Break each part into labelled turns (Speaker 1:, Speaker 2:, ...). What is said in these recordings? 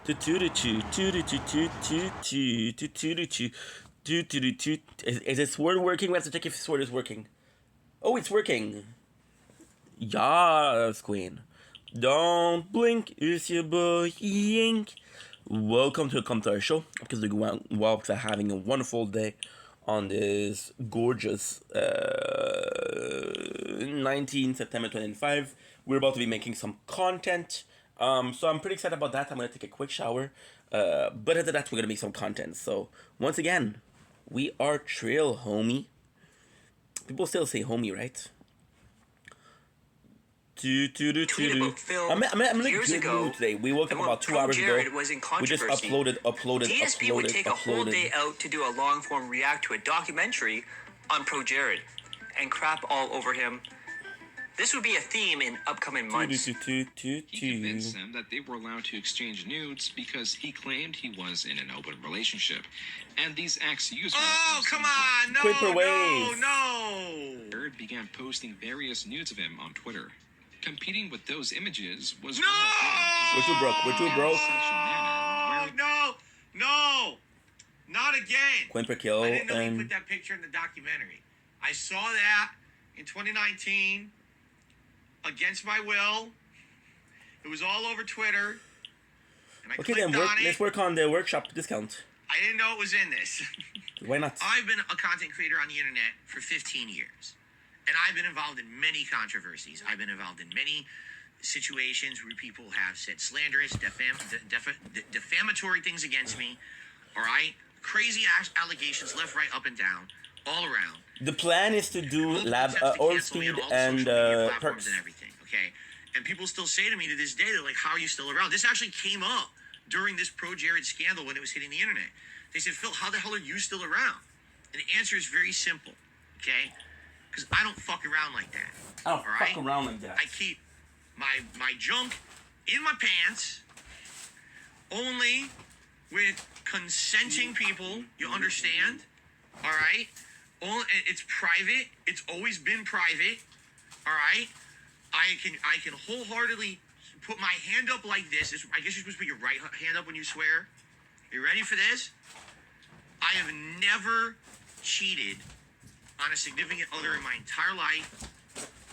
Speaker 1: Is this word working? We have to check if this word is working. Oh, it's working. Yes, Queen. Don't blink, it's your boy Ink. Welcome to our show. Because we're having a wonderful day on this gorgeous 19 September 2025. We're about to be making some content. So I'm pretty excited about that. I'm gonna take a quick shower. But after that, we're gonna make some content. So once again, we are Trail Homie. People still say homie, right?
Speaker 2: Tweet about Phil
Speaker 1: I'm in a
Speaker 2: years
Speaker 1: good
Speaker 2: ago,
Speaker 1: mood today. We woke up about 2 hours ago.
Speaker 2: Jared was in
Speaker 1: We just
Speaker 2: controversy.
Speaker 1: uploaded.
Speaker 2: DSP would take a whole day out to do a long-form react to a documentary on Pro Jared and crap all over him. This would be a theme in upcoming months.
Speaker 3: He convinced them that they were allowed to exchange nudes because he claimed he was in an open relationship. And these ex-users...
Speaker 4: Oh, come on! No,
Speaker 3: Jared began posting various nudes of him on Twitter. Competing with those images was...
Speaker 4: No!
Speaker 1: We're too broke.
Speaker 4: No! Not again!
Speaker 1: Quinn per kill
Speaker 4: I didn't know
Speaker 1: and...
Speaker 4: he put that picture in the documentary. I saw that in 2019 against my will. It was all over Twitter. And I clicked on it.
Speaker 1: Let's work on the workshop discount.
Speaker 4: I didn't know it was in this.
Speaker 1: Why not?
Speaker 4: I've been a content creator on the internet for 15 years. And I've been involved in many controversies. I've been involved in many situations where people have said slanderous, defamatory things against me. All right? Crazy allegations left, right, up, and down, all around.
Speaker 1: The plan is to do oil speed and perks.
Speaker 4: And everything, okay? And people still say to me to this day, they're like, how are you still around? This actually came up during this Pro Jared scandal when it was hitting the internet. They said, Phil, how the hell are you still around? And the answer is very simple, okay? Because I don't fuck around like that.
Speaker 1: I don't fuck around like that.
Speaker 4: I keep my junk in my pants, only with consenting people, you understand? All right? It's private. It's always been private. All right? I can wholeheartedly put my hand up like this. I guess you're supposed to put your right hand up when you swear. You ready for this? I have never cheated on a significant other in my entire life,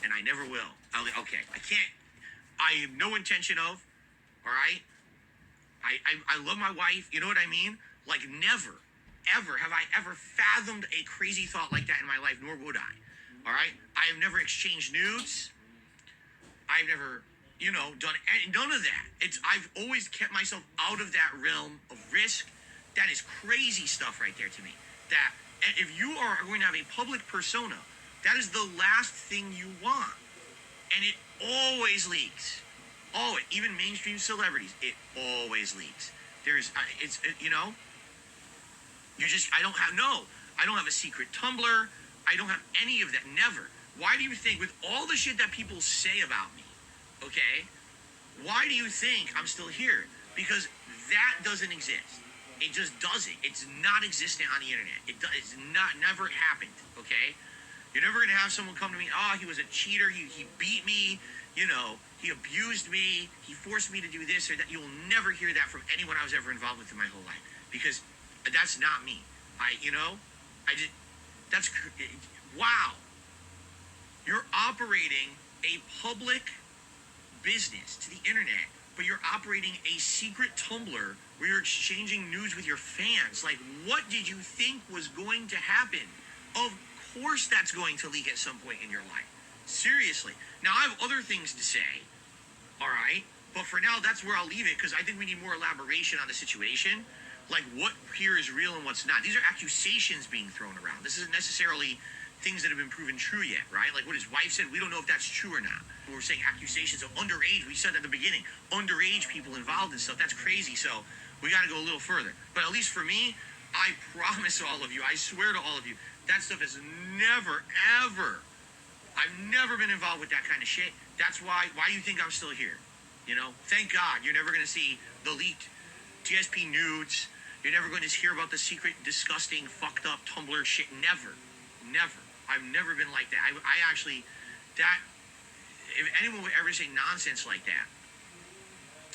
Speaker 4: and I never will. Okay, I can't. I have no intention of. All right? I love my wife. You know what I mean? Like never, ever have I ever fathomed a crazy thought like that in my life, nor would I. All right? I have never exchanged nudes. I've never, done none of that. I've always kept myself out of that realm of risk. That is crazy stuff right there to me. That if you are going to have a public persona, that is the last thing you want. And it always leaks. Always. Even mainstream celebrities, it always leaks. I don't have a secret Tumblr. I don't have any of that. Never. Why do you think, with all the shit that people say about me, okay, why do you think I'm still here? Because that doesn't exist. It just doesn't. It's not existent on the internet. It's never happened, okay? You're never going to have someone come to me, he was a cheater, he beat me, he abused me, he forced me to do this or that. You'll never hear that from anyone I was ever involved with in my whole life. Because that's not me. Wow. You're operating a public business to the internet, but you're operating a secret Tumblr where you're exchanging news with your fans. Like, what did you think was going to happen? Of course that's going to leak at some point in your life. Seriously. Now, I have other things to say, all right? But for now, that's where I'll leave it, because I think we need more elaboration on the situation. Like, what here is real and what's not. These are accusations being thrown around. This isn't necessarily things that have been proven true yet, right? Like what his wife said, we don't know if that's true or not. We're saying accusations of underage. We said at the beginning, underage people involved in stuff. That's crazy. So we got to go a little further. But at least for me, I promise all of you, I swear to all of you, that stuff has never, ever, I've never been involved with that kind of shit. That's why do you think I'm still here? Thank God you're never going to see the leaked TSP nudes. You're never going to hear about the secret, disgusting, fucked up Tumblr shit. Never. I've never been like that. If anyone would ever say nonsense like that,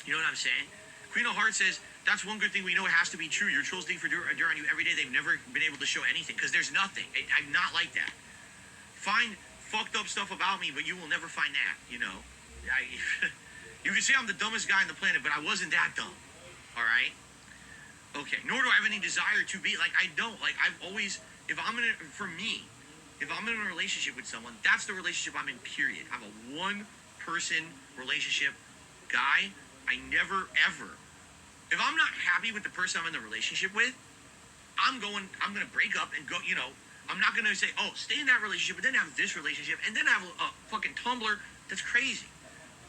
Speaker 4: you know what I'm saying? Queen of Hearts says, that's one good thing we know it has to be true. Your trolls dig for dirt on you every day. They've never been able to show anything because there's nothing. I'm not like that. Find fucked up stuff about me, but you will never find that, you know. You can say I'm the dumbest guy on the planet, but I wasn't that dumb. All right? Okay. Nor do I have any desire to be. Like, I don't. Like, I've always, if I'm in a relationship with someone, that's the relationship I'm in, period. I'm a one-person relationship guy. I never, ever. If I'm not happy with the person I'm in the relationship with, I'm going to break up and go, you know, I'm not going to say, oh, stay in that relationship, but then have this relationship, and then have a fucking Tumblr. That's crazy.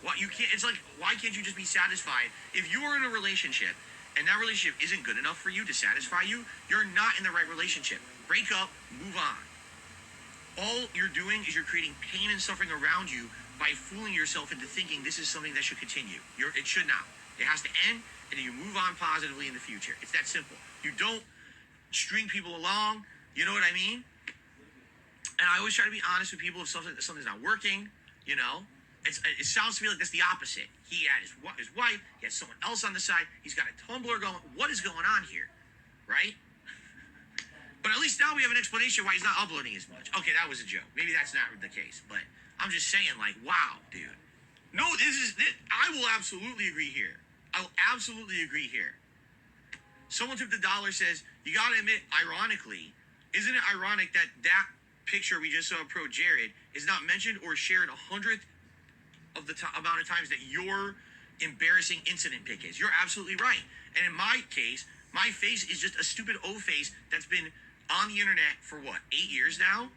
Speaker 4: What, you can't, it's like, why can't you just be satisfied? If you are in a relationship, and that relationship isn't good enough for you to satisfy you, you're not in the right relationship. Break up, move on. All you're doing is you're creating pain and suffering around you by fooling yourself into thinking this is something that should continue. It should not. It has to end, and then you move on positively in the future. It's that simple. You don't string people along. You know what I mean? And I always try to be honest with people if something's not working. You know, it sounds to me like that's the opposite. He had his wife. He had someone else on the side. He's got a Tumblr going. What is going on here, right? But at least now we have an explanation why he's not uploading as much. Okay, that was a joke. Maybe that's not the case, but I'm just saying, like, wow, dude. No, I will absolutely agree here. I will absolutely agree here. Someone took the dollar, says, you got to admit, ironically, isn't it ironic that picture we just saw of Pro Jared is not mentioned or shared 100th of the amount of times that your embarrassing incident pic is? You're absolutely right. And in my case, my face is just a stupid O face that's been on the internet for what, 8 years now?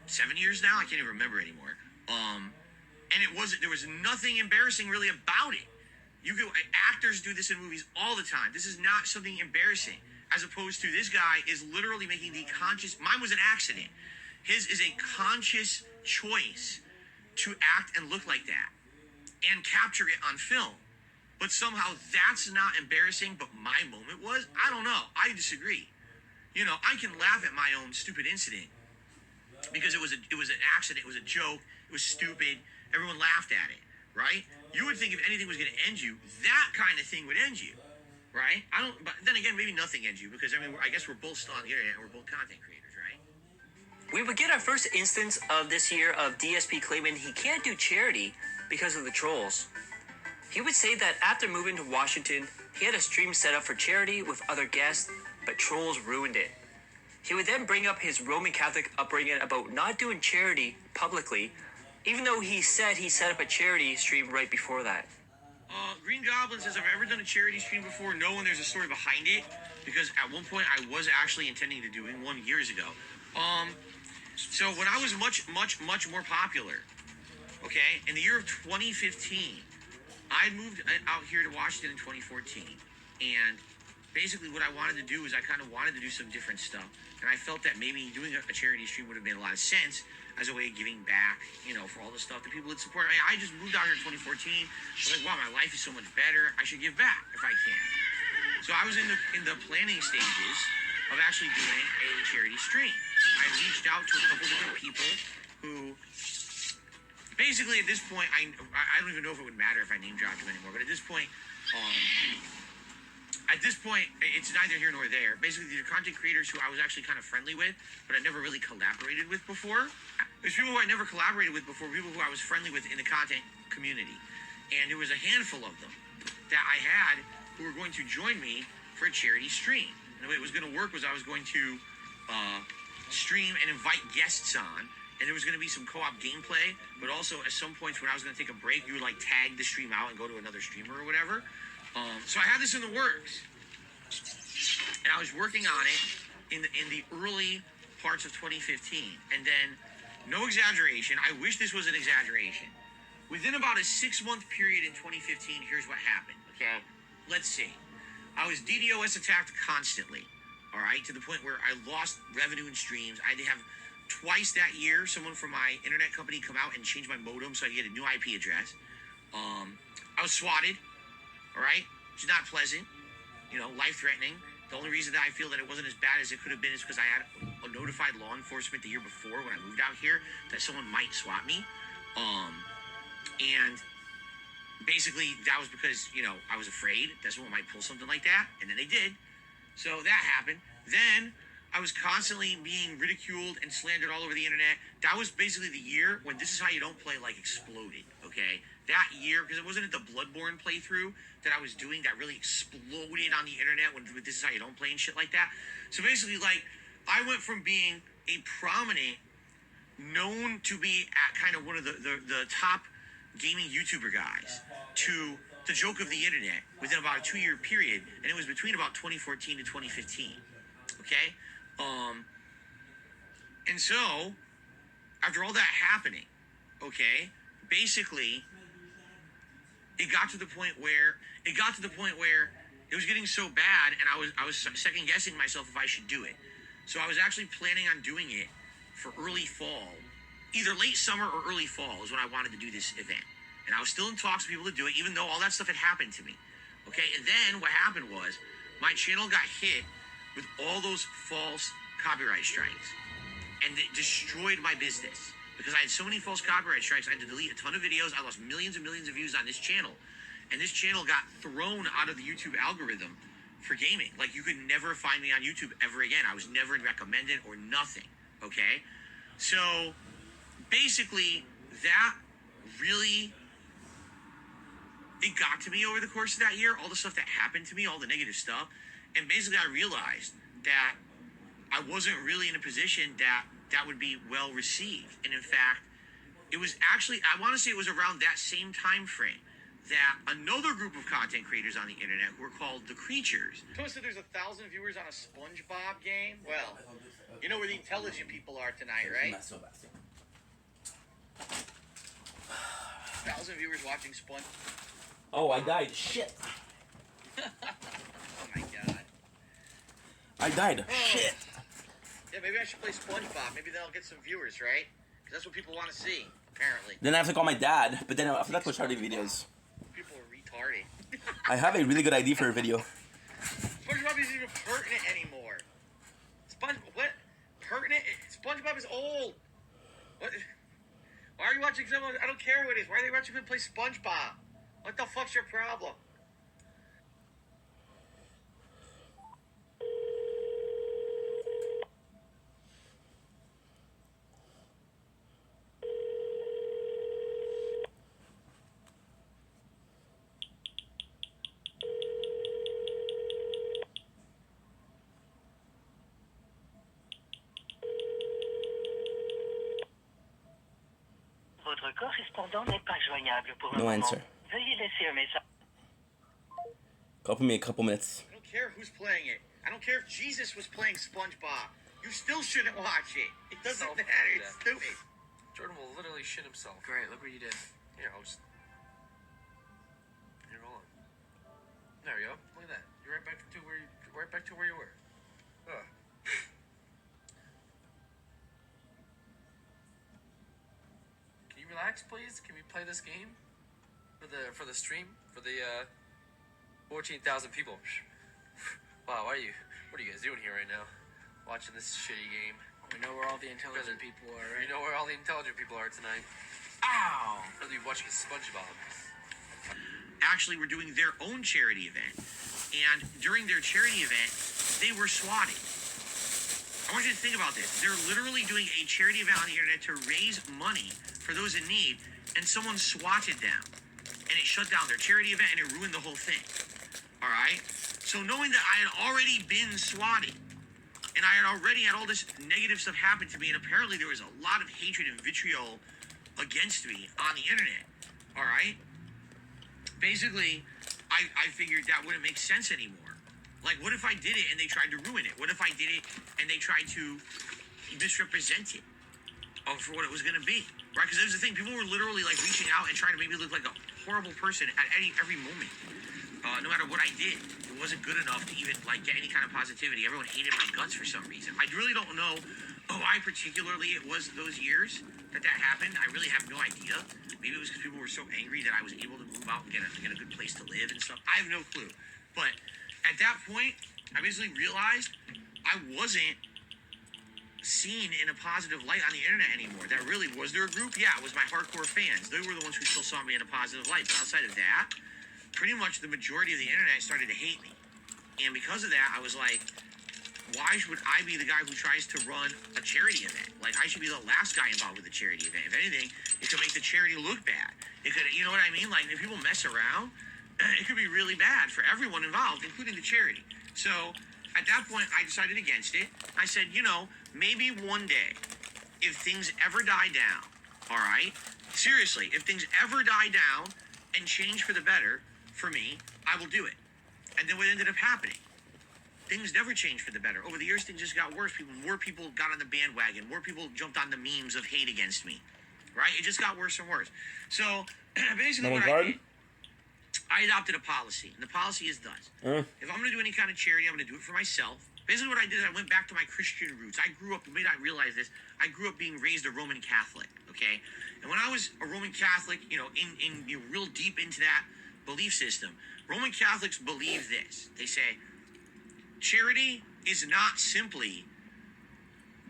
Speaker 4: 7 years now? I can't even remember anymore. And there was nothing embarrassing really about it. Actors do this in movies all the time. This is not something embarrassing. As opposed to this guy is literally making mine was an accident. His is a conscious choice to act and look like that and capture it on film. But somehow that's not embarrassing, but my moment was? I don't know. I disagree. You know, I can laugh at my own stupid incident because it was an accident. It was a joke. It was stupid. Everyone laughed at it, right? You would think if anything was going to end you, that kind of thing would end you, right? But then again, maybe nothing ends you because, I mean, I guess we're both still on the internet and we're both content creators, right?
Speaker 2: We would get our first instance of this year of DSP claiming he can't do charity because of the trolls. He would say that after moving to Washington, he had a stream set up for charity with other guests, but trolls ruined it. He would then bring up his Roman Catholic upbringing about not doing charity publicly, even though he said he set up a charity stream right before that.
Speaker 4: Green Goblin says, I've ever done a charity stream before. No, and there's a story behind it, because at one point I was actually intending to do one years ago. So when I was much, much, much more popular, okay, in the year of 2015, I moved out here to Washington in 2014, and basically what I wanted to do is I kind of wanted to do some different stuff, and I felt that maybe doing a charity stream would have made a lot of sense as a way of giving back, you know, for all the stuff that people would support. I just moved out here in 2014. I was like, wow, my life is so much better. I should give back if I can. So I was in the planning stages of actually doing a charity stream. I reached out to a couple different people who, basically at this point, I don't even know if it would matter if I name dropped them anymore, but at this point, it's neither here nor there. Basically, these are content creators who I was actually kind of friendly with, but I never really collaborated with before. There's people who I never collaborated with before, people who I was friendly with in the content community. And there was a handful of them that I had who were going to join me for a charity stream. And the way it was going to work was I was going to stream and invite guests on, and there was going to be some co-op gameplay, but also at some points when I was going to take a break, you would like tag the stream out and go to another streamer or whatever. So I had this in the works, and I was working on it in the early parts of 2015, and then, no exaggeration, I wish this was an exaggeration, within about a 6-month period in 2015, here's what happened, okay? Let's see. I was DDoS attacked constantly, all right, to the point where I lost revenue in streams. I had to have twice that year someone from my internet company come out and change my modem so I could get a new IP address. I was swatted. All right, which is not pleasant, you know, life-threatening. The only reason that I feel that it wasn't as bad as it could have been is because I had a notified law enforcement the year before when I moved out here that someone might swat me. And basically, that was because, I was afraid that someone might pull something like that, and then they did. So that happened. Then I was constantly being ridiculed and slandered all over the internet. That was basically the year when This Is How You Don't Play exploded, okay? That year, because it wasn't the Bloodborne playthrough that I was doing that really exploded on the internet when This Is How You Don't Play and shit like that. So basically, I went from being a prominent, known to be at kind of one of the top gaming YouTuber guys to the joke of the internet within about a 2-year period, and it was between about 2014 to 2015. Okay? And so, after all that happening, okay, basically, it got to the point where it was getting so bad, and I was second guessing myself if I should do it. So I was actually planning on doing it for early fall, either late summer or early fall is when I wanted to do this event. And I was still in talks with people to do it, even though all that stuff had happened to me. Okay, and then what happened was my channel got hit with all those false copyright strikes, and it destroyed my business because I had so many false copyright strikes. I had to delete a ton of videos. I lost millions and millions of views on this channel, and this channel got thrown out of the YouTube algorithm for gaming. Like, you could never find me on YouTube ever again. I was never recommended or nothing. Okay, so basically that really, it got to me over the course of that year, all the stuff that happened to me, all the negative stuff. And basically I realized that I wasn't really in a position that would be well received. And in fact, it was actually, I want to say it was around that same time frame that another group of content creators on the internet who were called The Creatures.
Speaker 5: Posted there's 1,000 viewers on a SpongeBob game. Well, you know where the intelligent people are tonight, right? 1,000 viewers watching Sponge.
Speaker 1: Oh, I died. Shit.
Speaker 5: Oh my god.
Speaker 1: I died. Shit.
Speaker 5: Yeah, maybe I should play SpongeBob. Maybe that'll get some viewers, right? Because that's what people want to see, apparently.
Speaker 1: Then I have to call my dad, but then after that, we'll start the videos.
Speaker 5: People are retarded.
Speaker 1: I have a really good idea for a video.
Speaker 5: SpongeBob isn't even pertinent anymore. What? Pertinent? SpongeBob is old. What? Why are you watching someone? I don't care who it is. Why are they watching people play SpongeBob? What the fuck's your problem?
Speaker 6: Votre correspondant n'est pas joignable pour le
Speaker 1: No
Speaker 6: moment.
Speaker 1: answer.
Speaker 6: Veuillez laisser un message.
Speaker 1: Couple minutes.
Speaker 5: I don't care who's playing it. I don't care if Jesus was playing SpongeBob. You still shouldn't watch it. It doesn't matter. It's stupid.
Speaker 7: Jordan will literally shit himself.
Speaker 2: Great, look what you did.
Speaker 7: Here, I'll just. Here, hold on. There we go. Look at that. You're right back to where you were. Ugh. Can you relax, please? Can we play this game for the stream for the 14,000 people? Wow, what are you guys doing here right now? Watching this shitty game.
Speaker 2: We know where all the intelligent people are, right?
Speaker 7: You know where all the intelligent people are tonight.
Speaker 2: Ow!
Speaker 7: Or are you watching SpongeBob?
Speaker 4: Actually were doing their own charity event. And during their charity event, they were swatted. I want you to think about this. They're literally doing a charity event on the internet to raise money for those in need, and someone swatted them. And it shut down their charity event, and it ruined the whole thing. All right? So knowing that I had already been swatted, and I had already had all this negative stuff happen to me, and apparently there was a lot of hatred and vitriol against me on the internet, all right? Basically, I figured that wouldn't make sense anymore. Like, what if I did it and they tried to ruin it? What if I did it and they tried to misrepresent it for what it was going to be, right? Because that was the thing. People were literally, like, reaching out and trying to make me look like a horrible person at every moment. No matter what I did, it wasn't good enough to even, like, get any kind of positivity. Everyone hated my guts for some reason. I really don't know why particularly it was those years that happened. I really have no idea. Maybe it was because people were so angry that I was able to move out and get a good place to live and stuff. I have no clue. But at that point, I basically realized I wasn't seen in a positive light on the internet anymore. That really was there a group? Yeah, it was my hardcore fans. They were the ones who still saw me in a positive light. But outside of that, pretty much the majority of the internet started to hate me. And because of that, I was like, why would I be the guy who tries to run a charity event? Like, I should be the last guy involved with a charity event. If anything, it could make the charity look bad. It could, you know what I mean? Like, if people mess around, it could be really bad for everyone involved, including the charity. So at that point, I decided against it. I said, you know, maybe one day, if things ever die down, all right? Seriously, if things ever die down and change for the better for me, I will do it. And then what ended up happening? Things never changed for the better. Over the years, things just got worse. More people got on the bandwagon. More people jumped on the memes of hate against me, right? It just got worse and worse. So basically what I did, I adopted a policy, and the policy is thus. If I'm going to do any kind of charity, I'm going to do it for myself. Basically what I did is I went back to my Christian roots. I grew up, you may not realize this, I grew up being raised a Roman Catholic, okay? And when I was a Roman Catholic, you know, real deep into that belief system, Roman Catholics believe this. They say, charity is not simply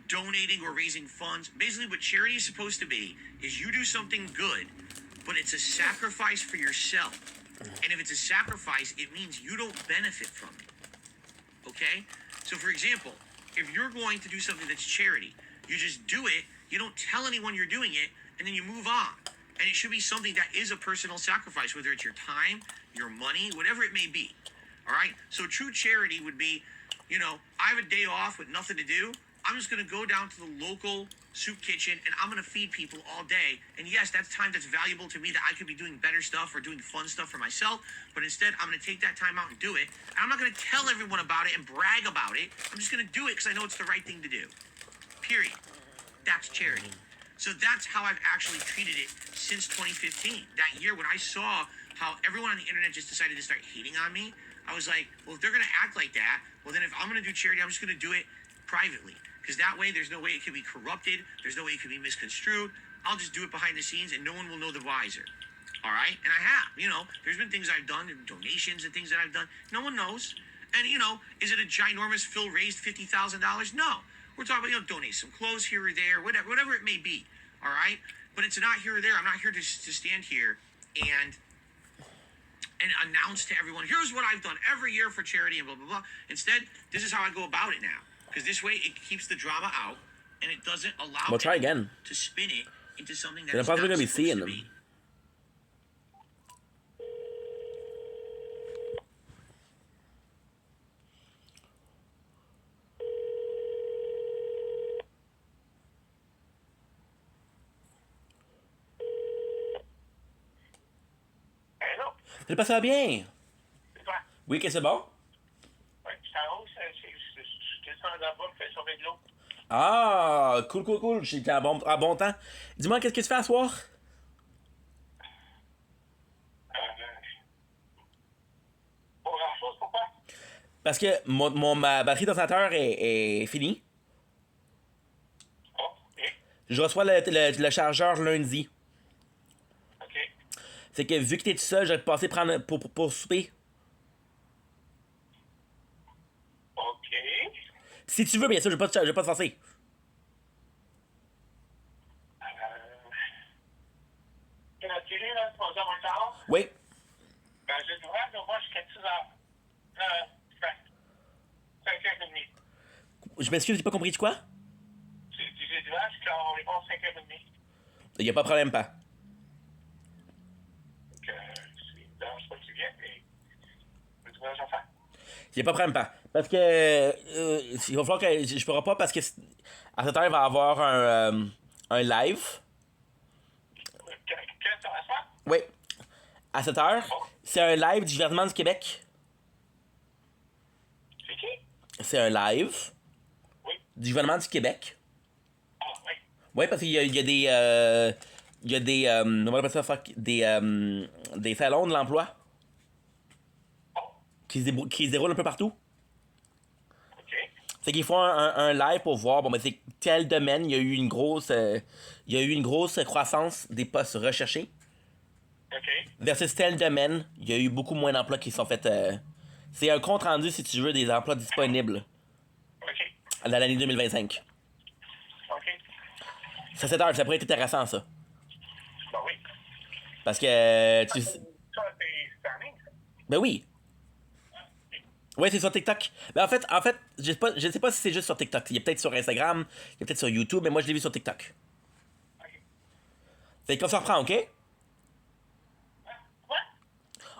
Speaker 4: donating or raising funds. Basically what charity is supposed to be is you do something good, but it's a sacrifice for yourself. And if it's a sacrifice, it means you don't benefit from it. Okay? So for example, if you're going to do something that's charity, you just do it, you don't tell anyone you're doing it, and then you move on. And it should be something that is a personal sacrifice, whether it's your time, your money, whatever it may be. All right? So true charity would be, you know, I have a day off with nothing to do. I'm just going to go down to the local soup kitchen and I'm going to feed people all day. And yes, that's time that's valuable to me that I could be doing better stuff or doing fun stuff for myself. But instead, I'm going to take that time out and do it. And I'm not going to tell everyone about it and brag about it. I'm just going to do it because I know it's the right thing to do. Period. That's charity. So that's how I've actually treated it since 2015. That year when I saw how everyone on the internet just decided to start hating on me, I was like, well, if they're going to act like that, well, then if I'm going to do charity, I'm just going to do it privately. Because that way, there's no way it could be corrupted. There's no way it could be misconstrued. I'll just do it behind the scenes, and no one will know the wiser. All right? And I have. You know, there's been things I've done, and donations and things that I've done. No one knows. And, you know, is it a ginormous Phil raised $50,000? No. We're talking about, you know, donate some clothes here or there, whatever it may be. All right? But it's not here or there. I'm not here to stand here and announce to everyone, here's what I've done every year for charity and blah, blah, blah. Instead, this is how I go about it now. Because this way, it keeps the drama out, and it doesn't allow
Speaker 1: We'll try again.
Speaker 4: to spin it into something
Speaker 1: They're
Speaker 4: that's
Speaker 1: probably
Speaker 4: not
Speaker 1: gonna be
Speaker 4: supposed
Speaker 1: seeing
Speaker 4: to
Speaker 1: them.
Speaker 4: be.
Speaker 6: Hello?
Speaker 1: Salut, pas ça va bien?
Speaker 6: C'est toi?
Speaker 1: Oui, que c'est bon?
Speaker 6: Oui, je suis en haut, je descends là-bas, je fais sauver de l'eau.
Speaker 1: Ah, cool. J'étais à bon temps. Dis-moi, qu'est-ce que tu fais à soir?
Speaker 6: Pas grand-chose, pourquoi?
Speaker 1: Parce que ma batterie d'ordinateur est finie.
Speaker 6: Oh, ok.
Speaker 1: Je reçois le chargeur lundi.
Speaker 6: Ok.
Speaker 1: C'est que vu que t'es tout seul, j'aurais passé prendre pour souper.
Speaker 6: Ok.
Speaker 1: Si tu veux, bien sûr, je vais pas te forcer.
Speaker 6: Tu as tiré, là, 3 heures en retard?
Speaker 1: Oui.
Speaker 6: Ben, j'ai le droit de voir jusqu'à 6 heures. 5h30.
Speaker 1: Je m'excuse, j'ai pas compris de quoi?
Speaker 6: J'ai le droit jusqu'à environ 5h30.
Speaker 1: Y a pas de problème, pas.
Speaker 6: Donc, c'est dérange pas que tu viennes, mais je vais en faire.
Speaker 1: Y a pas de problème, pas. Parce que il va falloir que je pourrai pas parce que à cette heure il va y avoir un live.
Speaker 6: Qu'est-ce que ça va se faire?
Speaker 1: Oui. À cette heure, c'est un live du gouvernement du Québec.
Speaker 6: C'est qui?
Speaker 1: C'est un live
Speaker 6: Oui.
Speaker 1: du gouvernement du Québec.
Speaker 6: Ah, oui.
Speaker 1: Oui, parce qu'il y a des comment on appelle ça, des salons de l'emploi qui se déroulent un peu partout.
Speaker 6: OK.
Speaker 1: C'est qu'ils font un live pour voir, bon, ben, c'est tel domaine, il y a eu une grosse croissance des postes recherchés.
Speaker 6: OK.
Speaker 1: Versus tel domaine, il y a eu beaucoup moins d'emplois qui sont faits. C'est un compte rendu, si tu veux, des emplois disponibles
Speaker 6: OK.
Speaker 1: à l'année 2025. Ça, 7 heures, ça pourrait être intéressant, ça.
Speaker 6: Ben oui.
Speaker 1: Parce que tu.
Speaker 6: Ça, c'est en ligne, ça.
Speaker 1: Ben oui. Ouais, c'est sur TikTok. Mais en fait, je sais pas si c'est juste sur TikTok. Il y a peut-être sur Instagram, il y a peut-être sur YouTube, mais moi je l'ai vu sur TikTok.
Speaker 6: OK.
Speaker 1: Fait qu'on se reprend, ok?
Speaker 6: Quoi?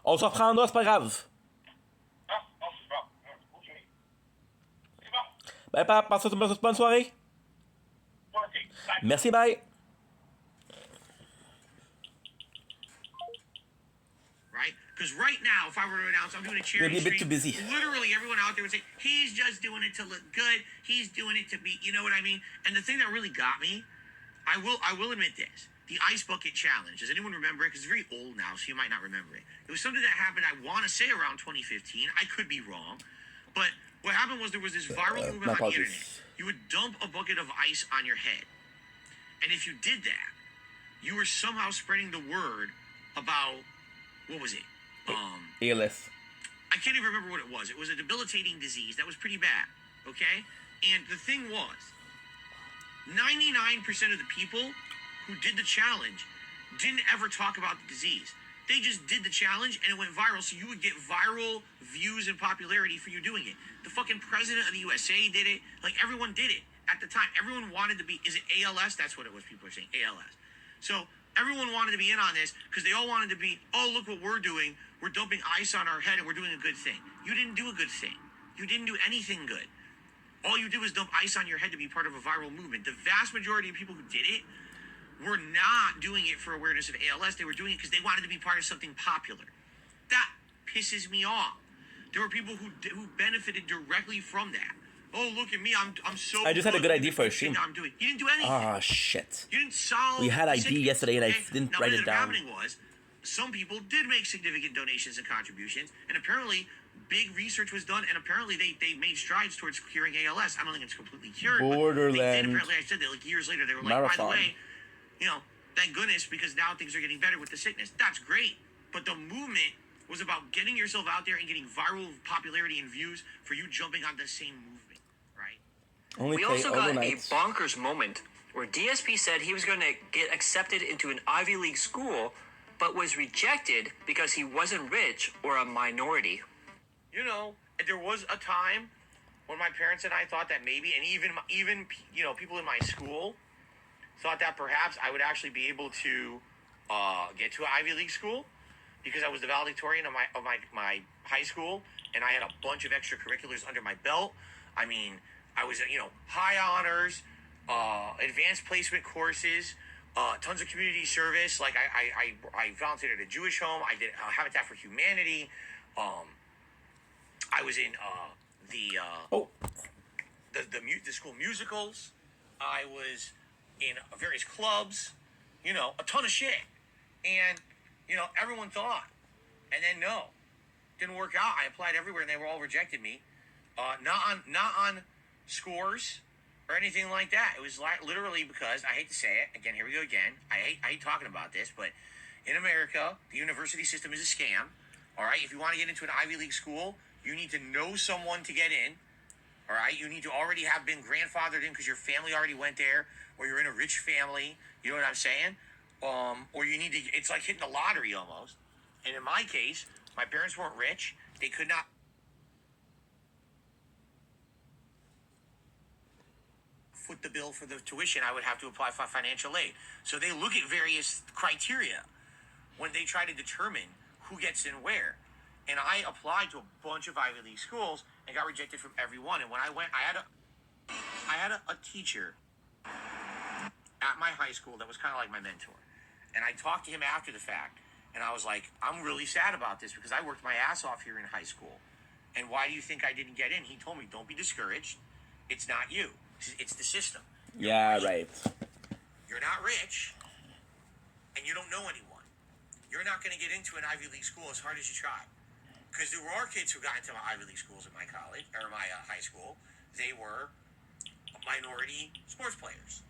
Speaker 1: On se reprendra, c'est pas grave.
Speaker 6: Ah, non, c'est bon. OK. C'est bon.
Speaker 1: Ben, passe une bonne soirée.
Speaker 6: Toi aussi. Bye.
Speaker 1: Merci, bye.
Speaker 4: Right? Because right now, if I were to announce I'm doing a charity
Speaker 1: Maybe a bit
Speaker 4: stream,
Speaker 1: too busy.
Speaker 4: literally everyone out there would say, he's just doing it to look good. He's doing it to be, you know what I mean? And the thing that really got me, I will admit this. The Ice Bucket Challenge. Does anyone remember it? Because it's very old now, so you might not remember it. It was something that happened, I want to say, around 2015. I could be wrong. But what happened was there was this viral movement on the
Speaker 1: apologies.
Speaker 4: internet. You would dump a bucket of ice on your head. And if you did that, you were somehow spreading the word about, what was it?
Speaker 1: ALS.
Speaker 4: I can't even remember what it was. It was a debilitating disease that was pretty bad. Okay? And the thing was, 99% of the people who did the challenge didn't ever talk about the disease. They just did the challenge and it went viral, so you would get viral views and popularity for you doing it. The fucking president of the USA did it. Like, everyone did it at the time. Everyone wanted to be, is it ALS? That's what it was, people are saying, ALS. So everyone wanted to be in on this because they all wanted to be, oh, look what we're doing. We're dumping ice on our head and we're doing a good thing. You didn't do a good thing. You didn't do anything good. All you did was dump ice on your head to be part of a viral movement. The vast majority of people who did it were not doing it for awareness of ALS. They were doing it because they wanted to be part of something popular. That pisses me off. There were people who benefited directly from that. Oh, look at me! I'm so.
Speaker 1: I just had a good idea for a
Speaker 4: stream.
Speaker 1: stream.
Speaker 4: I'm doing. You didn't do anything.
Speaker 1: Ah, shit.
Speaker 4: You didn't solve.
Speaker 1: We had
Speaker 4: the
Speaker 1: ID
Speaker 4: sickness,
Speaker 1: yesterday and I
Speaker 4: okay?
Speaker 1: didn't
Speaker 4: Now,
Speaker 1: write
Speaker 4: what
Speaker 1: it
Speaker 4: ended up
Speaker 1: down.
Speaker 4: happening was, some people did make significant donations and contributions, and apparently big research was done, and apparently they made strides towards curing ALS. I don't think it's completely cured. But they
Speaker 1: Borderland
Speaker 4: did, apparently, I said that like years later, they were like,
Speaker 1: Marathon.
Speaker 4: by the way, you know, thank goodness, because now things are getting better with the sickness. That's great. But the movement was about getting yourself out there and getting viral popularity and views for you jumping on the same movement, right?
Speaker 1: Only
Speaker 2: We
Speaker 1: play
Speaker 2: also got a
Speaker 1: overnight.
Speaker 2: bonkers moment where DSP said he was going to get accepted into an Ivy League school, but was rejected because he wasn't rich or a minority.
Speaker 4: You know, there was a time when my parents and I thought that maybe, and even you know, people in my school thought that perhaps I would actually be able to get to an Ivy League school because I was the valedictorian of my high school and I had a bunch of extracurriculars under my belt. I mean, I was, you know, high honors, advanced placement courses, tons of community service. Like I volunteered at a Jewish home. I did Habitat for Humanity. I was in the school musicals. I was in various clubs. You know, a ton of shit. And you know, everyone thought, and then no, didn't work out. I applied everywhere, and they were all rejected me. Not on scores or anything like that. It was literally because, I hate to say it again. Here we go again. I hate talking about this, but in America, the university system is a scam. All right, if you want to get into an Ivy League school, you need to know someone to get in. All right, you need to already have been grandfathered in because your family already went there, or you're in a rich family. You know what I'm saying? Or you need to. It's like hitting the lottery almost. And in my case, my parents weren't rich. They could not foot the bill for the tuition. I would have to apply for financial aid. So they look at various criteria when they try to determine who gets in where. And I applied to a bunch of Ivy League schools and got rejected from every one. And when I went, I had a teacher at my high school that was kind of like my mentor. And I talked to him after the fact, and I was like, I'm really sad about this because I worked my ass off here in high school. And why do you think I didn't get in? He told me, don't be discouraged. It's not you. It's the system.
Speaker 1: Yeah, right.
Speaker 4: You're not rich, and you don't know anyone. You're not going to get into an Ivy League school as hard as you try. Because there were kids who got into my Ivy League schools at my college, or my high school. They were minority sports players.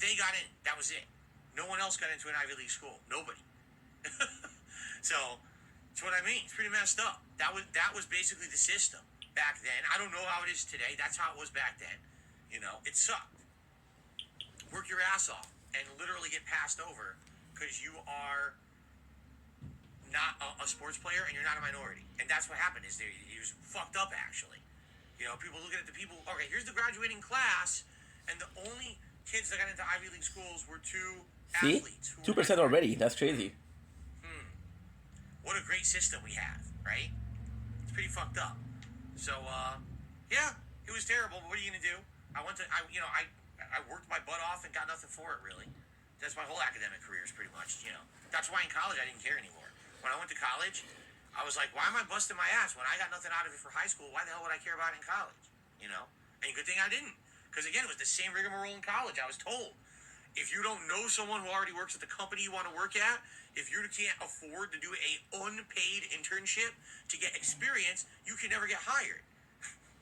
Speaker 4: They got in. That was it. No one else got into an Ivy League school. Nobody. So, that's what I mean. It's pretty messed up. That was basically the system back then. I don't know how it is today. That's how it was back then. You know, it sucked. Work your ass off. and literally get passed over because you are not a sports player and you're not a minority. And that's what happened. He was fucked up, actually. People looking at the people. Okay, here's the graduating class, and the only kids that got into Ivy League schools were two
Speaker 1: See?
Speaker 4: athletes.
Speaker 1: 2% already. That's crazy.
Speaker 4: What a great system we have, right? It's pretty fucked up. So, yeah, it was terrible. But what are you gonna do? I worked my butt off and got nothing for it, really. That's my whole academic career is pretty much, That's why in college I didn't care anymore. When I went to college, I was like, why am I busting my ass when I got nothing out of it for high school? Why the hell would I care about it in college? And good thing I didn't. Because again, it was the same rigmarole in college. I was told, if you don't know someone who already works at the company you want to work at, if you can't afford to do a unpaid internship to get experience, you can never get hired.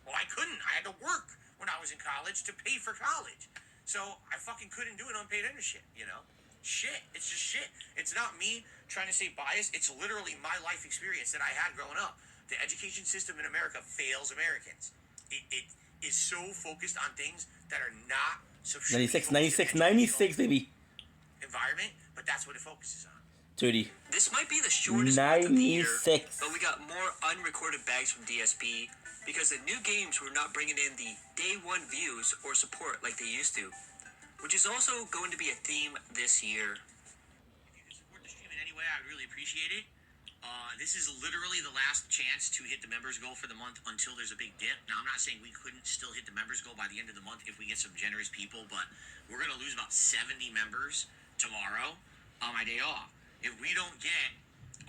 Speaker 4: Well, I couldn't. I had to work when I was in college to pay for college. So I fucking couldn't do an unpaid internship, Shit. It's just shit. It's not me trying to say bias. It's literally my life experience that I had growing up. The education system in America fails Americans. It is so focused on things that are not
Speaker 1: 96, 96, baby.
Speaker 4: Environment, but that's what it focuses on.
Speaker 1: 30.
Speaker 2: This might be the shortest month of the year,
Speaker 1: 96.
Speaker 2: but we got more unrecorded bags from DSP because the new games were not bringing in the day one views or support like they used to, which is also going to be a theme this year.
Speaker 4: If you can support the stream in any way, I would really appreciate it. This is literally the last chance to hit the members goal for the month until there's a big dip. Now, I'm not saying we couldn't still hit the members goal by the end of the month if we get some generous people, but we're going to lose about 70 members tomorrow on my day off. If we don't get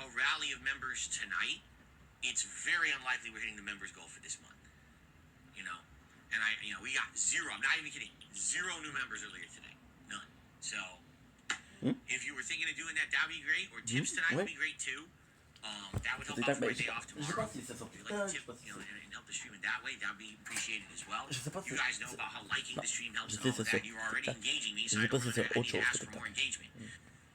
Speaker 4: a rally of members tonight, it's very unlikely we're hitting the members goal for this month. And we got zero. I'm not even kidding. Zero new members earlier today. None. So, if you were thinking of doing that, that'd be great. Or tips tonight would be great too. That would help out for my day off tomorrow. If you'd like to tip, and help the stream in that way, that'd be appreciated as well. You guys know about how liking the stream helps and all of that. You're already engaging me, so I need to ask for more engagement.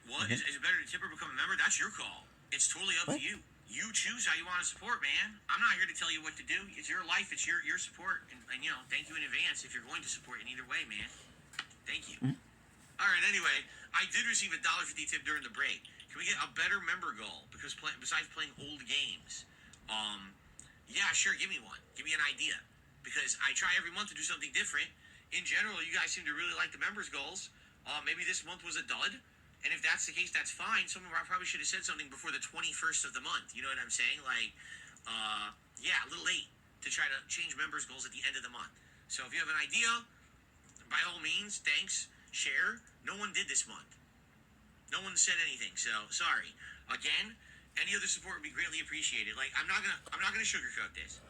Speaker 4: What? Is it better to tip or become a member? That's your call. It's totally up to you. You choose how you want to support, man. I'm not here to tell you what to do. It's your life. It's your support. And thank you in advance if you're going to support in either way, man. Thank you. All right, anyway, I did receive a $1.50 tip during the break. Can we get a better member goal? Because besides playing old games, yeah, sure, give me one. Give me an idea. Because I try every month to do something different. In general, you guys seem to really like the members goals. Maybe this month was a dud. And if that's the case, that's fine. I probably should have said something before the 21st of the month. You know what I'm saying? Like, yeah, a little late to try to change members goals at the end of the month. So if you have an idea, by all means, thanks, share. No one did this month. No one said anything, so sorry. Again, any other support would be greatly appreciated. Like, I'm not gonna sugarcoat this.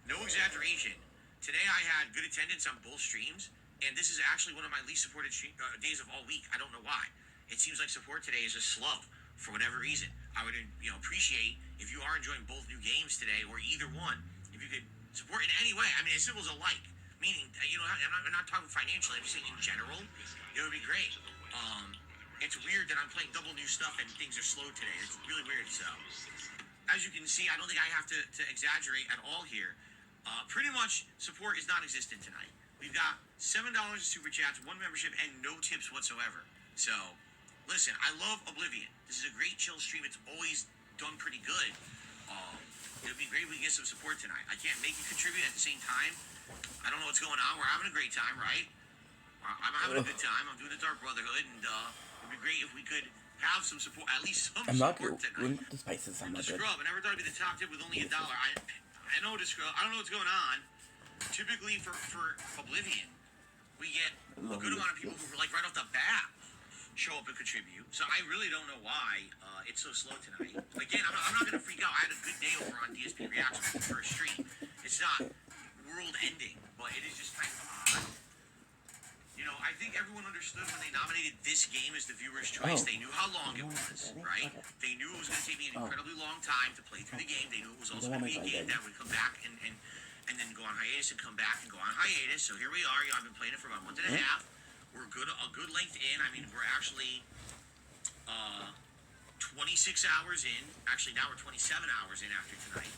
Speaker 4: No exaggeration. Today I had good attendance on both streams, and this is actually one of my least supported days of all week. I don't know why. It seems like support today is just slow for whatever reason. I would appreciate if you are enjoying both new games today or either one, if you could support in any way. I mean, as simple as a like, meaning I'm not talking financially. I'm just saying in general, it would be great. It's weird that I'm playing double new stuff and things are slow today. It's really weird. So, as you can see, I don't think I have to exaggerate at all here. Pretty much, support is non-existent tonight. We've got $7 in super chats, 1 membership, and no tips whatsoever. So, listen, I love Oblivion. This is a great chill stream. It's always done pretty good. It would be great if we get some support tonight. I can't make you contribute at the same time. I don't know what's going on. We're having a great time, right? I'm having a good time. I'm doing the Dark Brotherhood, and it'd be great if we could have some support, at least some support tonight.
Speaker 1: The spices, I'm not good.
Speaker 4: Scrub, I never thought it'd be the top tip with only $1. I know the Scrub. I don't know what's going on. Typically for Oblivion, we get a good amount of people who like right off the bat show up and contribute. So I really don't know why it's so slow tonight. Again, I'm not going to freak out. I had a good day over on DSP Reactions for the first stream. It's not world ending, but it is just kind of odd. I think everyone understood when they nominated this game as the viewer's choice. They knew how long it was, right? They knew it was going to take me an incredibly long time to play through the game. They knew it was also going to be a game that would come back and then go on hiatus and come back and go on hiatus. So here we are. I've been playing it for about a month and a half. We're a good length in. I mean, we're actually 26 hours in. Actually, now we're 27 hours in after tonight,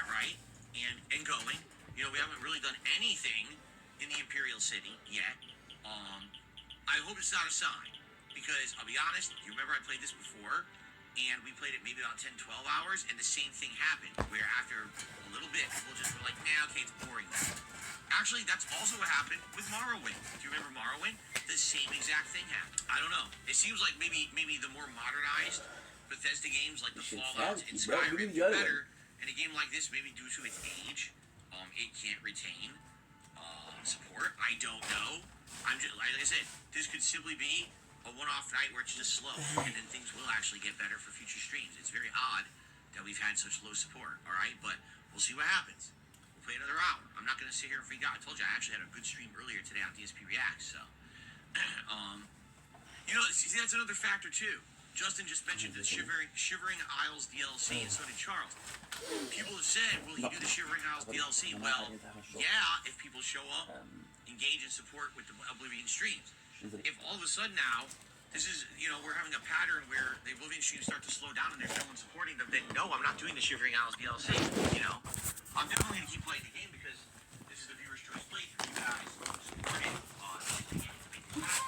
Speaker 4: right? And going. We haven't really done anything in the Imperial City yet. I hope it's not a sign, because I'll be honest, you remember I played this before, and we played it maybe about 10, 12 hours, and the same thing happened, where after a little bit, people just were like, nah, okay, it's boring now. Actually, that's also what happened with Morrowind. Do you remember Morrowind? The same exact thing happened. I don't know. It seems like maybe the more modernized Bethesda games, like the Fallout and Skyrim, do better. And a game like this, maybe due to its age, it can't retain support. I don't know. I'm just, like I said, this could simply be a one-off night where it's just slow, and then things will actually get better for future streams. It's very odd that we've had such low support, all right? But we'll see what happens. We'll play another hour. I'm not going to sit here and freak out. I told you I actually had a good stream earlier today on DSP Reacts, so. You know, see, that's another factor, too. Justin just mentioned the Shivering Isles DLC, and so did Charles. People have said, will he do the Shivering Isles DLC? Well, yeah, if people show up, engage and support with the Oblivion streams. If all of a sudden now, this is, you know, we're having a pattern where the Oblivion streams start to slow down and there's no one supporting them, then no, I'm not doing the Shivering Isles DLC, you know. I'm definitely going to keep playing the game because this is the viewer's choice playthrough. You guys support it on the game to make it happen.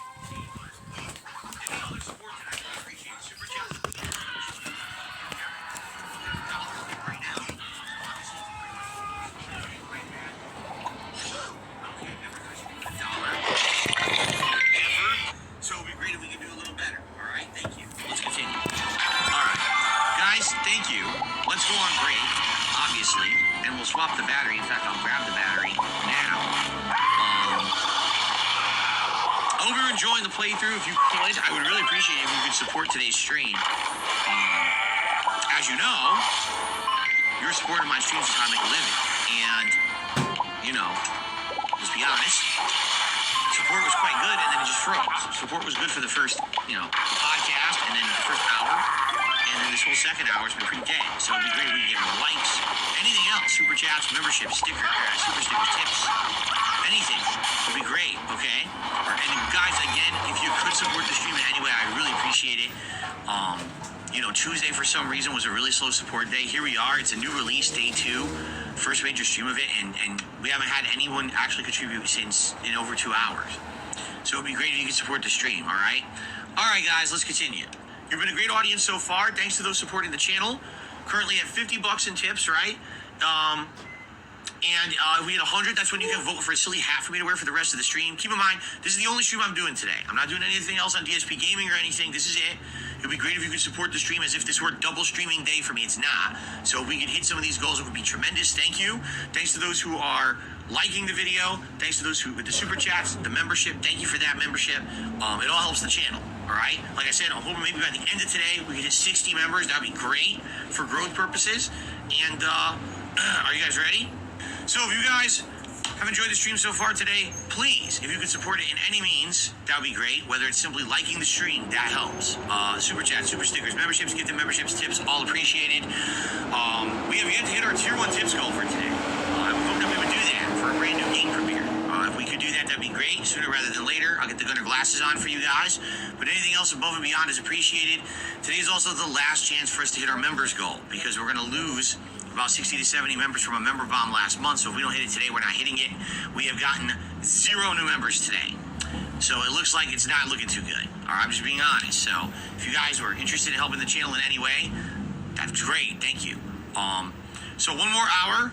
Speaker 4: Any other support that I really appreciate. Super chat. Right now. Obviously, so it would be great if we could do a little better. All right, thank you. Let's continue. All right, guys, thank you. Let's go on break, obviously, and we'll swap the battery. In fact, I'll grab the battery now. I hope you're enjoying the playthrough. If you could, I would really appreciate it if you could support today's stream. As you know, your support of my streams is how I make a living. And, you know, let's be honest, support was quite good, and then it just froze. Support was good for the first, you know, podcast, and then the first hour, and then this whole second hour has been pretty dead. So it'd be great if we could get more likes, anything else, super chats, membership, super stickers, tips, anything would be great, okay? And guys, again, if you could support the stream in any way, I really appreciate it. You know, Tuesday for some reason was a really slow support day. Here we are. It's a new release, day 2, first major stream of it, and we haven't had anyone actually contribute since in over 2 hours. So it'd be great if you could support the stream, all right? All right, guys, let's continue. You've been a great audience so far. Thanks to those supporting the channel. Currently at $50 in tips, right? And if we hit 100, that's when you can vote for a silly hat for me to wear for the rest of the stream. Keep in mind, this is the only stream I'm doing today. I'm not doing anything else on DSP Gaming or anything. This is it. It would be great if you could support the stream as if this were a double streaming day for me. It's not. So if we could hit some of these goals, it would be tremendous. Thank you. Thanks to those who are liking the video. Thanks to those who with the super chats, the membership. Thank you for that membership. It all helps the channel. All right. Like I said, I'm hoping maybe by the end of today we could hit 60 members. That'd be great for growth purposes. And are you guys ready? So if you guys have enjoyed the stream so far today, please, if you could support it in any means, that would be great. Whether it's simply liking the stream, that helps. Super chat, super stickers, memberships, gifted memberships, tips, all appreciated. We have yet to hit our tier 1 tips goal for today. I would hope that we would do that for a brand new game premiere. If we could do that, that'd be great. Sooner rather than later. I'll get the Gunner glasses on for you guys. But anything else above and beyond is appreciated. Today is also the last chance for us to hit our members goal, because we're going to lose about 60 to 70 members from a member bomb last month. So if we don't hit it today, we're not hitting it. We have gotten 0 new members today. So it looks like it's not looking too good. All right, I'm just being honest. So if you guys were interested in helping the channel in any way, that's great. Thank you. So 1 more hour.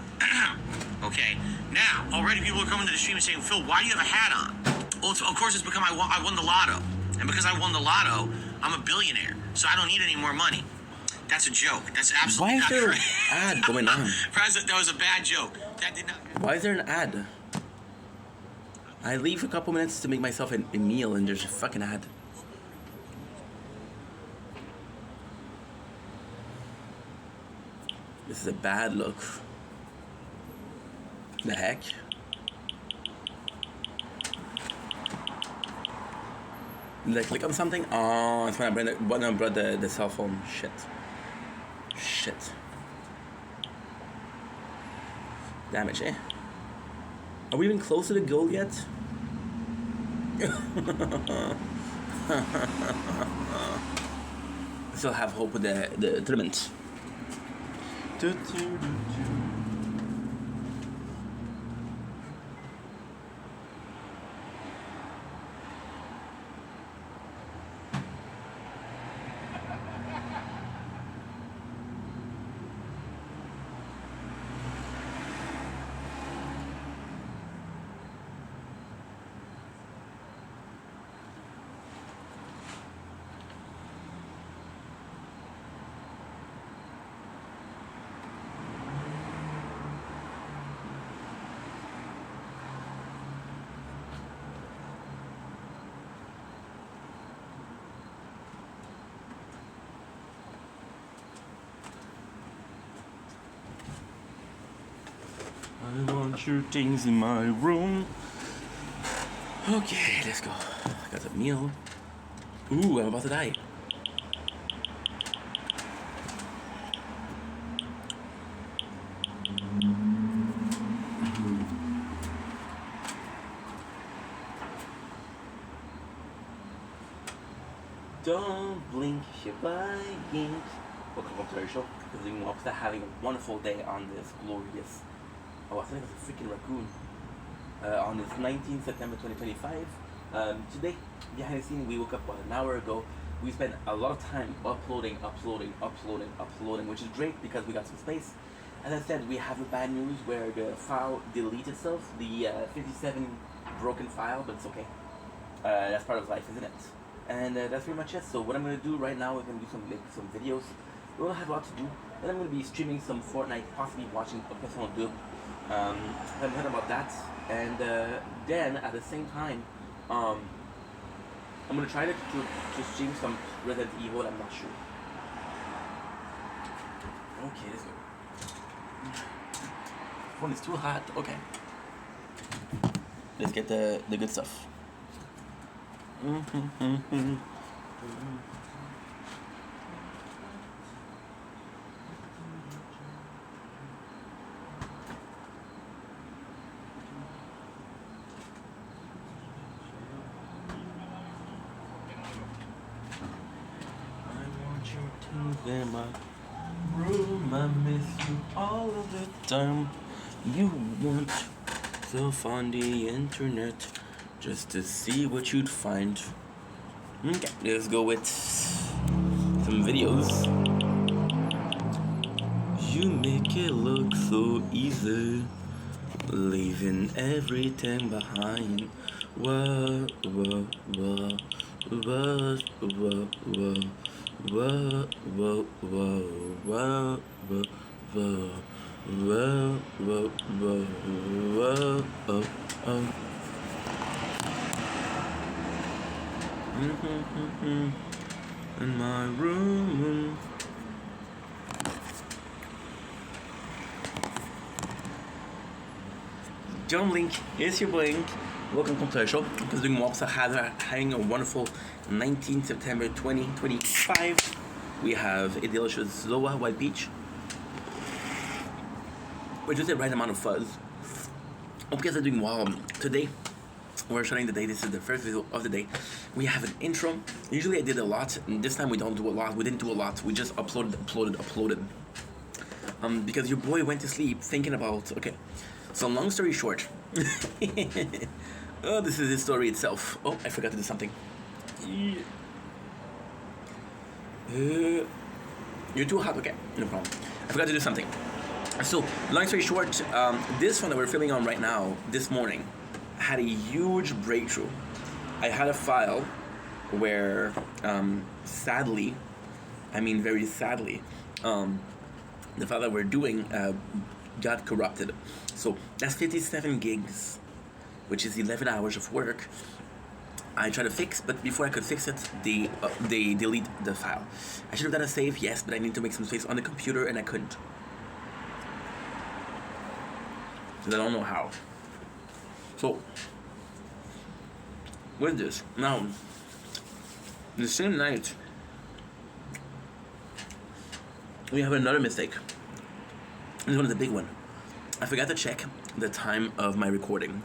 Speaker 4: Okay. Now, already people are coming to the stream and saying, Phil, why do you have a hat on? Well, of course it's because I won the lotto. And because I won the lotto, I'm a billionaire. So I don't need any more money. That's a joke. That's absolutely not correct.
Speaker 1: Why is there an ad going on?
Speaker 4: That was a bad joke. That did not.
Speaker 1: Why is there an ad? I leave a couple minutes to make myself a meal and there's a fucking ad. This is a bad look. The heck? Did I click on something? Oh, it's when I brought the cell phone. Shit. Damage, eh? Are we even close to the goal yet? I still have hope with the tournament. want your things in my room. Okay, let's go. I got a meal. Ooh, I'm about to die. Don't blink, Shivagink. Welcome to our show. Because we are having a wonderful day on this glorious. Oh, I think it's a freaking raccoon. On this 19th September 2025. Today, behind the scene, we woke up about an hour ago. We spent a lot of time uploading, which is great because we got some space. As I said, we have a bad news where the file deleted itself, the 57 broken file, but it's okay. That's part of life, isn't it? And that's pretty much it. So what I'm going to do right now is going to do some videos. We don't have a lot to do. Then I'm going to be streaming some Fortnite, possibly watching a personal dub. I haven't heard about that. And then at the same time, I'm going to try to stream some Resident Evil. I'm not sure. Okay, let's go. Phone is too hot. Okay. Let's get the good stuff. In my room, I miss you all of the time. You want surf on the internet just to see what you'd find. Okay, let's go with some videos. You make it look so easy, leaving everything behind. Whoa, whoa, whoa, whoa, whoa, whoa. Whoa, whoa, whoa, whoa, whoa, whoa, whoa, whoa, whoa, whoa, oh. In my room. John Blink, it's your Blink. Welcome to the show. Because doing walks having a wonderful 19th September 2025. We have a delicious Zoa White Peach. We're just the right amount of fuzz. Hope you guys are doing well. Today, we're starting the day. This is the first video of the day. We have an intro. Usually I did a lot, and this time we don't do a lot. We didn't do a lot. We just uploaded. Because your boy went to sleep thinking about, okay. So long story short. Oh, this is the story itself. Oh, I forgot to do something. You're too hot. Okay, no problem. I forgot to do something. So, long story short, this one that we're filming on right now, this morning, had a huge breakthrough. I had a file where, sadly, I mean very sadly, the file that we're doing got corrupted. So that's 57 gigs, which is 11 hours of work. I tried to fix, but before I could fix it, they delete the file. I should have done a save, yes, but I need to make some space on the computer, and I couldn't. I don't know how. So, with this, now, the same night, we have another mistake. This one is a big one. I forgot to check the time of my recording.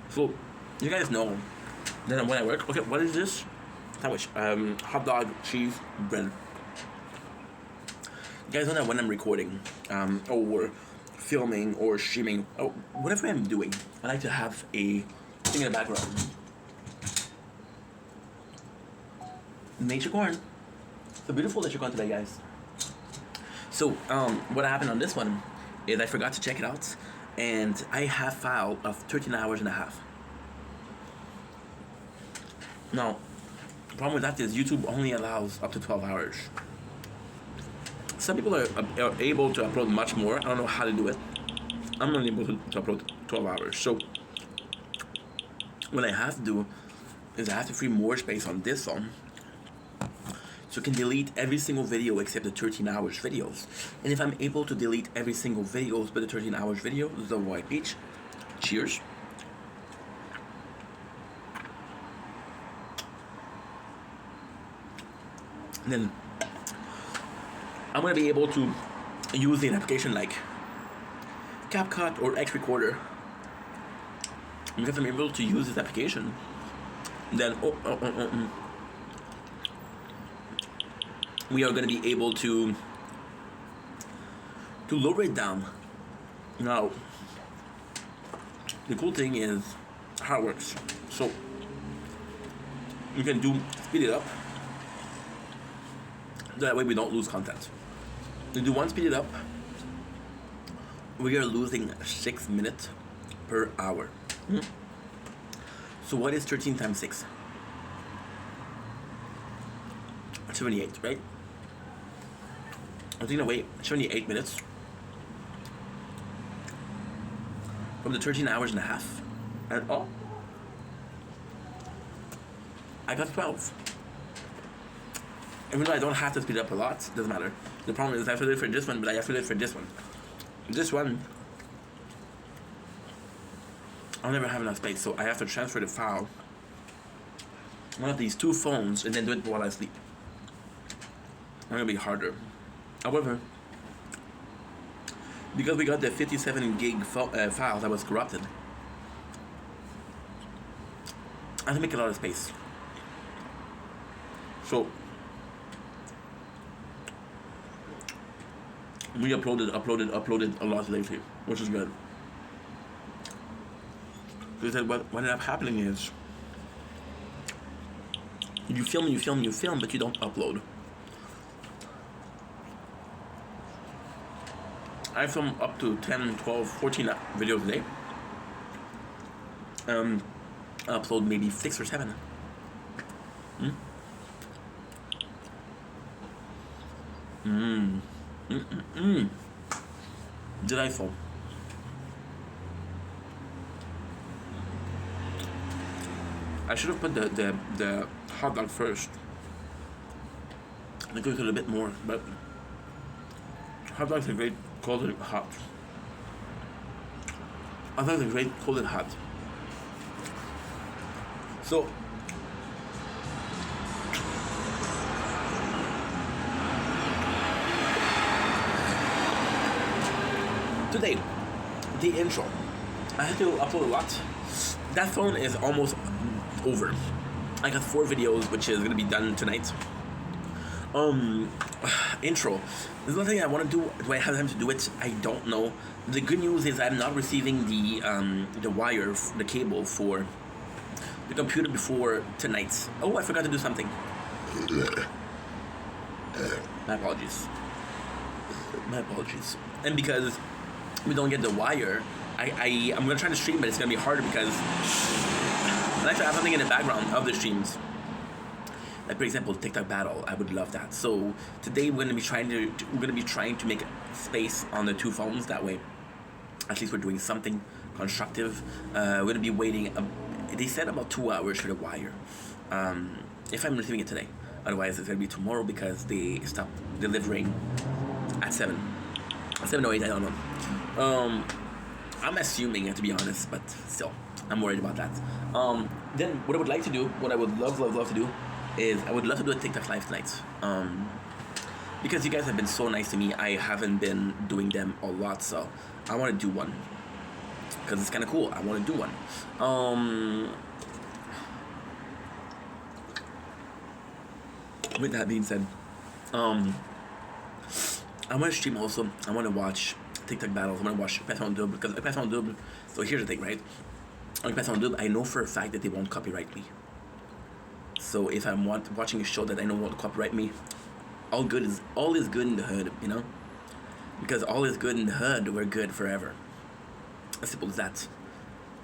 Speaker 1: So, you guys know that when I work, okay, what is this? Sandwich, hot dog, cheese, bread. You guys know that when I'm recording, or filming or streaming, or whatever I'm doing, I like to have a thing in the background. Nature corn. It's a beautiful nature corn today, guys. So, what happened on this one is I forgot to check it out, and I have a file of 13 hours and a half. Now, the problem with that is YouTube only allows up to 12 hours. Some people are able to upload much more. I don't know how to do it. I'm only able to upload 12 hours. So, what I have to do is I have to free more space on this phone So I can delete every single video except the 13 hours videos. And if I'm able to delete every single videos but the 13 hours video, this is a white peach. Cheers. And then I'm gonna be able to use an application like CapCut or X Recorder. Because I'm able to use this application, then we are going to be able to lower it down. Now, the cool thing is how it works. So you can speed it up. That way we don't lose content. We do one speed it up. We are losing 6 minutes per hour. So what is 13 times 6? 78, right? I'm taking away 78 minutes from the 13 hours and a half. And I got 12. Even though I don't have to speed up a lot, doesn't matter. The problem is I have to do it for this one, but I have to do it for this one. This one, I'll never have enough space, so I have to transfer the file one of these two phones and then do it while I sleep. It's gonna be harder. However, because we got the 57 gig file that was corrupted, I can make a lot of space. So we uploaded a lot lately, which is good. Because what ended up happening is you film, but you don't upload. I film up to 10, 12, 14 videos a day. I upload maybe 6 or 7. Delightful. I should have put the hot dog first. I could have a bit more, but hot dogs are great cold and hot. Hot dogs are great cold and hot. So today, the intro. I had to upload a lot. That phone is almost over. I got 4 videos, which is gonna be done tonight. Intro. There's nothing I want to do. Do I have time to do it? I don't know. The good news is I'm not receiving the wire, the cable for the computer before tonight. Oh, I forgot to do something. My apologies. And because we don't get the wire, I'm gonna try to stream, but it's gonna be harder because I like to have something in the background of the streams. Like for example, TikTok battle. I would love that. So today we're gonna be trying to make space on the 2 phones. That way, at least we're doing something constructive. We're gonna be waiting. They said about 2 hours for the wire. If I'm receiving it today, otherwise it's gonna be tomorrow because they stopped delivering at 7 or 8. I don't know. I'm assuming it, to be honest, but still, I'm worried about that. Then what I would like to do, what I would love to do, is I would love to do a TikTok live tonight. Because you guys have been so nice to me, I haven't been doing them a lot, so I want to do one. Because it's kind of cool. I want to do one. With that being said, I want to stream also. I want to watch TikTok battles. I want to watch Passion Double, because Passion Double. So here's the thing, right? On Passion Double, I know for a fact that they won't copyright me. So if I'm watching a show that I know won't copyright me, all is good in the hood, you know? Because all is good in the hood, we're good forever. As simple as that.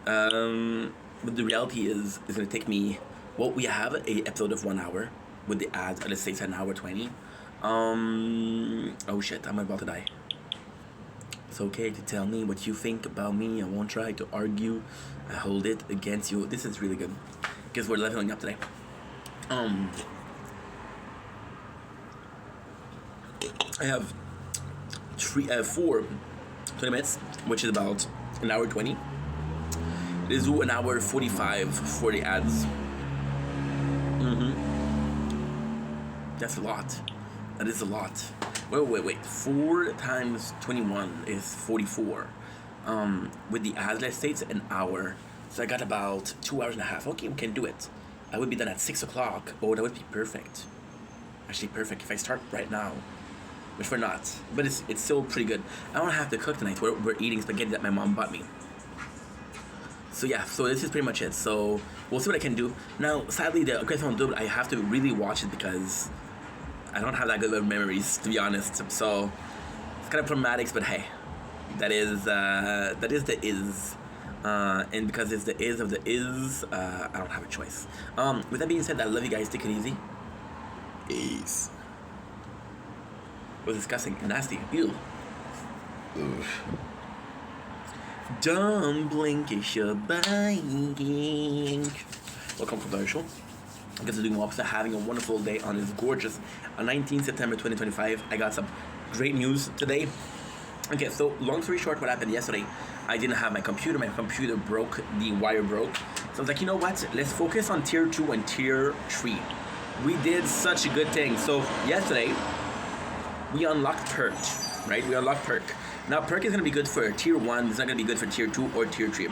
Speaker 1: But the reality is, it's gonna take me. Well, we have a episode of 1 hour with the ads. Let's say it's an hour 20. Oh shit, I'm about to die. It's okay to tell me what you think about me. I won't try to argue. I hold it against you. This is really good because we're leveling up today. I have four 20 minutes, which is about an hour 20. Let's do an hour 45 for the ads. That's a lot. That is a lot. Wait. 4 times 21 is 44. With the ads, let's say it's an hour. So I got about 2 hours and a half. Okay, we can do it. I would be done at 6 o'clock. Oh, that would be perfect. Actually, perfect if I start right now. Which we're not. But it's still pretty good. I don't have to cook tonight. We're eating spaghetti that my mom bought me. So yeah, so this is pretty much it. So we'll see what I can do. Now, sadly, the Great Film Dude, I have to really watch it because I don't have that good of memories, to be honest. So it's kind of problematic, but hey, that is the is. And because it's the is of the is, I don't have a choice. With that being said, I love you guys. Take it easy. Peace. It was disgusting and nasty. Ew. Oof. Don't blink if you're buying. Welcome to commercial. I guess I'm doing opposite, having a wonderful day on this gorgeous 19th September 2025. I got some great news today. Okay, so long story short, what happened yesterday, I didn't have my computer. My computer broke, the wire broke. So I was like, you know what? Let's focus on tier 2 and tier 3. We did such a good thing. So yesterday, we unlocked Perk, right? We unlocked Perk. Now, Perk is going to be good for tier 1. It's not going to be good for tier 2 or tier 3.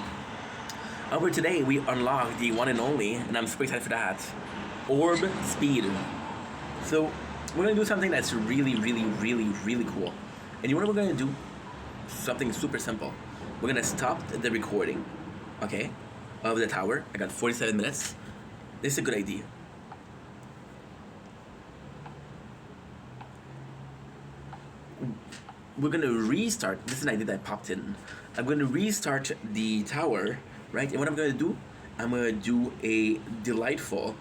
Speaker 1: However, today we unlocked the one and only, and I'm super excited for that, Orb Speed. So we're going to do something that's really, really, really, really cool. And you know what we're going to do? Something super simple. We're going to stop the recording, okay, of the tower. I got 47 minutes. This is a good idea. We're going to restart. This is an idea that popped in. I'm going to restart the tower, right? And what I'm going to do, I'm going to do a delightful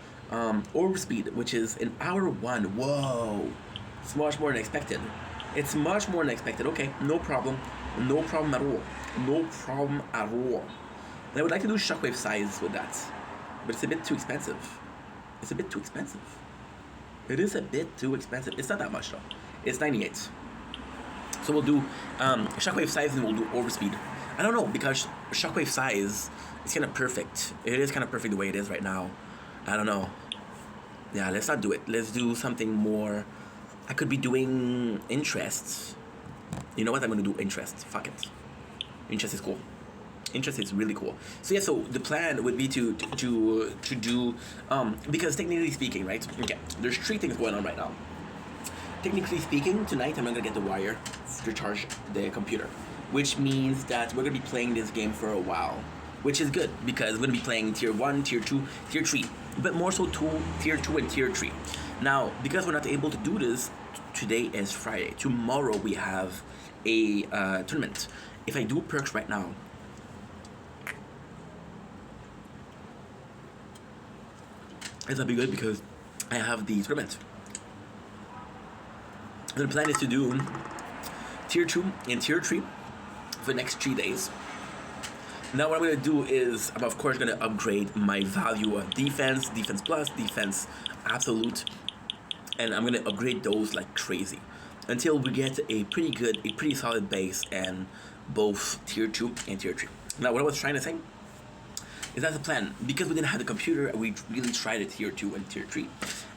Speaker 1: orb speed, which is in hour 1. Whoa. It's much more than expected. It's much more than expected. Okay, no problem. No problem at all. No problem at all. And I would like to do shockwave size with that. But it's a bit too expensive. It's a bit too expensive. It is a bit too expensive. It's not that much though. It's 98. So we'll do shockwave size and we'll do orb speed. I don't know, because shockwave size is kind of perfect. It is kind of perfect the way it is right now. I don't know. Yeah, let's not do it. Let's do something more. I could be doing interest. You know what? I'm going to do interest. Fuck it. Interest is cool. Interest is really cool. So yeah, so the plan would be to do, because technically speaking, right? Okay, there's 3 things going on right now. Technically speaking, tonight I'm not going to get the wire to charge the computer, which means that we're going to be playing this game for a while, which is good because we're going to be playing tier 1, tier 2, tier 3, but more so tier 2 and tier 3. Now, because we're not able to do this, today is Friday. Tomorrow we have a tournament. If I do perks right now, it'll be good because I have the tournament. The plan is to do tier 2 and tier 3 for the next 3 days. Now what I'm going to do is I'm of course going to upgrade my value of defense, defense plus, defense absolute, and I'm going to upgrade those like crazy until we get a pretty solid base and both tier 2 and tier 3. Now what I was trying to say is that's the plan. Because we didn't have the computer, we really tried a tier 2 and tier 3.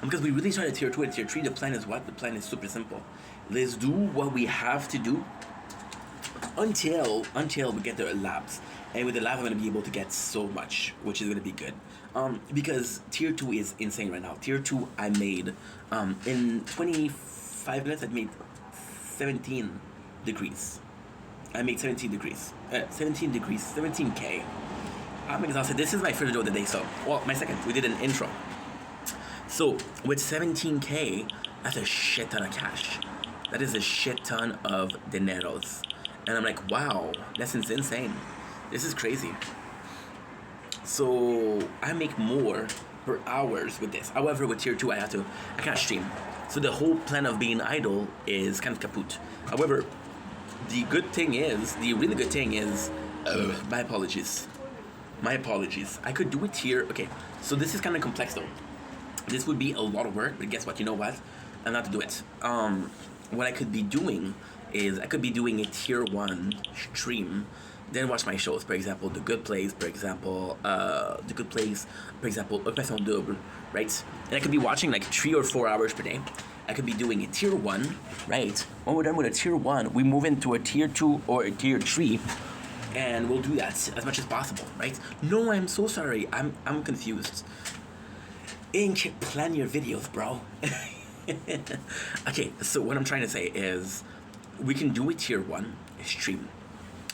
Speaker 1: And because we really tried a tier 2 and tier 3, the plan is what? The plan is super simple. Let's do what we have to do until we get the labs. And with the lab, I'm going to be able to get so much, which is going to be good. Because tier 2 is insane right now. Tier 2, I made, in 25 minutes, I made 17 degrees. I made 17 degrees. 17K. I'm exhausted. This is my first video of the day, so, well, my second. We did an intro. So, with 17K, that's a shit ton of cash. That is a shit ton of dineros. And I'm like, wow, that's insane. This is crazy. So, I make more per hours with this. However, with tier 2, I can't stream. So the whole plan of being idle is kind of kaput. However, the really good thing is, my apologies. My apologies. I could do it here. Okay, so this is kind of complex though. This would be a lot of work, but guess what? You know what? I'm not to do it. what I could be doing is I could be doing a tier 1 stream, then watch my shows. For example, The Good Place. For example, Opération Double, right? And I could be watching like 3 or 4 hours per day. I could be doing a tier 1, right? When we're done with a tier 1, we move into a tier 2 or a tier 3, and we'll do that as much as possible, right? No, I'm so sorry. I'm confused. Ink, plan your videos, bro. Okay, so what I'm trying to say is we can do a tier 1 stream.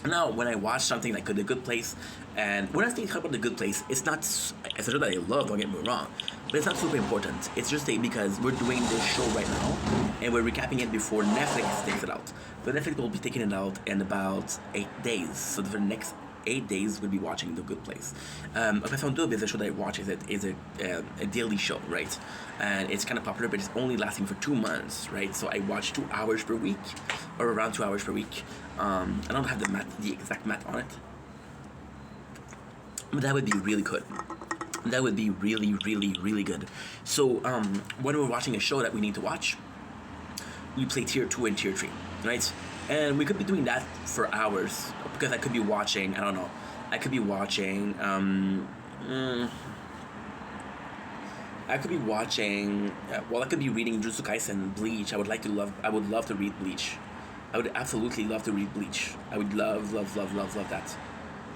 Speaker 1: Now, when I watch something like The Good Place, and when I think about The Good Place, it's not a show that I love, don't get me wrong, but it's not super important. It's just because we're doing this show right now, and we're recapping it before Netflix takes it out. But Netflix will be taking it out in about 8 days, so for the next 8 days we'll be watching The Good Place. Opération Double is a show that I watch, is a daily show, right? And it's kind of popular, but it's only lasting for 2 months, right? So I watch 2 hours per week, or around 2 hours per week. I don't have the exact math on it, but that would be really good. That would be really, really, really good. So when we're watching a show that we need to watch, we play tier 2 and tier 3, right? And we could be doing that for hours, because I could be watching, I don't know, I could be watching, I could be reading Jujutsu Kaisen, Bleach. I would love to read Bleach. I would absolutely love to read Bleach. I would love that.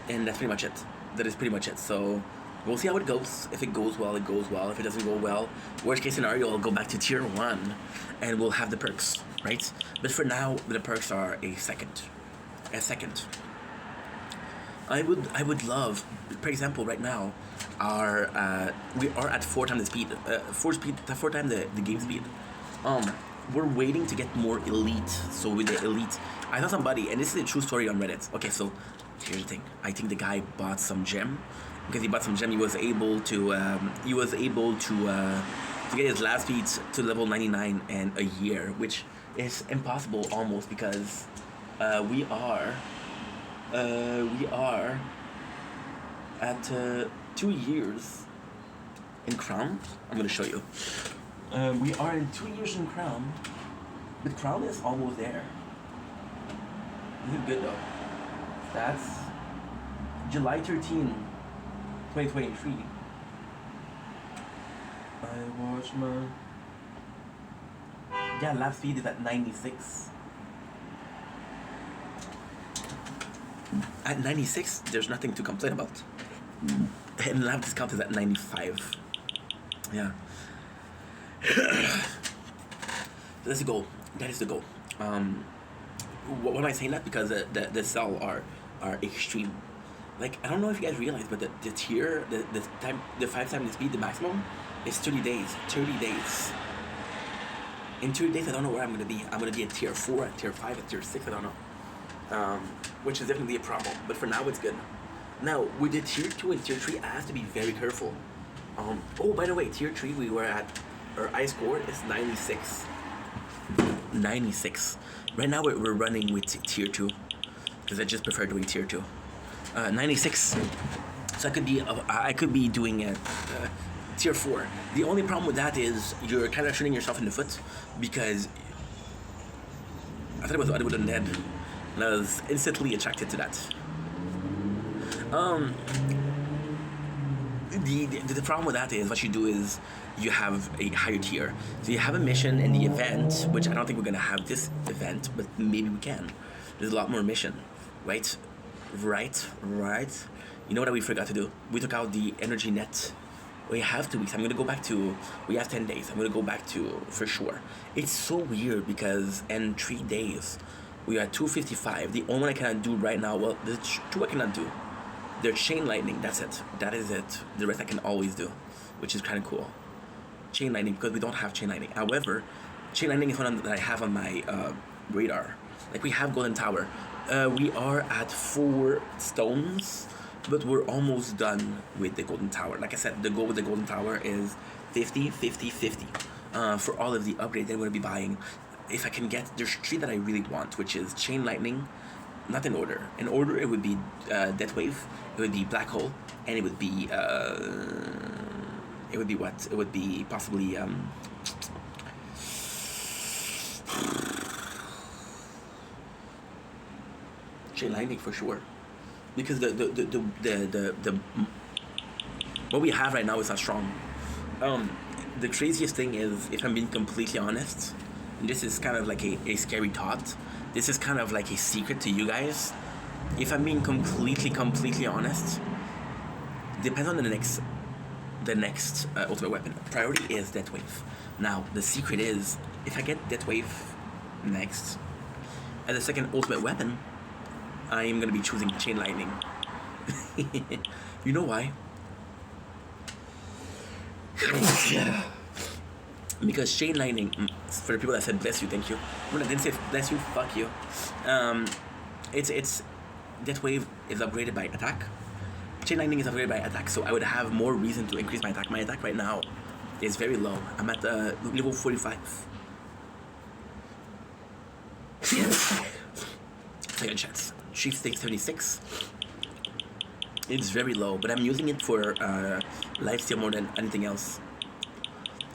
Speaker 1: And that's pretty much it. That is pretty much it. So we'll see how it goes. If it goes well, it goes well. If it doesn't go well, worst case scenario, I'll go back to tier 1 and we'll have the perks, right? But for now, the perks are a second. I would love, for example, right now, we are at 4 times the speed, 4 times the game speed. We're waiting to get more elite. So with the elite, I saw somebody, and this is a true story on Reddit. Okay, so here's the thing. I think the guy bought some gem. Because he bought some gem, he was able to get his last speed to level 99 in a year, which is impossible almost, because we are at 2 years in Crown. I'm gonna show you. We are in 2 years in Crown, but Crown is almost there. This is good though. That's July 13, 2023. I watch my... Yeah, lap speed is at 96. At 96, there's nothing to complain about. And lap discount is at 95. Yeah. That's the goal. That is the goal. What am I saying that? Because the sell are extreme. Like, I don't know if you guys realize, but the tier, the 5 times the speed, the maximum, is 30 days. 30 days. In 30 days, I don't know where I'm gonna be. I'm gonna be at tier 4, at tier 5, at tier 6. I don't know. Which is definitely a problem. But for now, it's good. Now, with the tier 2 and tier 3, I have to be very careful. Oh, by the way, tier 3, we were at, our I score is 96. 96. Right now, we're running with tier 2, because I just prefer doing tier 2. 96. So I could be doing a tier 4. The only problem with that is you're kind of shooting yourself in the foot, because I thought it was Undead, and I was instantly attracted to that. The problem with that is what you do is you have a higher tier. So you have a mission in the event, which I don't think we're gonna have this event, but maybe we can. There's a lot more mission, right? Right. You know what we forgot to do? We took out the energy net. We have 2 weeks. I'm gonna go back to. We have 10 days. I'm gonna go back to for sure. It's so weird because in 3 days we are at 255. The only one I cannot do right now. Well, there's 2 I cannot do. They're chain lightning. That's it. That is it. The rest I can always do, which is kind of cool. Chain lightning, because we don't have chain lightning. However, chain lightning is one that I have on my radar. Like, we have Golden Tower. We are at 4 stones, but we're almost done with the Golden Tower. Like I said, the goal with the Golden Tower is 50, 50, 50. For all of the upgrades that I'm going to be buying. If I can get, there's 3 that I really want, which is chain lightning. Not in order. In order, it would be Death Wave, it would be Black Hole, and it would be what? It would be possibly chain lightning for sure, because the what we have right now is not strong. The craziest thing is, if I'm being completely honest, and this is kind of like a scary thought, this is kind of like a secret to you guys. If I'm being completely honest, depends on the next ultimate weapon. Priority is Death Wave. Now, the secret is, if I get Death Wave next, as a second ultimate weapon, I am going to be choosing Chain Lightning. You know why? Because Chain Lightning, for the people that said bless you, thank you. When I didn't say bless you, fuck you. It's Death Wave is upgraded by attack. Chain Lightning is upgraded by attack, so I would have more reason to increase my attack. My attack right now is very low. I'm at level 45. Second chance. Chief Stake 76. It's very low, but I'm using it for lifesteal more than anything else.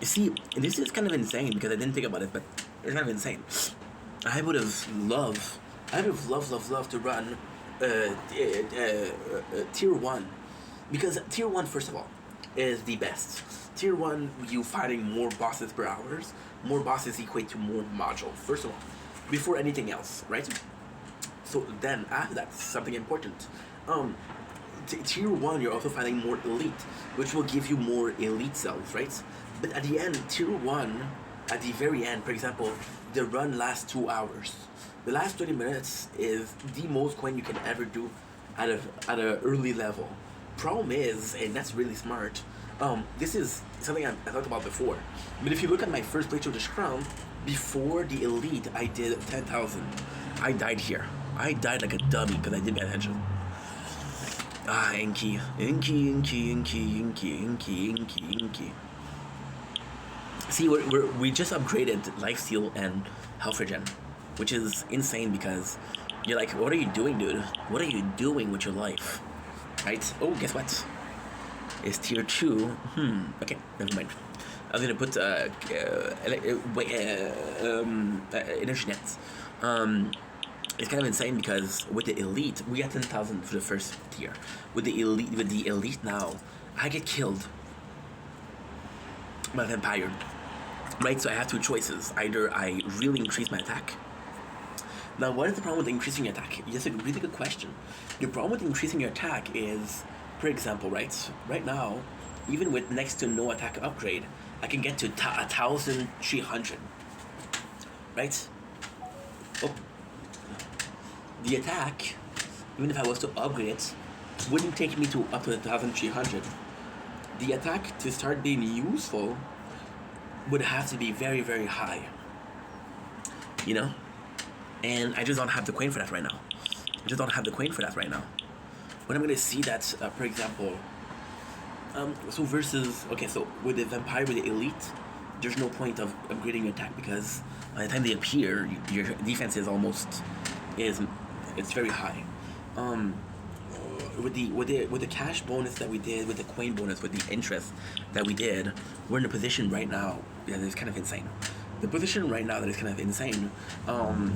Speaker 1: You see, this is kind of insane because I didn't think about it, but it's kind of insane. I would have loved to run tier 1, because tier 1, first of all, is the best. Tier 1, you fighting more bosses per hours. More bosses equate to more modules, first of all, before anything else, right? So then after that, something important. Tier 1, you're also fighting more elite, which will give you more elite cells, right? But at the end, tier 1, at the very end, for example, the run lasts 2 hours. The last 30 minutes is the most coin you can ever do at an early level. Problem is, and that's really smart, this is something I talked about before, but if you look at my first playthrough of the Crown, before the elite, I did 10,000. I died here. I died like a dummy because I didn't pay attention. Inky. See, we just upgraded lifesteal and health regen, which is insane because you're like, what are you doing, dude? What are you doing with your life? Right? Oh, guess what? It's tier 2. Okay, never mind. I was gonna put energy nets. It's kind of insane because with the elite, we got 10,000 for the first tier. With the elite now, I get killed by a vampire. Right, so I have two choices. Either I really increase my attack. Now, what is the problem with increasing your attack? That's a really good question. The problem with increasing your attack is, for example, right now, even with next to no attack upgrade, I can get to 1,300. Right? Oh. The attack, even if I was to upgrade it, wouldn't take me to up to 1,300. The attack, to start being useful, would have to be very, very high. You know? And I just don't have the coin for that right now. When I'm going to see that, for example, so versus, okay, so with the vampire, with the elite, there's no point of upgrading your attack because by the time they appear, your defense is it's very high. With the cash bonus that we did, with the coin bonus, with the interest that we did, we're in a position right now that is kind of insane. The position right now that is kind of insane. And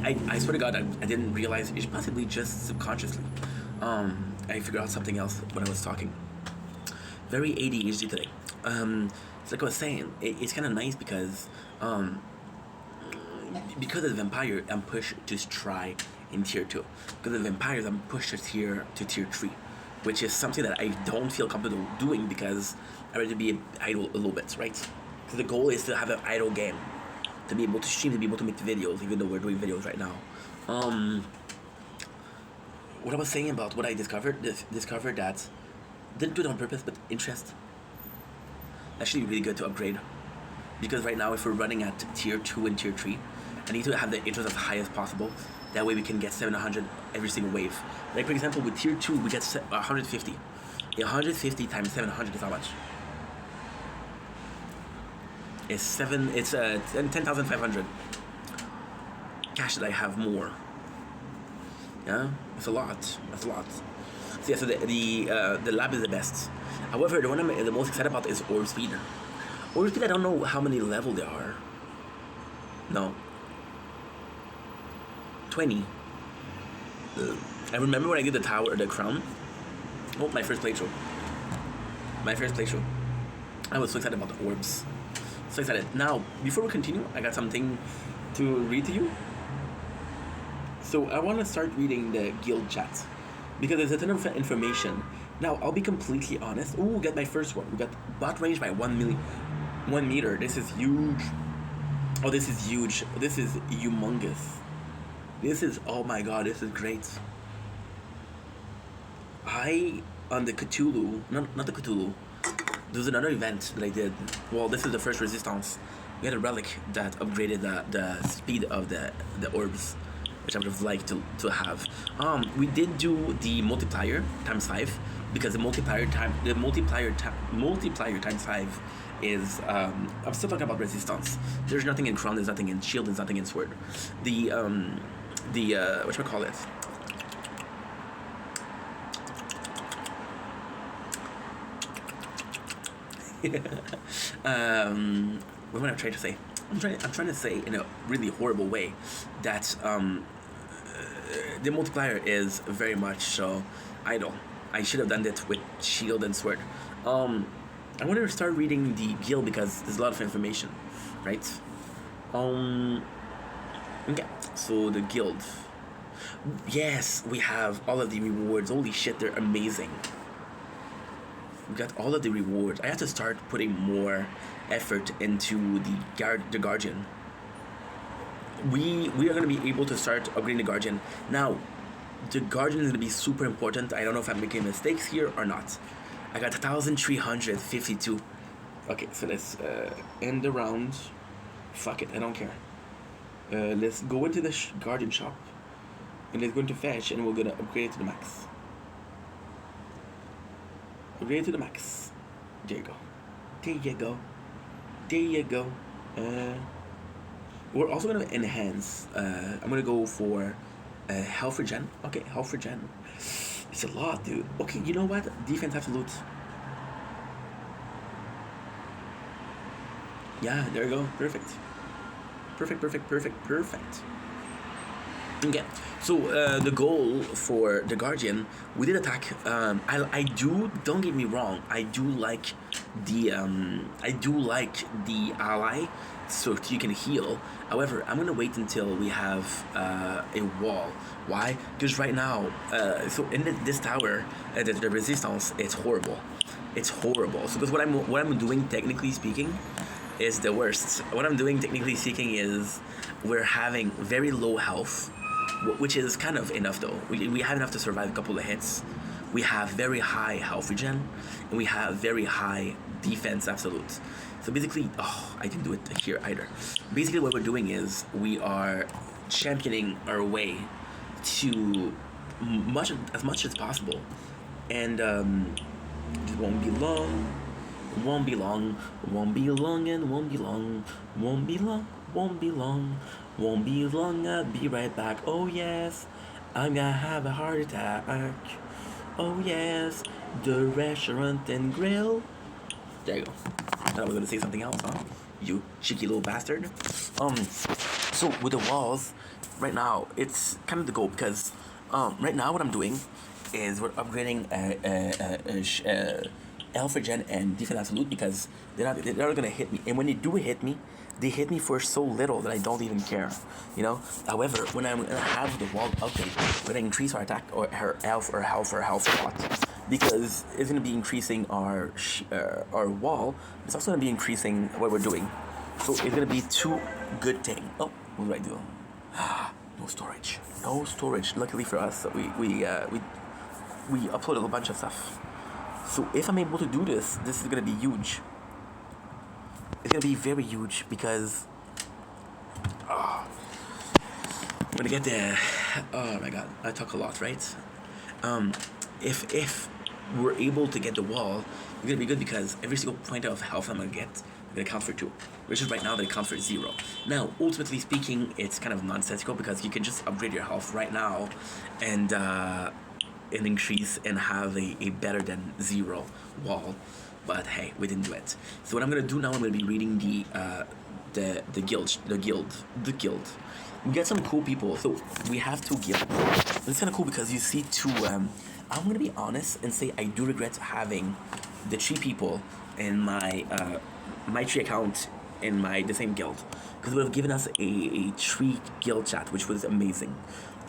Speaker 1: I swear to God, I didn't realize it's possibly just subconsciously. I figured out something else when I was talking. Very ADHD today. It's like I was saying, it's kind of nice because of the vampire, I'm pushed to try in tier 2. Because of the vampires, I'm pushed to tier 3, which is something that I don't feel comfortable doing because I rather be idle a little bit, right? So the goal is to have an idle game, to be able to stream, to be able to make the videos, even though we're doing videos right now. What I was saying about what I discovered that didn't do it on purpose, but interest. Actually, really good to upgrade, because right now if we're running at tier 2 and tier 3, I need to have the interest as high as possible. That way we can get 700 every single wave. Like for example, with tier 2 we get 150. 150 times 700 is how much? It's 10,500. Cash that I have more. Yeah, it's a lot. That's a lot. So yeah, so the lab is the best. However, the one I'm the most excited about is Orb Speed. Orb Speed, I don't know how many level there are. No. 20. I remember when I did the tower, the crown. Oh, my first playthrough. I was so excited about the orbs. So excited. Now, before we continue, I got something to read to you. So I want to start reading the guild chat because there's a ton of information. Now, I'll be completely honest. Oh, we got my first one. We got bot range by 1 meter. This is huge. Oh, this is huge. This is humongous. This is, oh my god, this is great. On the Cthulhu, not the Cthulhu, there's another event that I did. Well, this is the first resistance. We had a relic that upgraded the speed of the orbs, which I would have liked to have. We did do the multiplier times 5 because the multiplier times 5 is I'm still talking about resistance. There's nothing in crown, there's nothing in shield, there's nothing in sword. The whatchamacallit? What am I trying to say? I'm trying to say in a really horrible way that the multiplier is very much so idle. I should have done it with shield and sword. I want to start reading the guild because there's a lot of information, right? Okay, so the guild. Yes, we have all of the rewards. Holy shit, they're amazing. We got all of the rewards. I have to start putting more effort into the Guardian. We are going to be able to start upgrading the Guardian. Now, the Guardian is going to be super important. I don't know if I'm making mistakes here or not. I got 1,352. Okay, so let's end the round. Fuck it, I don't care. Let's go into the Guardian shop. And let's go into fetch and we're going to upgrade it to the max. Upgrade it to the max. There you go. There you go. There you go. We're also going to enhance. I'm going to go for health regen. Okay, health regen. It's a lot, dude. Okay, you know what? Defense absolute. Yeah, there you go. Perfect. Perfect. Okay, so the goal for the Guardian, we did attack. Don't get me wrong, I do like the ally, so you can heal. However, I'm gonna wait until we have a wall. Why? Because right now, so in this tower, the resistance, it's horrible. So because what I'm doing, technically speaking, is the worst. What I'm doing, technically speaking, is we're having very low health, which is kind of enough though. We have enough to survive a couple of hits. We have very high health regen, and we have very high defense absolute. So basically, I didn't do it here either. Basically what we're doing is we are championing our way to as much as possible. And it won't be long, I'll be right back. Oh yes, I'm gonna have a heart attack. Oh yes, the restaurant and grill. There you go. I thought I was gonna say something else, huh? You cheeky little bastard. So with the walls, right now it's kind of the goal because right now what I'm doing is we're upgrading Alpha Gen and Defense Absolute because they're not gonna hit me, and when they do hit me, they hit me for so little that I don't even care, you know. However, when I'm gonna have the wall update, we're gonna increase our attack or her health a lot because it's gonna be increasing our wall. It's also gonna be increasing what we're doing, so it's gonna be two good things. Oh, what did I do? No storage. Luckily for us, we uploaded a bunch of stuff. So if I'm able to do this is gonna be huge. It's gonna be very huge because I'm gonna get there. Oh my god, I talk a lot, right? If we're able to get the wall, it's gonna be good because every single point of health I'm gonna count for 2, which is right now they count for 0. Now, ultimately speaking, it's kind of nonsensical because you can just upgrade your health right now and increase and have a better than 0 wall. But hey, we didn't do it. So what I'm gonna do now, I'm gonna be reading the guild. We get some cool people. So we have 2 guilds. It's kind of cool because you see 2. I'm gonna be honest and say I do regret having the 3 people in my my 3 account in the same guild, because it would have given us a 3 guild chat, which was amazing.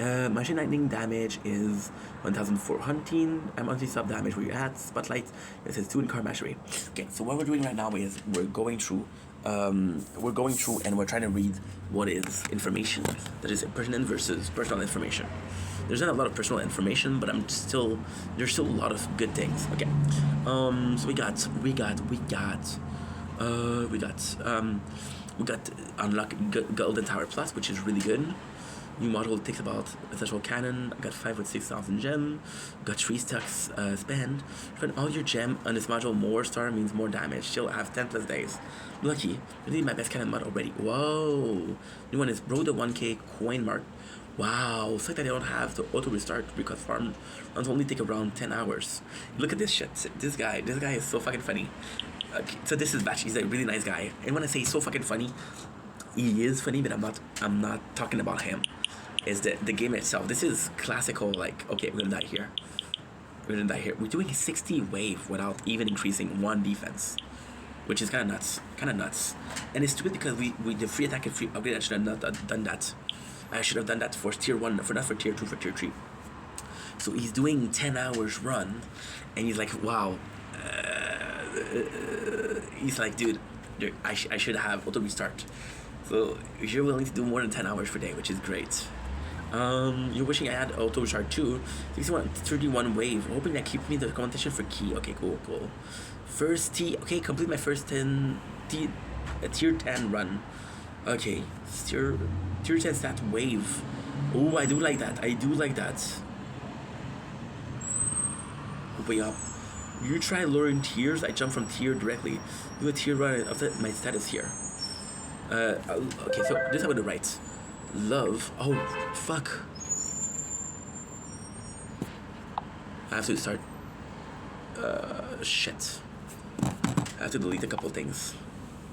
Speaker 1: Machine lightning damage is 1400. I'm on the sub damage where you're at. Spotlight, it says 2 in car mastery. Okay, so what we're doing right now is we're going through and we're trying to read what is information that is pertinent versus personal information. There's not a lot of personal information, but there's still a lot of good things. Okay, so we got unlock Golden Tower Plus, which is really good. New model takes about essential cannon. I got 5 with 6,000 gem. Got 3 stacks spend. Spend all your gem on this module. More star means more damage. Still have 10 plus days. Lucky. I need my best cannon mod already. Whoa. New one is Bro the 1k coin mark. Wow. It's like that I don't have to auto restart because farm runs only take around 10 hours. Look at this shit. This guy is so fucking funny. Okay, so this is Batch. He's a really nice guy. And when I say so fucking funny, he is funny, but I'm not talking about him. Is the game itself. This is classical, like, okay, we're gonna die here. We're doing a 60 wave without even increasing 1 defense, which is kind of nuts. And it's stupid because we the free attack and free upgrade. I should have not done that. I should have done that for tier 1, not for tier 2, for tier 3. So he's doing 10 hours run, and he's like, wow. He's like, dude, I should have auto restart. So you're willing to do more than 10 hours per day, which is great. You're wishing I had auto restart too. 31 wave. Hoping that keeps me the competition for key. Okay, cool. First T. Okay, complete my first tier 10 run. Okay, tier 10 stat wave. Oh, I do like that. Open up. You try lowering tiers. I jump from tier directly. Do a tier run and update my status here. Okay, so this I'm gonna write. Love. Oh, fuck. I have to start. Shit. I have to delete a couple things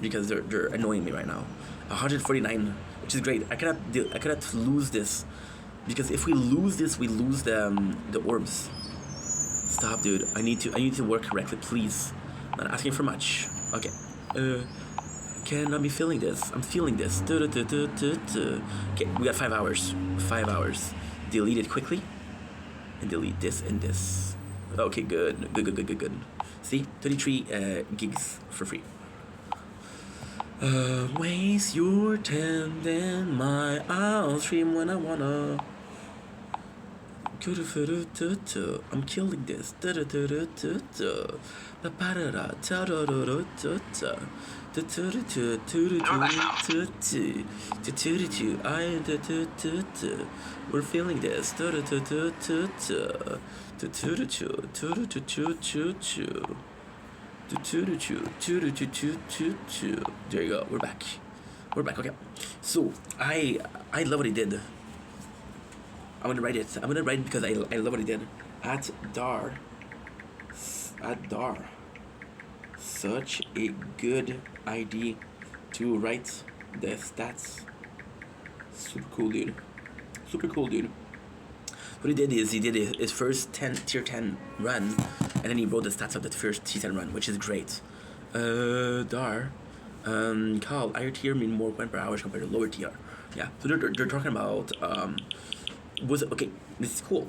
Speaker 1: because they're annoying me right now. 149, which is great. I cannot lose this, because if we lose this, we lose the orbs. Stop, dude. I need to work correctly, please. Not asking for much. Okay. Can I be feeling this? I'm feeling this. Okay, we got 5 hours. 5 hours. Delete it quickly. And delete this and this. Okay, good. See? 33 gigs for free. Waste your time, then I'll stream when I wanna. I'm killing this. We're feeling this. There you go. We're back. Okay. So I love what he did. I'm gonna write it because I love what he did. At Dar. Such a good idea to write the stats. Super cool, dude. What he did is he did his first tier 10 run, and then he wrote the stats of the first tier 10 run, which is great. Dar. Carl, higher tier mean more coin per hour compared to lower tier. Yeah, so they're talking about okay, this is cool.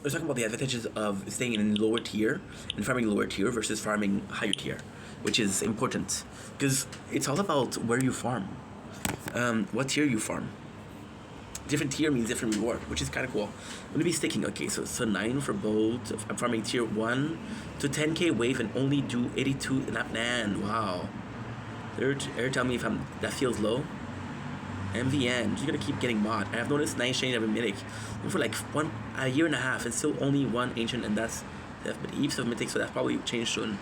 Speaker 1: They're talking about the advantages of staying in lower tier and farming lower tier versus farming higher tier, which is important because it's all about where you farm, what tier you farm. Different tier means different reward, which is kind of cool. I'm gonna be sticking. Okay, so 9 for both. I'm farming tier 1 to 10k wave and only do 82 in Apnan. Wow. They're telling me that feels low. MVN, you're gonna keep getting mod. I have noticed 9 change every mythic for like a year and a half, and still only 1 ancient, and that's but heaps of mythics, so that's probably changed soon.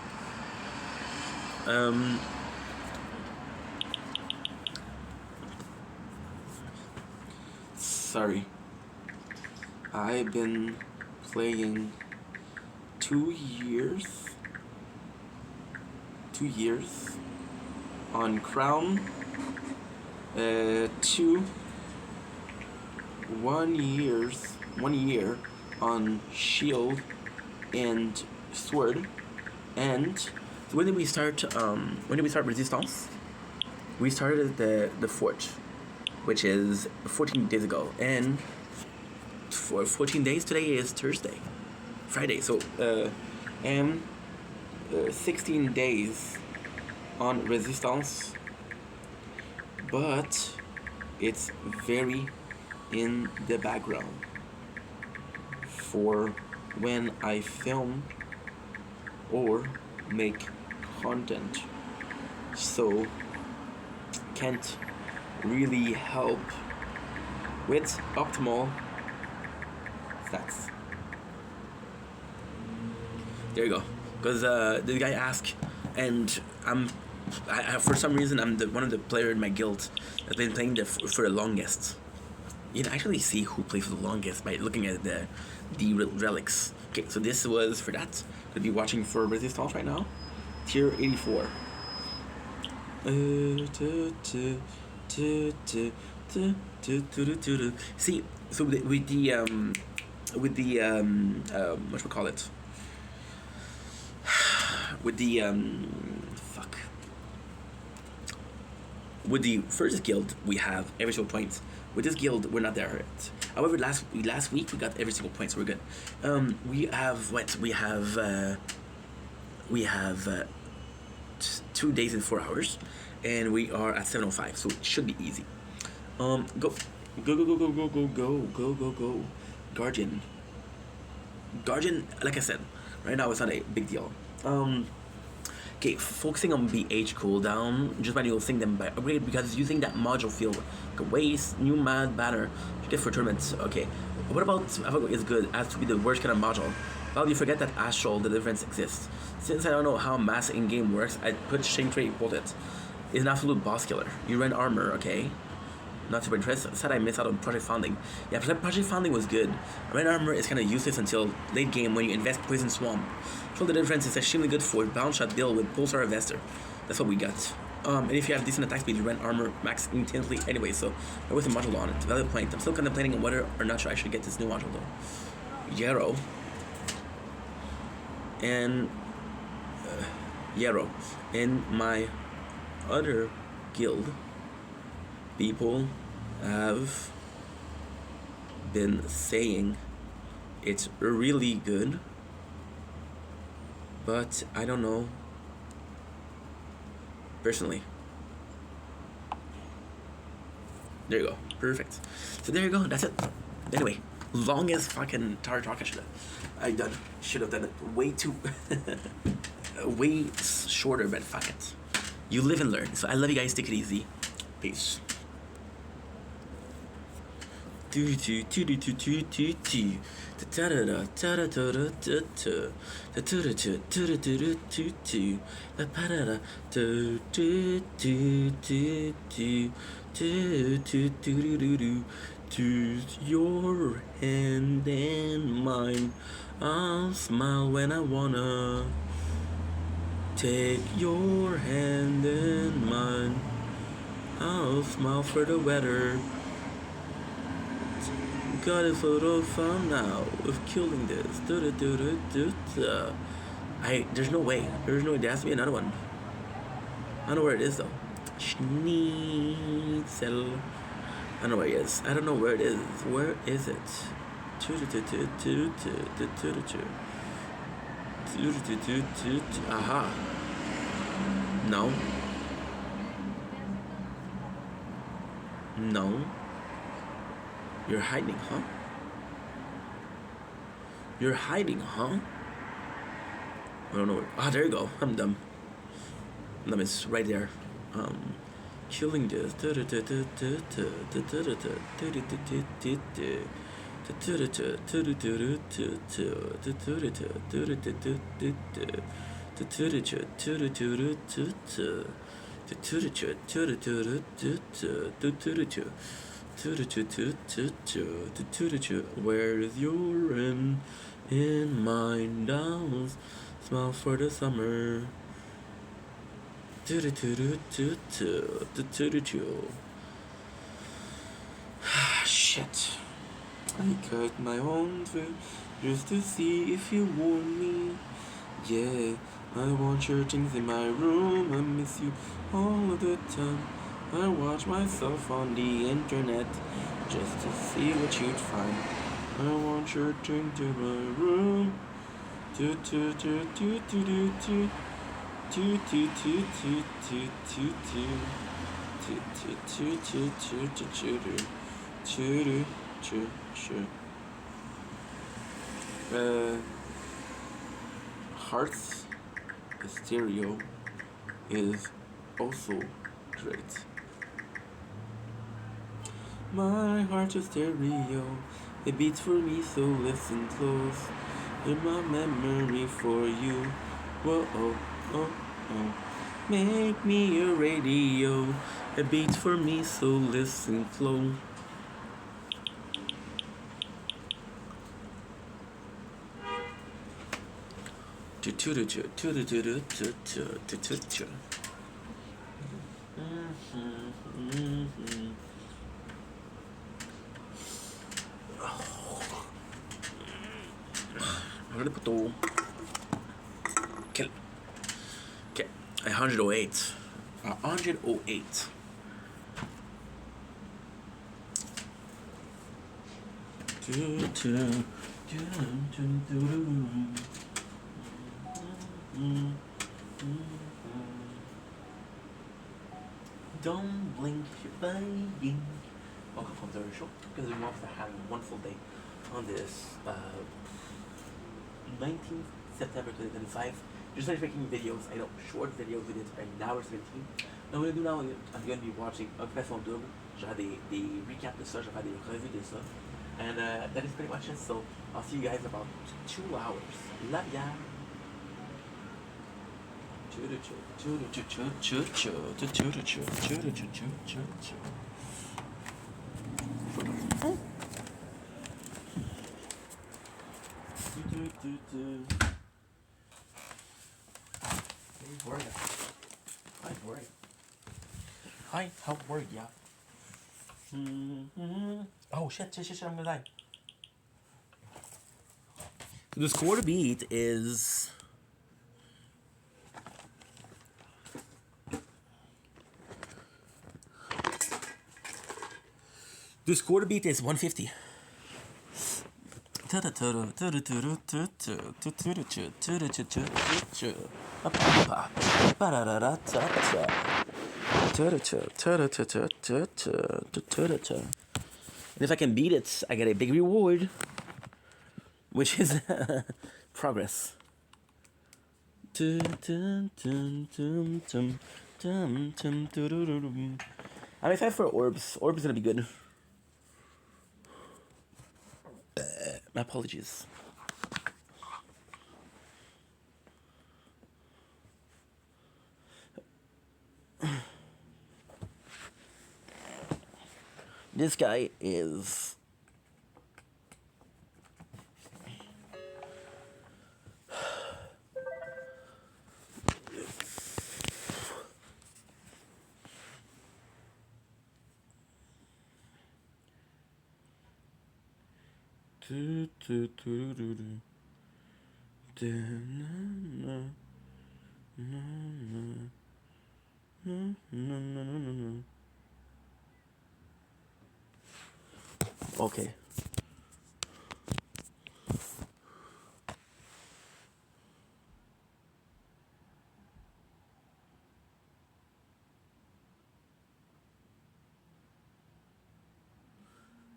Speaker 1: Sorry. I've been playing 2 years on Crown 1 year on Shield and Sword, and so when did we start? Resistance? We started the Forge, which is 14 days ago, and for 14 days today is Friday. So and 16 days on Resistance, but it's very in the background for when I film or make content, so can't really help with optimal stats. There you go. Because the guy asked, and I for some reason I'm one of the player in my guild that's been playing for the longest. You can actually see who plays for the longest by looking at the relics. Okay, so this was for that. Gonna be watching for Resistance right now. Tier 84. See, so with the whatchamacallit, with the fuck, with the first guild we have every single point. With this guild we're not there yet. However, last week we got every single point, so we're good. We have 2 days and 4 hours, and we are at 7:05, so it should be easy. Go. Guardian, like I said, right now it's not a big deal. Okay, focusing on BH cooldown, just manual sync them by upgrade, because using that module field like waste, new mad banner, get for tournaments. Okay, what about is good as to be the worst kind of module? Well, you forget that Astral Deliverance exists. Since I don't know how mass in-game works, I put Shame Trade equal it. It's an absolute boss killer. You run armor, okay? Not super impressed. Said I missed out on Project Founding. Yeah, Project Founding was good. Red armor is kind of useless until late game when you invest Poison Swamp. So the difference is extremely good for bounce shot deal with Pulsar Investor. That's what we got. And if you have decent attack speed, you run armor max intensely anyway, so there was a module on it. Valid point. I'm still contemplating on whether or not to actually get this new module though. Yarrow. And Yarrow. In my other guild, people have been saying it's really good, but I don't know personally. There you go. Perfect. So there you go. That's it. Anyway, longest fucking Tower Talk I should have done it way too way shorter, but fuck it. You live and learn. So I love you guys. Take it easy. Peace. To your hand and mine, I'll smile when I wanna. Take your hand and mine, I'll smile for the weather. Got a photo fun now of killing this. There's no way. There has to be another one. I don't know where it is though. Schnitzel. I don't know where it is. I don't know where it is. Where is it? Aha. No. No. You're hiding, huh? You're hiding, huh? I don't know where. Ah, there you go. I'm dumb. Dumb is right there. Killing this. Where's your end in mine? Down, smile for the summer. Shit. I cut my own throat just to see if you warn me. Yeah, I want your things in my room. I miss you all of the time. I watch myself on the internet just to see what you'd find. I want your things in my room. Do do do do do do do. Do do do do do do do. Do do do do do do do do. Do do do do. Hearts Stereo is also great. My heart is stereo, it beats for me, so listen close. In my memory for you, whoa, oh, oh, oh. Make me a radio, it beats for me, so listen close. I'm gonna put the kill. Okay, 108. 108. Don't blink, you're buying. Welcome from the show. Because we want to have a wonderful day on this 19th September 2025. Just started making videos. I know, short videos within an hour 17. What I'm gonna do now, I'm gonna be watching Occupation Double. J'ai des recaps de ça, j'ai des revues de ça. And that is pretty much it. So I'll see you guys in about 2 hours. Love ya. Hi, how are ya? Oh shit, I'm gonna die. The score to beat is the score to beat is 150. And if I can beat it, I get a big reward, which is progress. I I'm excited for Orbs. Orbs is gonna be good. My apologies. This guy is okay.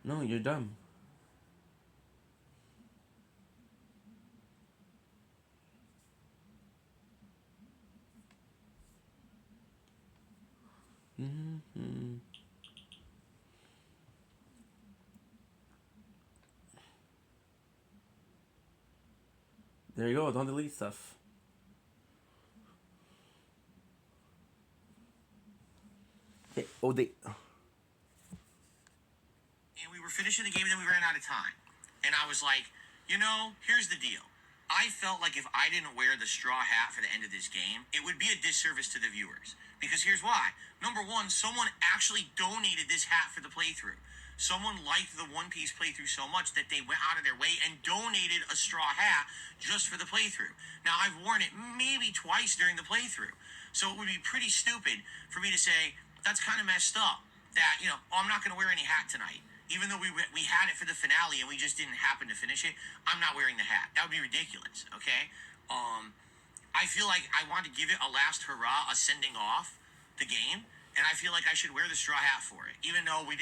Speaker 1: No, you're dumb. There you go, don't delete stuff. Hey, oh, they...
Speaker 4: And we were finishing the game, and then we ran out of time. And I was like, here's the deal. I felt like if I didn't wear the straw hat for the end of this game, it would be a disservice to the viewers. Because here's why. Number one, someone actually donated this hat for the playthrough. Someone liked the One Piece playthrough so much that they went out of their way and donated a straw hat just for the playthrough. Now, I've worn it maybe twice during the playthrough. So it would be pretty stupid for me to say, that's kind of messed up. That, you know, oh, I'm not going to wear any hat tonight. Even though we had it for the finale and we just didn't happen to finish it, I'm not wearing the hat. That would be ridiculous, okay? I feel like I want to give it a last hurrah, a sending off the game, and I feel like I should wear the straw hat for it. Even though we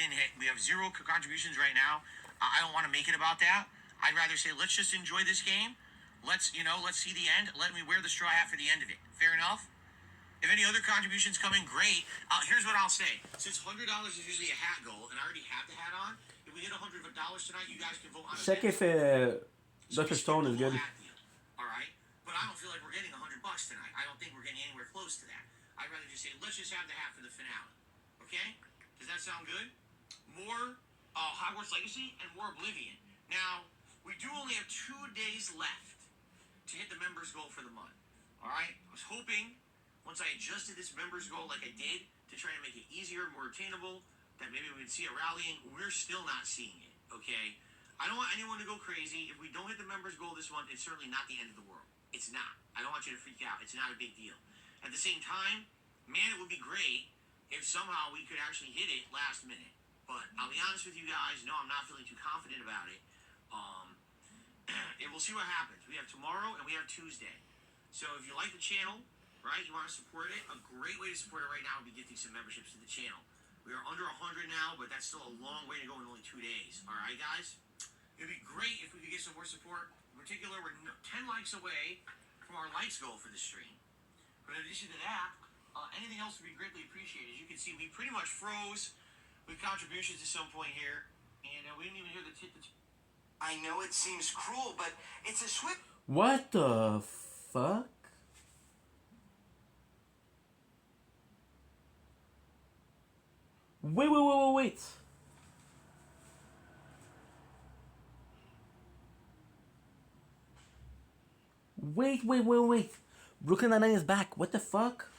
Speaker 4: have 0 contributions right now, I don't want to make it about that. I'd rather say, let's just enjoy this game. Let's see the end. Let me wear the straw hat for the end of it. Fair enough? If any other contributions come in, great. Here's what I'll say. Since $100 is usually a hat goal, and I already have the hat on, if we hit $100 tonight, you guys can vote on
Speaker 1: Check if Dr. Stone is good.
Speaker 4: All right? But I don't feel like we're getting $100 tonight. I don't think we're getting anywhere close to that. I'd rather just say, let's just have the hat for the finale. Okay? Does that sound good? More Hogwarts Legacy and more Oblivion. Now, we do only have 2 days left to hit the members goal for the month. All right? I was hoping, once I adjusted this members goal like I did, to try and make it easier, more attainable, that maybe we would see a rallying. We're still not seeing it, okay? I don't want anyone to go crazy. If we don't hit the members goal this month, it's certainly not the end of the world. It's not. I don't want you to freak out. It's not a big deal. At the same time, man, it would be great if somehow we could actually hit it last minute. But I'll be honest with you guys, no, I'm not feeling too confident about it. And we'll see what happens. We have tomorrow and we have Tuesday. So if you like the channel, right, you want to support it, a great way to support it right now would be gifting some memberships to the channel. We are under 100 now, but that's still a long way to go in only 2 days. All right, guys? It'd be great if we could get some more support. In particular, we're 10 likes away from our likes goal for the stream. But in addition to that, anything else would be greatly appreciated. As you can see, we pretty much froze with contributions at some point here, and we didn't even hear the I know it seems cruel, but it's a swift...
Speaker 1: What the fuck? Wait. Wait. Brooklyn Nine-Nine is back. What the fuck?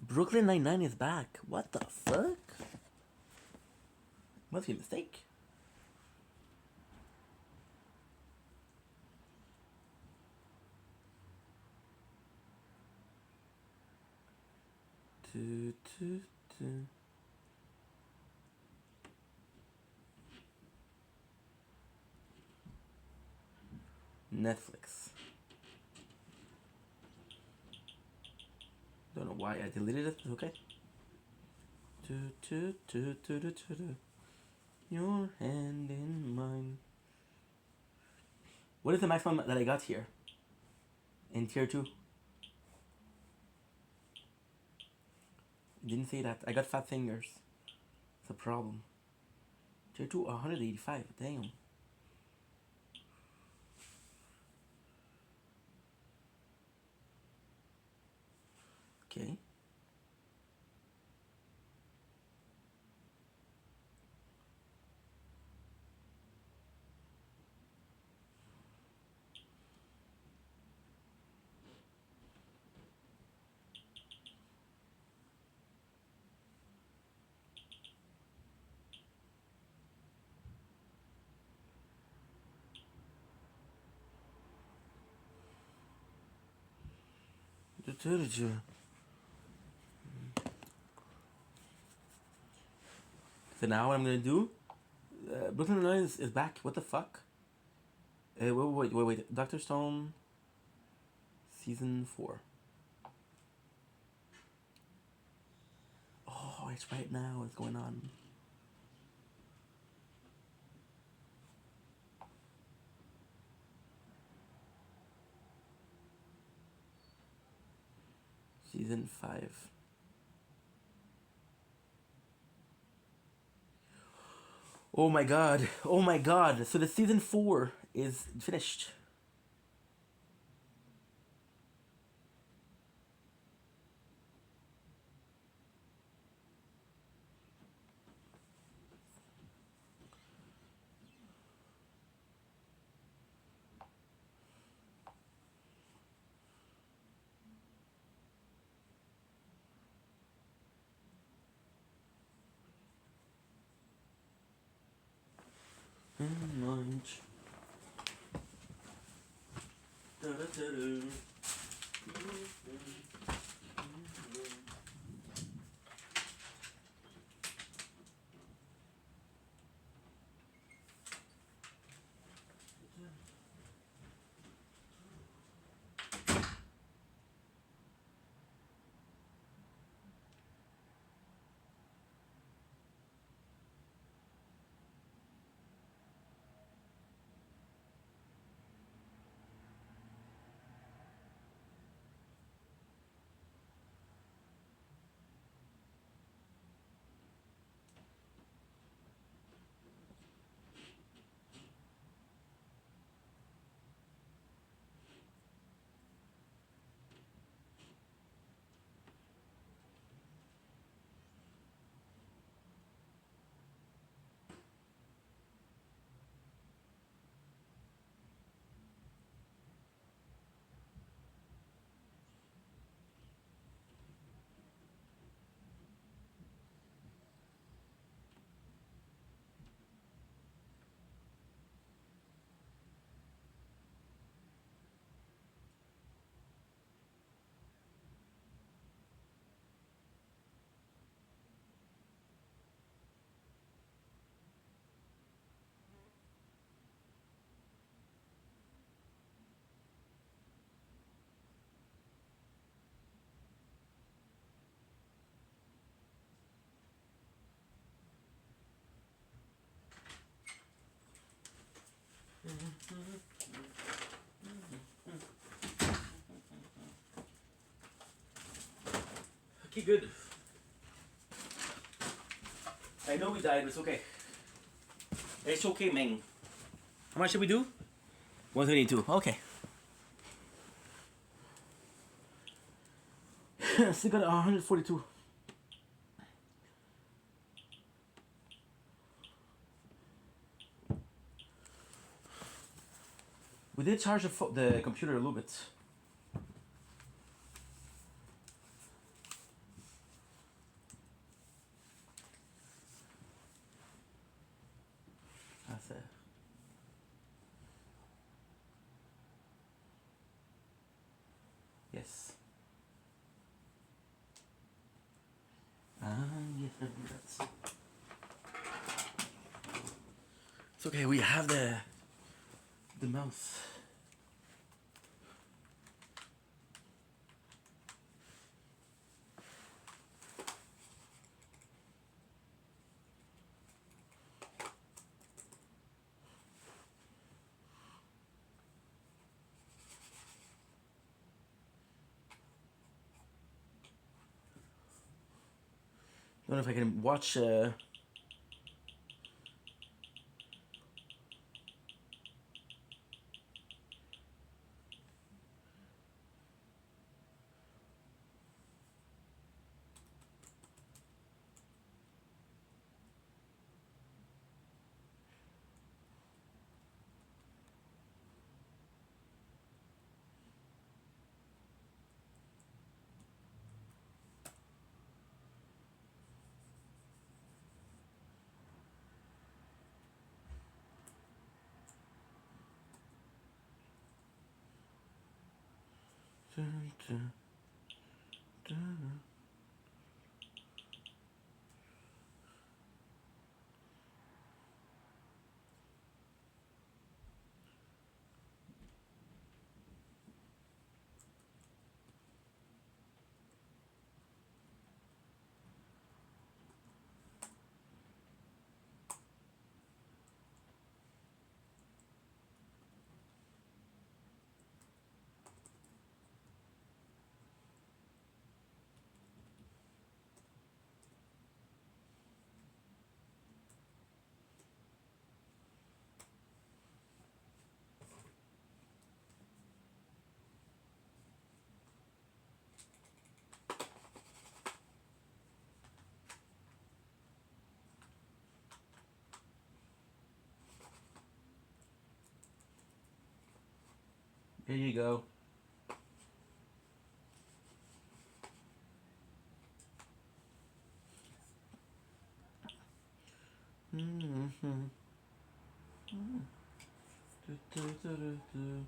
Speaker 1: Brooklyn Nine-Nine is back. What the fuck? Must be a mistake. Netflix. Don't know why I deleted it. Okay. Your hand in mine. What is the maximum that I got here? In tier 2? Didn't say that. I got fat fingers. It's a problem. Tier 2, 185. Damn. Okay. So now what I'm gonna do? Brooklyn Nine-Nine is back. What the fuck? Wait. Dr. Stone, season 4. Oh, it's right now. What's going on? Season 5. Oh my god. So the season 4 is finished. Lunch. Da-da-da-da. Okay, good. I know we died, but it's okay. It's okay, Meng. How much should we do? 122. Okay. Still got 142. We did charge the computer a little bit. That's it. Yes. Yeah, that's... It's okay, we have the mouse. I don't know if I can watch Here you go. so.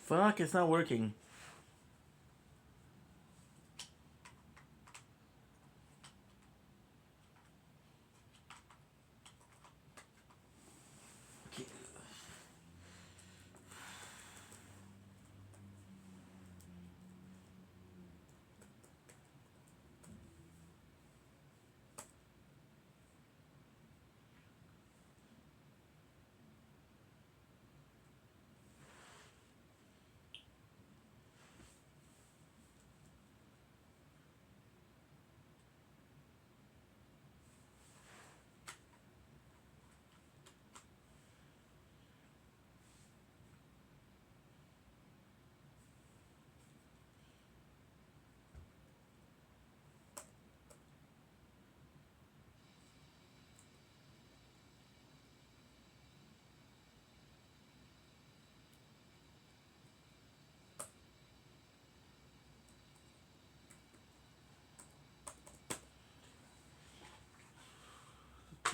Speaker 1: Fuck, it's not working.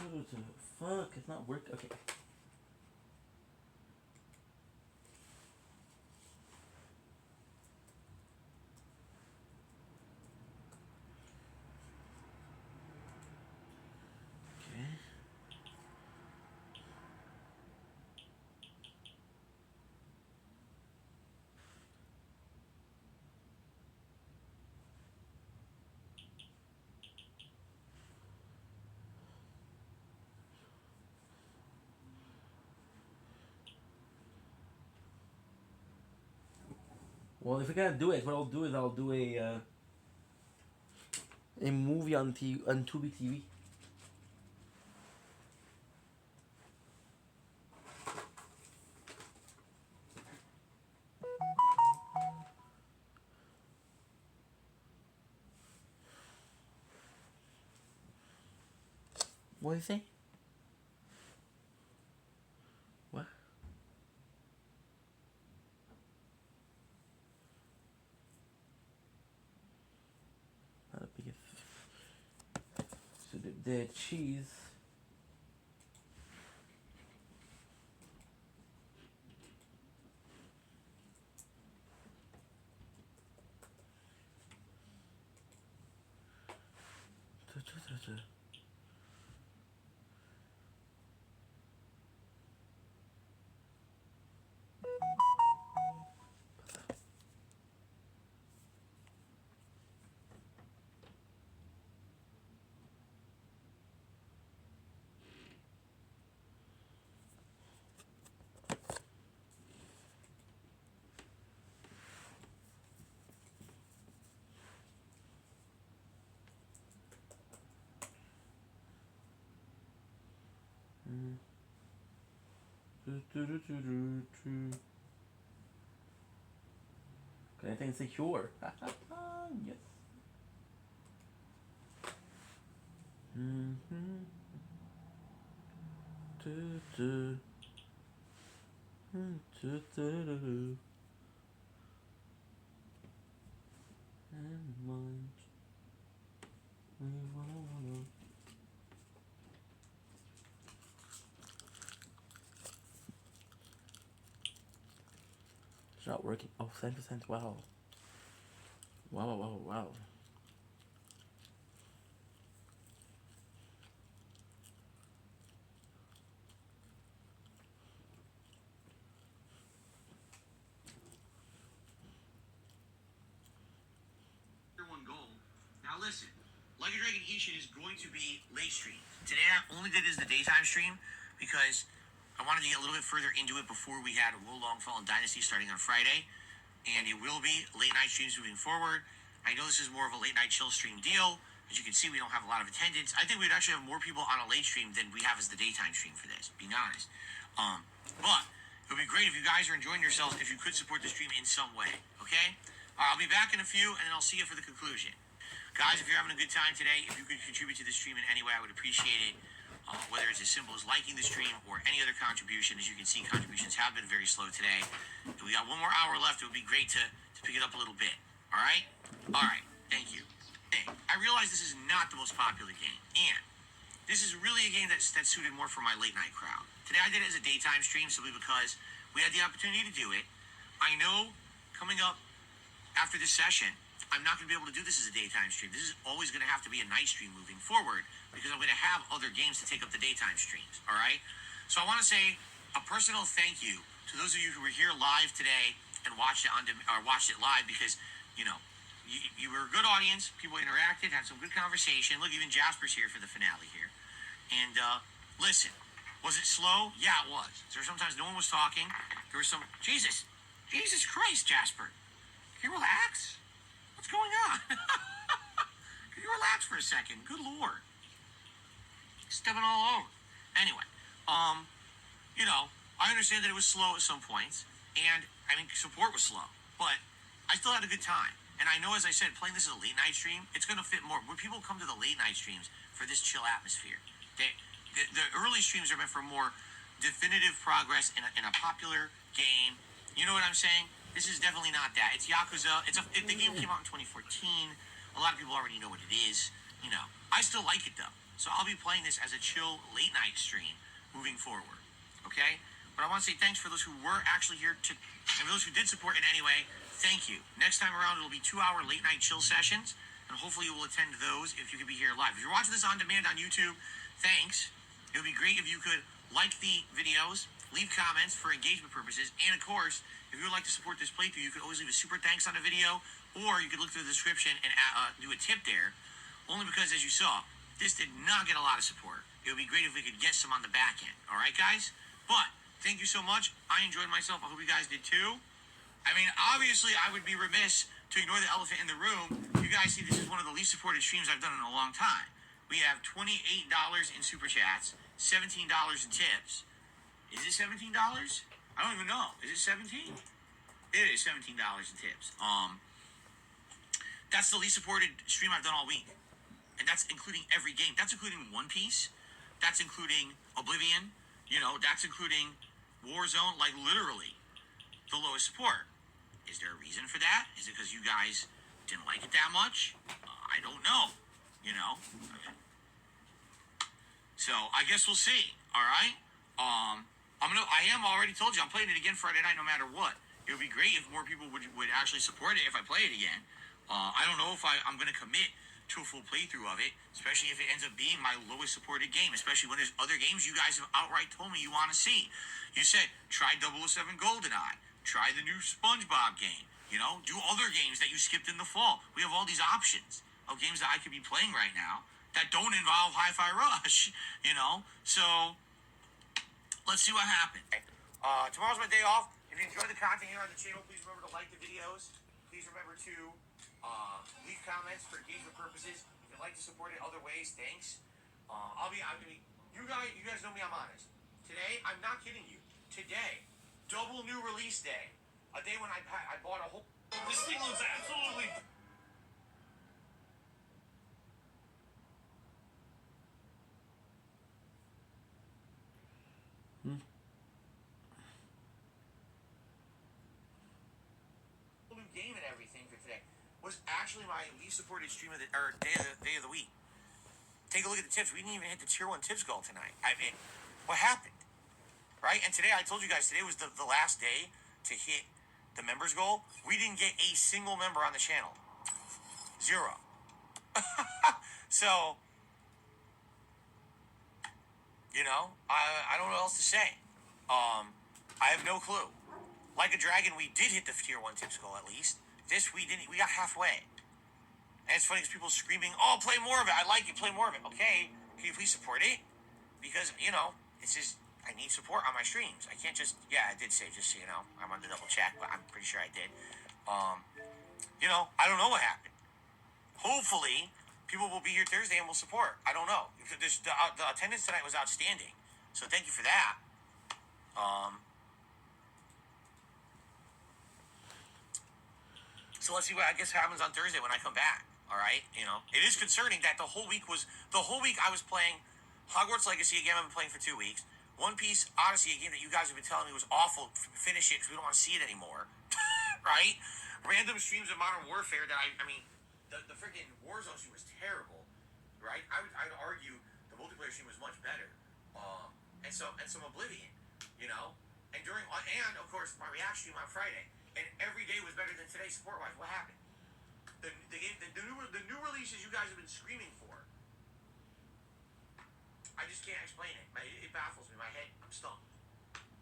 Speaker 1: Okay. Fuck, it's not working. Okay. Okay. Well, if we gotta do it, what I'll do is I'll do a movie on Tubi TV. What do you say? What? Not the biggest. So the cheese. Anything secure? Yes. And mind. It's not working. Oh, 7%. Wow. Wow.
Speaker 4: One goal. Now listen, Like a Dragon Ishin is going to be late stream. Today I only did this the daytime stream because I wanted to get a little bit further into it before we had Wo Long Fallen Dynasty starting on Friday. And it will be late night streams moving forward. I know this is more of a late night chill stream deal, As you can see, we don't have a lot of attendance. I think we'd actually have more people on a late stream than we have as the daytime stream for this, being honest. But it would be great if you guys are enjoying yourselves if you could support the stream in some way, okay? I'll be back in a few, and then I'll see you for the conclusion. Guys, if you're having a good time today, if you could contribute to the stream in any way, I would appreciate it. Whether it's as simple as liking the stream or any other contribution. As you can see, contributions have been very slow today. If we got one more hour left, it would be great to pick it up a little bit. All right? All right. Thank you. Hey, I realize this is not the most popular game, and this is really a game that's suited more for my late night crowd. Today I did it as a daytime stream simply because we had the opportunity to do it. I know coming up after this session, I'm not going to be able to do this as a daytime stream. This is always going to have to be a night stream moving forward because I'm going to have other games to take up the daytime streams, all right? So I want to say a personal thank you to those of you who were here live today and watched it live because, you know, you were a good audience. People interacted, had some good conversation. Look, even Jasper's here for the finale here. And listen, was it slow? Yeah, it was. So sometimes no one was talking. There was some, Jesus Christ, Jasper. Can you relax? What's going on? Can you relax for a second? Good Lord. Stepping all over. Anyway, you know, I understand that it was slow at some points, and I mean, support was slow, but I still had a good time. And I know, as I said, playing this as a late night stream, it's going to fit more. When people come to the late night streams for this chill atmosphere, the early streams are meant for more definitive progress in a popular game. You know what I'm saying? This is definitely not that. It's Yakuza. The game came out in 2014. A lot of people already know what it is. You know, I still like it though. So I'll be playing this as a chill late night stream moving forward. Okay? But I want to say thanks for those who were actually here and for those who did support in any way. Thank you. Next time around, it'll be 2-hour late night chill sessions, and hopefully you will attend those if you could be here live. If you're watching this on demand on YouTube, thanks. It would be great if you could like the videos, leave comments for engagement purposes, and of course, if you would like to support this playthrough, you could always leave a super thanks on the video, or you could look through the description and do a tip there, only because, as you saw, this did not get a lot of support. It would be great if we could get some on the back end. All right, guys? But thank you so much. I enjoyed myself. I hope you guys did too. I mean, obviously, I would be remiss to ignore the elephant in the room. You guys see this is one of the least supported streams I've done in a long time. We have $28 in super chats, $17 in tips. Is it $17? I don't even know. Is it 17? It is $17 in tips. That's the least supported stream I've done all week. And that's including every game. That's including One Piece. That's including Oblivion. You know, that's including Warzone. Like, literally, the lowest support. Is there a reason for that? Is it because you guys didn't like it that much? I don't know. You know? So, I guess we'll see. All right? I am already told you, I'm playing it again Friday night no matter what. It would be great if more people would actually support it if I play it again. I don't know if I'm going to commit to a full playthrough of it, especially if it ends up being my lowest supported game, especially when there's other games you guys have outright told me you want to see. You said, try 007 GoldenEye, try the new SpongeBob game, you know, do other games that you skipped in the fall. We have all these options of games that I could be playing right now that don't involve Hi-Fi Rush, you know, so let's see what happens. Tomorrow's my day off. If you enjoy the content here on the channel, please remember to like the videos. Please remember to leave comments for engagement purposes. If you'd like to support it other ways, thanks. You guys know me, I'm honest. Today, I'm not kidding you. Today, double new release day. A day when I bought a whole... This thing looks absolutely... game and everything for today was actually my least supported stream of the day of the week. Take a look at the tips. We didn't even hit the tier 1 tips goal tonight. I mean, what happened? Right? And today, I told you guys, today was the last day to hit the members goal. We didn't get a single member on the channel. 0. So, you know, I don't know what else to say. I have no clue. Like a Dragon, we did hit the tier 1 tips goal at least. This we didn't. We got halfway. And it's funny because people screaming, "Oh, play more of it! I like it. Play more of it." Okay, can you please support it? Because you know, it's just I need support on my streams. I can't just. Yeah, I did say just so you know. I'm on the double check, but I'm pretty sure I did. You know, I don't know what happened. Hopefully, people will be here Thursday and will support. I don't know. The attendance tonight was outstanding, so thank you for that. So let's see what I guess happens on Thursday when I come back. All right, it is concerning that the whole week I was playing Hogwarts Legacy, a game I've been playing for 2 weeks. One Piece Odyssey, a game that you guys have been telling me was awful. Finish it because we don't want to see it anymore. Right? Random streams of Modern Warfare that I mean, the freaking Warzone stream was terrible. Right? I'd argue the multiplayer stream was much better. And some Oblivion, and of course my React stream on Friday. And every day was better than today support-wise. What happened? The new releases you guys have been screaming for. I just can't explain it. It baffles me. My head, I'm stumped.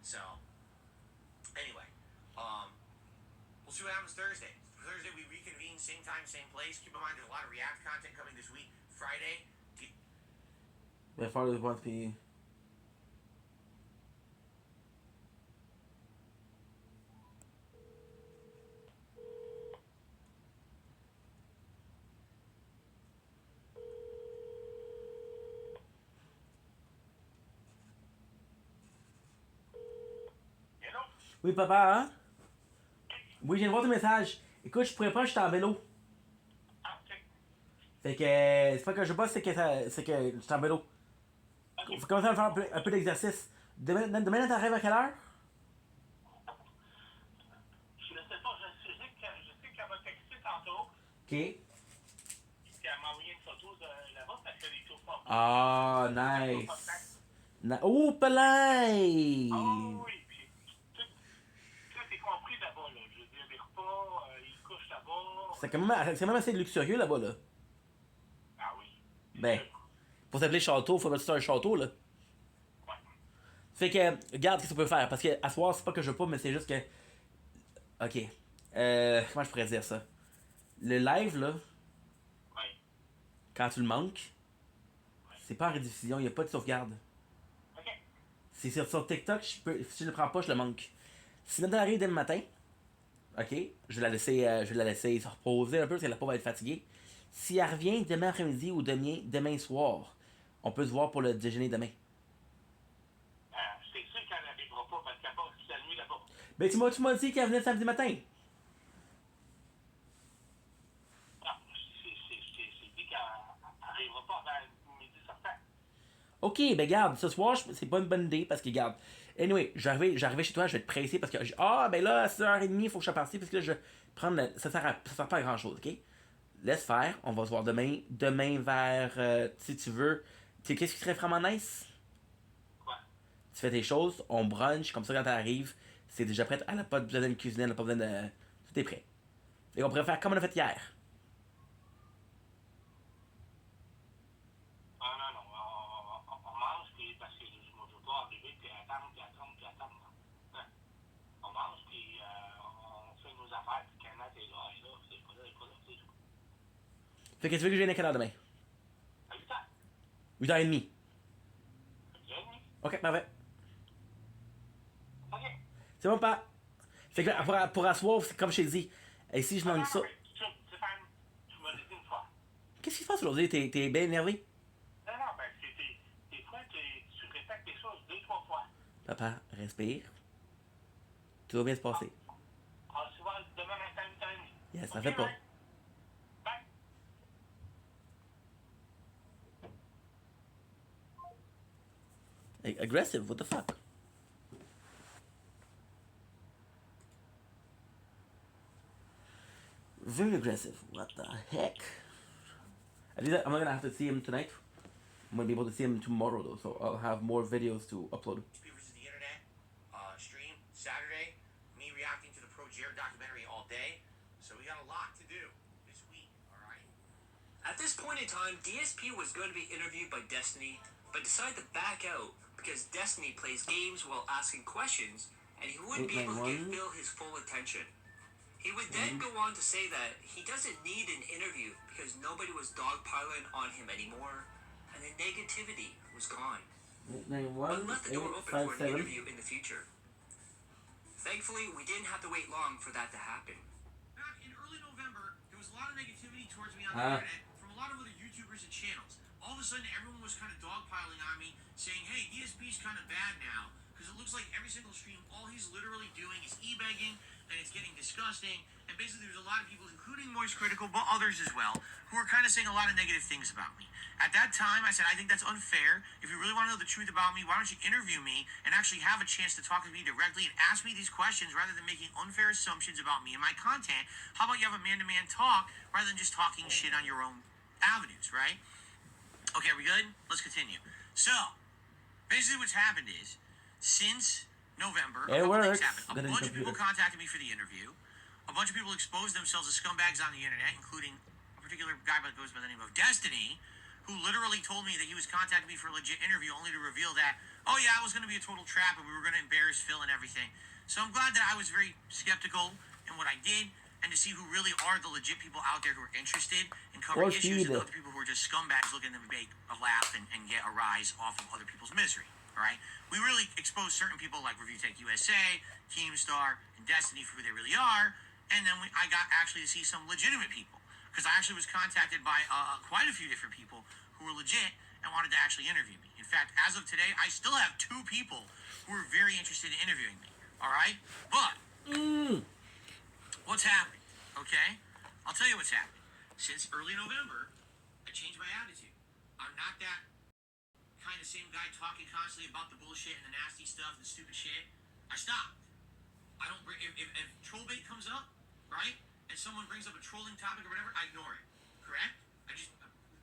Speaker 4: So, anyway, we'll see what happens Thursday. Thursday we reconvene, same time, same place. Keep in mind there's a lot of React content coming this week. Friday.
Speaker 1: My father wants me. Oui, papa, hein? Oui, je viens de voir ton message. Écoute, je pourrais pas, je suis en vélo. Fait que, c'est pas que je bosse, c'est que je suis en vélo. Faut commencer à faire un peu d'exercice. Demain, t'arrives à quelle heure?
Speaker 6: Je ne sais pas, je sais qu'elle m'a texté tantôt.
Speaker 1: Ok.
Speaker 6: Puis elle m'a envoyé une photo de là-bas parce que les tours pas.
Speaker 1: Ah, nice. Oh, palais!
Speaker 6: Oh oui, puis tout est compris là-bas, là. Je veux dire, les repas, ils couchent là-bas.
Speaker 1: C'est même assez luxurieux là-bas, là.
Speaker 6: Ah oui.
Speaker 1: Ben, pour s'appeler château, faut mettre ça un château, là.
Speaker 6: Ouais.
Speaker 1: Fait que, regarde ce que ça peut faire. Parce que, à soir, c'est pas que je veux pas, mais c'est juste que. Ok. Comment je pourrais dire ça? Le live, là,
Speaker 6: Ouais.
Speaker 1: quand tu le manques, c'est pas en rediffusion, y a pas de sauvegarde.
Speaker 6: OK.
Speaker 1: C'est sur TikTok, si je le prends pas, je le manque. Si Nathan arrive dès le matin, ok, je vais la laisser se reposer un peu parce que la pauvre va être fatiguée. Si elle revient demain après-midi ou demain soir, on peut se voir pour le déjeuner demain.
Speaker 6: C'est sûr qu'elle n'arrivera pas parce qu'elle passe la nuit là-bas.
Speaker 1: Ben tu m'as dit qu'elle venait samedi matin.
Speaker 6: Non, c'est dit qu'elle n'arrivera pas avant midi certain.
Speaker 1: Ok, ben garde, ce soir, c'est pas une bonne idée parce que garde. Anyway, j'arrive chez toi, je vais te presser parce que. Ben là, à 6h30, il faut que je sois parti parce que là, je vais prendre. Ça sert pas à grand chose, ok? Laisse faire, on va se voir demain. Demain vers. Si tu veux. Tu sais, qu'est-ce qui serait vraiment nice?
Speaker 6: Quoi?
Speaker 1: Tu fais tes choses, on brunch, comme ça quand t'arrives, c'est déjà prêt. Elle a pas besoin de cuisiner, elle a pas besoin de. Tout est prêt. Et on pourrait faire comme on a fait hier.
Speaker 6: Non, on mange, puis parce que je ne veux pas arriver, puis attendre. Hein? On mange, puis on fait nos affaires, puis quand Nat est là, c'est pas là, c'est tout.
Speaker 1: Fait que tu veux que je vienne à quelle heure demain?
Speaker 6: À 8 heures.
Speaker 1: 8h30.
Speaker 6: 8h30.
Speaker 1: Ok, parfait.
Speaker 6: OK.
Speaker 1: C'est bon, pas. Fait que pour asseoir, c'est comme je t'ai dit. Et si je manque ça.
Speaker 6: Stéphane, tu m'as dit une fois.
Speaker 1: Qu'est-ce qui se passe aujourd'hui? T'es bien énervé?
Speaker 6: Non, ben, des fois, tu répètes des choses 2-3 fois.
Speaker 1: Papa, respire. Tout va bien se passer.
Speaker 6: On se voit demain matin 8h30.
Speaker 1: Yes, ça fait pas.
Speaker 6: Bye.
Speaker 1: Aggressive, what the fuck? Very aggressive. What the heck? At least I'm not gonna have to see him tonight. I'm gonna be able to see him tomorrow though, so I'll have more videos to upload.
Speaker 4: Versus the internet stream Saturday. Me reacting to the Pro Jared documentary all day. So we got a lot to do this week. All right.
Speaker 2: At this point in time, DSP was going to be interviewed by Destiny, but decided to back out because Destiny plays games while asking questions, and he wouldn't be able to give Phil his full attention. He would then go on to say that he doesn't need an interview because nobody was dogpiling on him anymore, and the negativity was gone. But left the door open for an interview in the future. Thankfully, we didn't have to wait long for that to happen.
Speaker 4: Back in early November, there was a lot of negativity towards me on the internet from a lot of other YouTubers YouTubers and channels. All of a sudden, everyone was kind of dogpiling on me, saying, hey, DSP's kind of bad now, because it looks like every single stream, all he's literally doing is e-begging, and it's getting disgusting. And basically, there's a lot of people, including Moist Critical, but others as well, who are kind of saying a lot of negative things about me. At that time, I said, I think that's unfair. If you really want to know the truth about me, why don't you interview me and actually have a chance to talk to me directly and ask me these questions rather than making unfair assumptions about me and my content? How about you have a man-to-man talk rather than just talking shit on your own avenues, right? Okay, are we good? Let's continue. So, basically what's happened is, since November, a couple things happened. A bunch of people contacted me for the interview. A bunch of people exposed themselves as scumbags on the internet, including a particular guy that goes by the name of Destiny, who literally told me that he was contacting me for a legit interview, only to reveal that, oh yeah, it was going to be a total trap and we were going to embarrass Phil and everything. So I'm glad that I was very skeptical in what I did, and to see who really are the legit people out there who are interested in covering issues, and other people who are just scumbags looking to make a laugh and get a rise off of other people's misery. All right, we really expose certain people like Review Tech USA, Keemstar, and Destiny for who they really are, and then I got actually to see some legitimate people, because I actually was contacted by quite a few different people who were legit and wanted to actually interview me. In fact, as of today, I still have 2 people who are very interested in interviewing me. All right, but what's happening? Okay, I'll tell you what's happening. Since early November, I changed my attitude. I'm not that kind of same guy talking constantly about the bullshit and the nasty stuff and the stupid shit. I stopped. I don't bring if troll bait comes up, right, and someone brings up a trolling topic or whatever, I ignore it. Correct? I just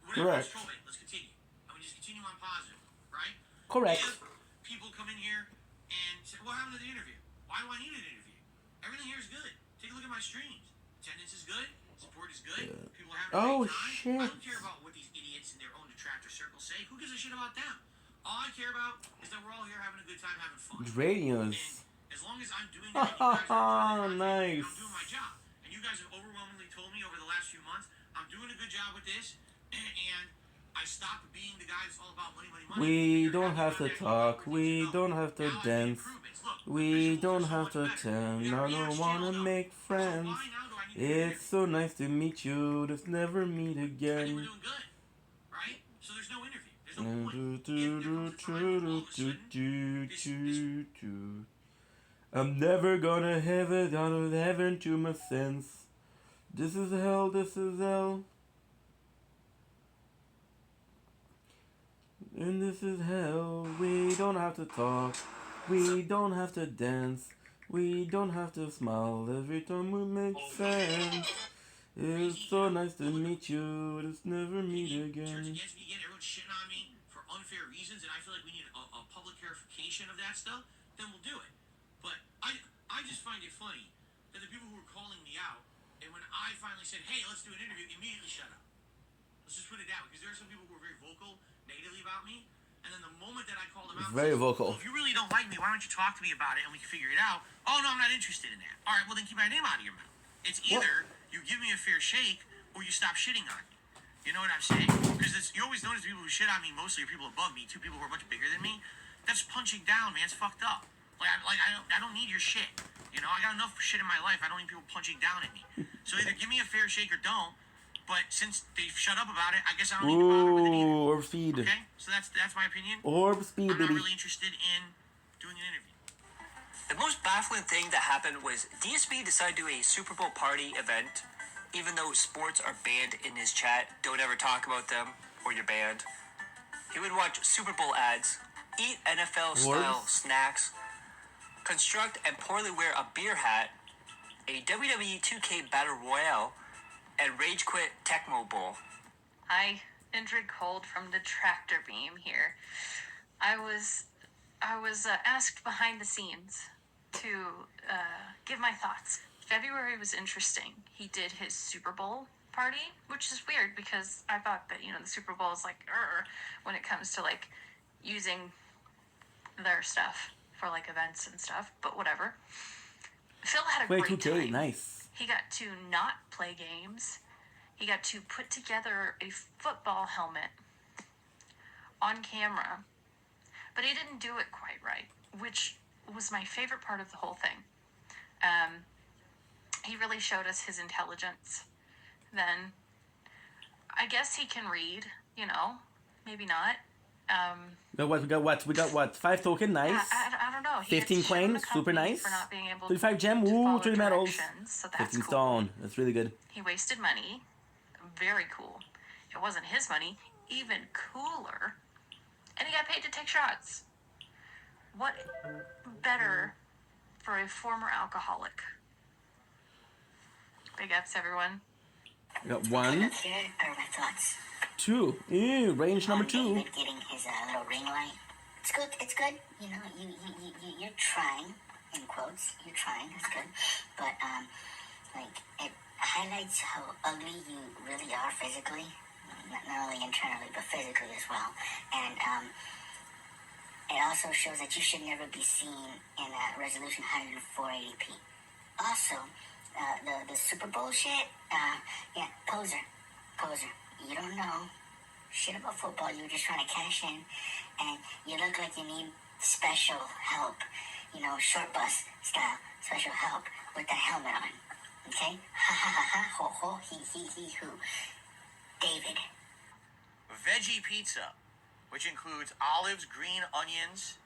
Speaker 4: whatever it's troll bait. Let's continue. I mean, just continue on positive, right?
Speaker 1: Correct.
Speaker 4: If people come in here and say, "What happened to the interview? Why do I need an interview? Everything here is good. Take a look at my streams. Attendance is good. Support is good. People are having a great time.
Speaker 1: Shit.
Speaker 4: I don't care about what these idiots in their own detractor circles say. Who gives a shit about them? All I care about is that we're all here having a good time, having fun.
Speaker 1: Radios.
Speaker 4: And as long as I'm doing that, you guys are
Speaker 1: Nice.
Speaker 4: I'm doing my job. And you guys have overwhelmingly told me over the last few months, I'm doing a good job with this, and I stopped being the guy that's all about money, money, money.
Speaker 1: We don't have to talk. We don't have to dance. We don't have to attend. I don't wanna make friends. It's so nice to meet you. Let's never meet
Speaker 4: I think we're
Speaker 1: again.
Speaker 4: doing good, right? So there's no interview. There's no point. If there comes a time where all of a sudden, this
Speaker 1: I'm never gonna have it out of heaven to my sense. This is hell, this is hell. And this is hell. We don't have to talk. We don't have to dance. We don't have to smile every time we make sense. It's so nice to meet you. Let's never meet
Speaker 4: turns
Speaker 1: again.
Speaker 4: against me again, everyone's shitting on me for unfair reasons, and I feel like we need a public clarification of that stuff, then we'll do it. But I just find it funny that the people who were calling me out, and when I finally said, hey, let's do an interview, immediately shut up. Let's just put it down, because there are some people who are very vocal negatively about me, and then the moment that I call them out,
Speaker 1: Very vocal.
Speaker 4: well, if you really don't like me, why don't you talk to me about it and we can figure it out? Oh, no, I'm not interested in that. All right, well, then keep my name out of your mouth. It's either you give me a fair shake or you stop shitting on me. You know what I'm saying? Because you always notice people who shit on me mostly are people above me, 2 people who are much bigger than me. That's punching down, man. It's fucked up. I don't need your shit. You know, I got enough shit in my life. I don't need people punching down at me. So either give me a fair shake or don't. But since they've shut up about it, I guess I don't need to bother with it either.
Speaker 1: Ooh, orb speed.
Speaker 4: Okay, so that's my opinion.
Speaker 1: Orb speed,
Speaker 4: I'm not
Speaker 1: baby.
Speaker 4: really interested in doing an interview.
Speaker 2: The most baffling thing that happened was DSP decided to do a Super Bowl party event, even though sports are banned in his chat. Don't ever talk about them or you're banned. He would watch Super Bowl ads, eat NFL-style snacks, construct and poorly wear a beer hat, a WWE 2K Battle Royale, and rage quit Tecmo Bowl.
Speaker 8: Hi, Indrid Cold from the Tractor Beam here. I was asked behind the scenes to give my thoughts. February was interesting. He did his Super Bowl party, which is weird because I thought that, the Super Bowl is like, when it comes to like using their stuff for like events and stuff, but whatever. Phil had a great
Speaker 1: 2K,
Speaker 8: time.
Speaker 1: nice.
Speaker 8: He got to not play games. He got to put together a football helmet on camera. But he didn't do it quite right, which was my favorite part of the whole thing. He really showed us his intelligence. Then, I guess he can read you know, maybe not.
Speaker 1: We got what? 5 token, nice.
Speaker 8: Yeah, I don't know. He
Speaker 1: 15
Speaker 8: had shit on
Speaker 1: coin,
Speaker 8: the
Speaker 1: super
Speaker 8: company
Speaker 1: nice.
Speaker 8: for not being able
Speaker 1: 35 gem,
Speaker 8: to
Speaker 1: ooh,
Speaker 8: follow
Speaker 1: 30 medals.
Speaker 8: directions, so that's
Speaker 1: 15
Speaker 8: cool.
Speaker 1: stone, that's really good.
Speaker 8: He wasted money. Very cool. It wasn't his money. Even cooler. And he got paid to take shots. What better for a former alcoholic? Big ups, everyone.
Speaker 1: We got 1,
Speaker 9: Here are my thoughts.
Speaker 1: 2. Ew, range number 2.
Speaker 9: David getting his little ring light. It's good. It's good. You know, you're trying, in quotes. You're trying. It's good. But like it highlights how ugly you really are physically, not only internally but physically as well. And it also shows that you should never be seen in a resolution higher than 480p. Also, the Super Bowl shit. Yeah, poser. You don't know shit about football. You were just trying to cash in, and you look like you need special help. You know, short bus style special help with the helmet on. Okay? Ha ha ha ha. Ho ho. He hoo. David.
Speaker 4: Veggie pizza, which includes olives, green onions.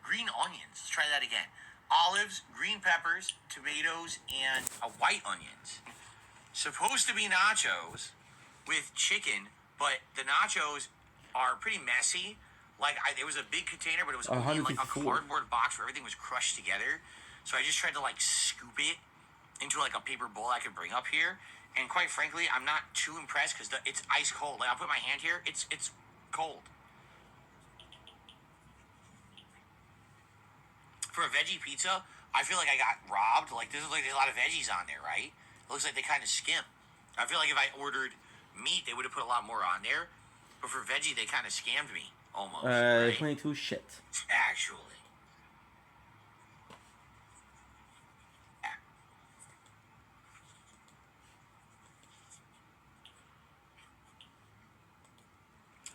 Speaker 4: Let's try that again. Olives, green peppers, tomatoes, and white onions. Supposed to be nachos with chicken, but the nachos are pretty messy. Like, it was a big container, but it was only in, like, a
Speaker 1: 154.
Speaker 4: cardboard box where everything was crushed together. So I just tried to, like, scoop it into, like, a paper bowl I could bring up here. And quite frankly, I'm not too impressed because it's ice cold. Like, I'll put my hand here. It's cold. For a veggie pizza, I feel like I got robbed. Like, there's a lot of veggies on there, right? It looks like they kind of skim. I feel like if I ordered meat, they would have put a lot more on there. But for veggie, they kind of scammed me, almost. Right?
Speaker 1: 22 shit.
Speaker 4: Actually. Yeah.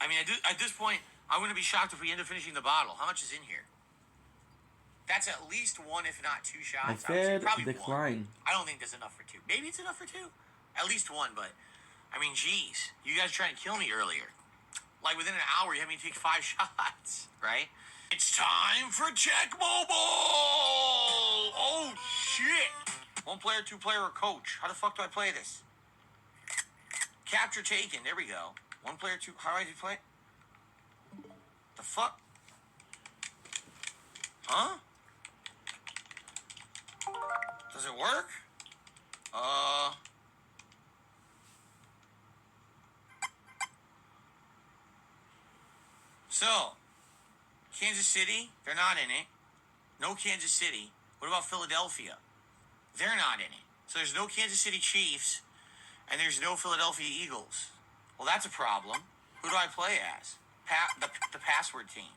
Speaker 4: I mean, at this point, I wouldn't be shocked if we end up finishing the bottle. How much is in here? That's at least 1, if not 2 shots.
Speaker 1: I
Speaker 4: would say
Speaker 1: said
Speaker 4: probably
Speaker 1: decline.
Speaker 4: 1. I don't think there's enough for 2. Maybe it's enough for 2. At least 1, but I mean, geez, you guys trying to kill me earlier. Like within an hour, you had me take 5 shots, right? It's time for Check Mobile. Oh shit! 1 player, 2 player, or coach. How the fuck do I play this? Capture taken. There we go. 1 player, 2. How do I play? The fuck? Huh? Does it work? So, Kansas City, they're not in it. No Kansas City. What about Philadelphia? They're not in it. So there's no Kansas City Chiefs, and there's no Philadelphia Eagles. Well, that's a problem. Who do I play as? The password team.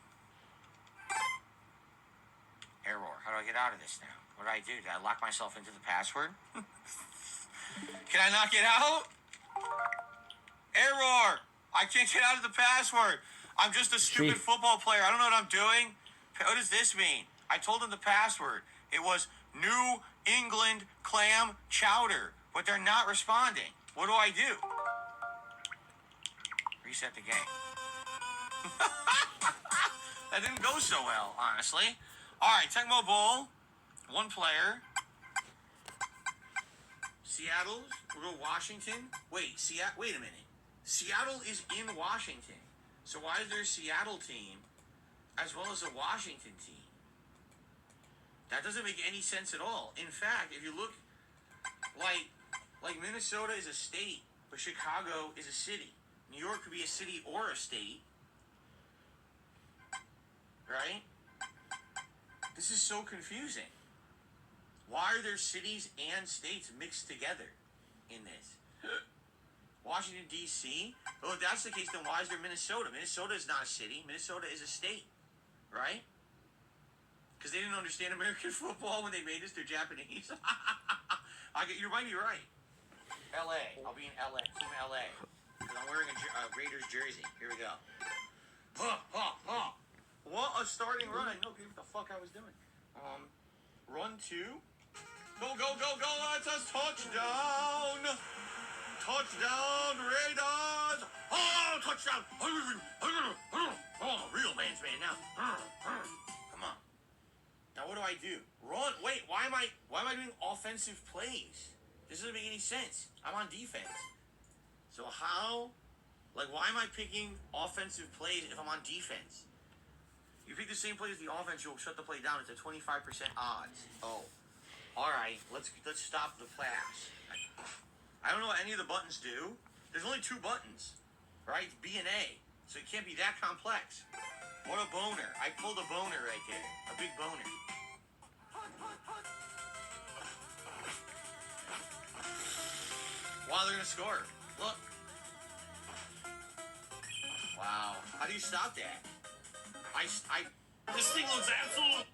Speaker 4: Error. How do I get out of this now? What did I do? Did I lock myself into the password? Can I not get out? Error! I can't get out of the password. I'm just a stupid football player. I don't know what I'm doing. What does this mean? I told them the password. It was New England clam chowder, but they're not responding. What do I do? Reset the game. That didn't go so well, honestly. All right, Tecmo Bowl. 1 player. Seattle. We'll go Washington. Wait a minute. Seattle is in Washington. So why is there a Seattle team as well as a Washington team? That doesn't make any sense at all. In fact, if you look, like Minnesota is a state, but Chicago is a city. New York could be a city or a state. Right? This is so confusing. Why are there cities and states mixed together in this? Washington, D.C.? Well, if that's the case, then why is there Minnesota? Minnesota is not a city. Minnesota is a state. Right? Because they didn't understand American football when they made this. They're Japanese. You might be right. L.A. I'll be in L.A. Team L.A. Because I'm wearing a Raiders jersey. Here we go. What a starting run. I know what the fuck I was doing. Run 2. Go. That's a touchdown. touchdown Raiders! Oh, touchdown! Oh, real man's man now. Come on. Now what do? Run. Wait, why am I doing offensive plays? This doesn't make any sense. I'm on defense. So how? Like, why am I picking offensive plays if I'm on defense? You pick the same play as the offense, you'll shut the play down. It's a 25% odds. Oh. Alright, let's stop the pass. I don't know what any of the buttons do. There's only 2 buttons. Right? B and A. So it can't be that complex. What a boner. I pulled a boner right there. A big boner. Wow, they're gonna score. Look. Wow. How do you stop that? This thing looks absolute.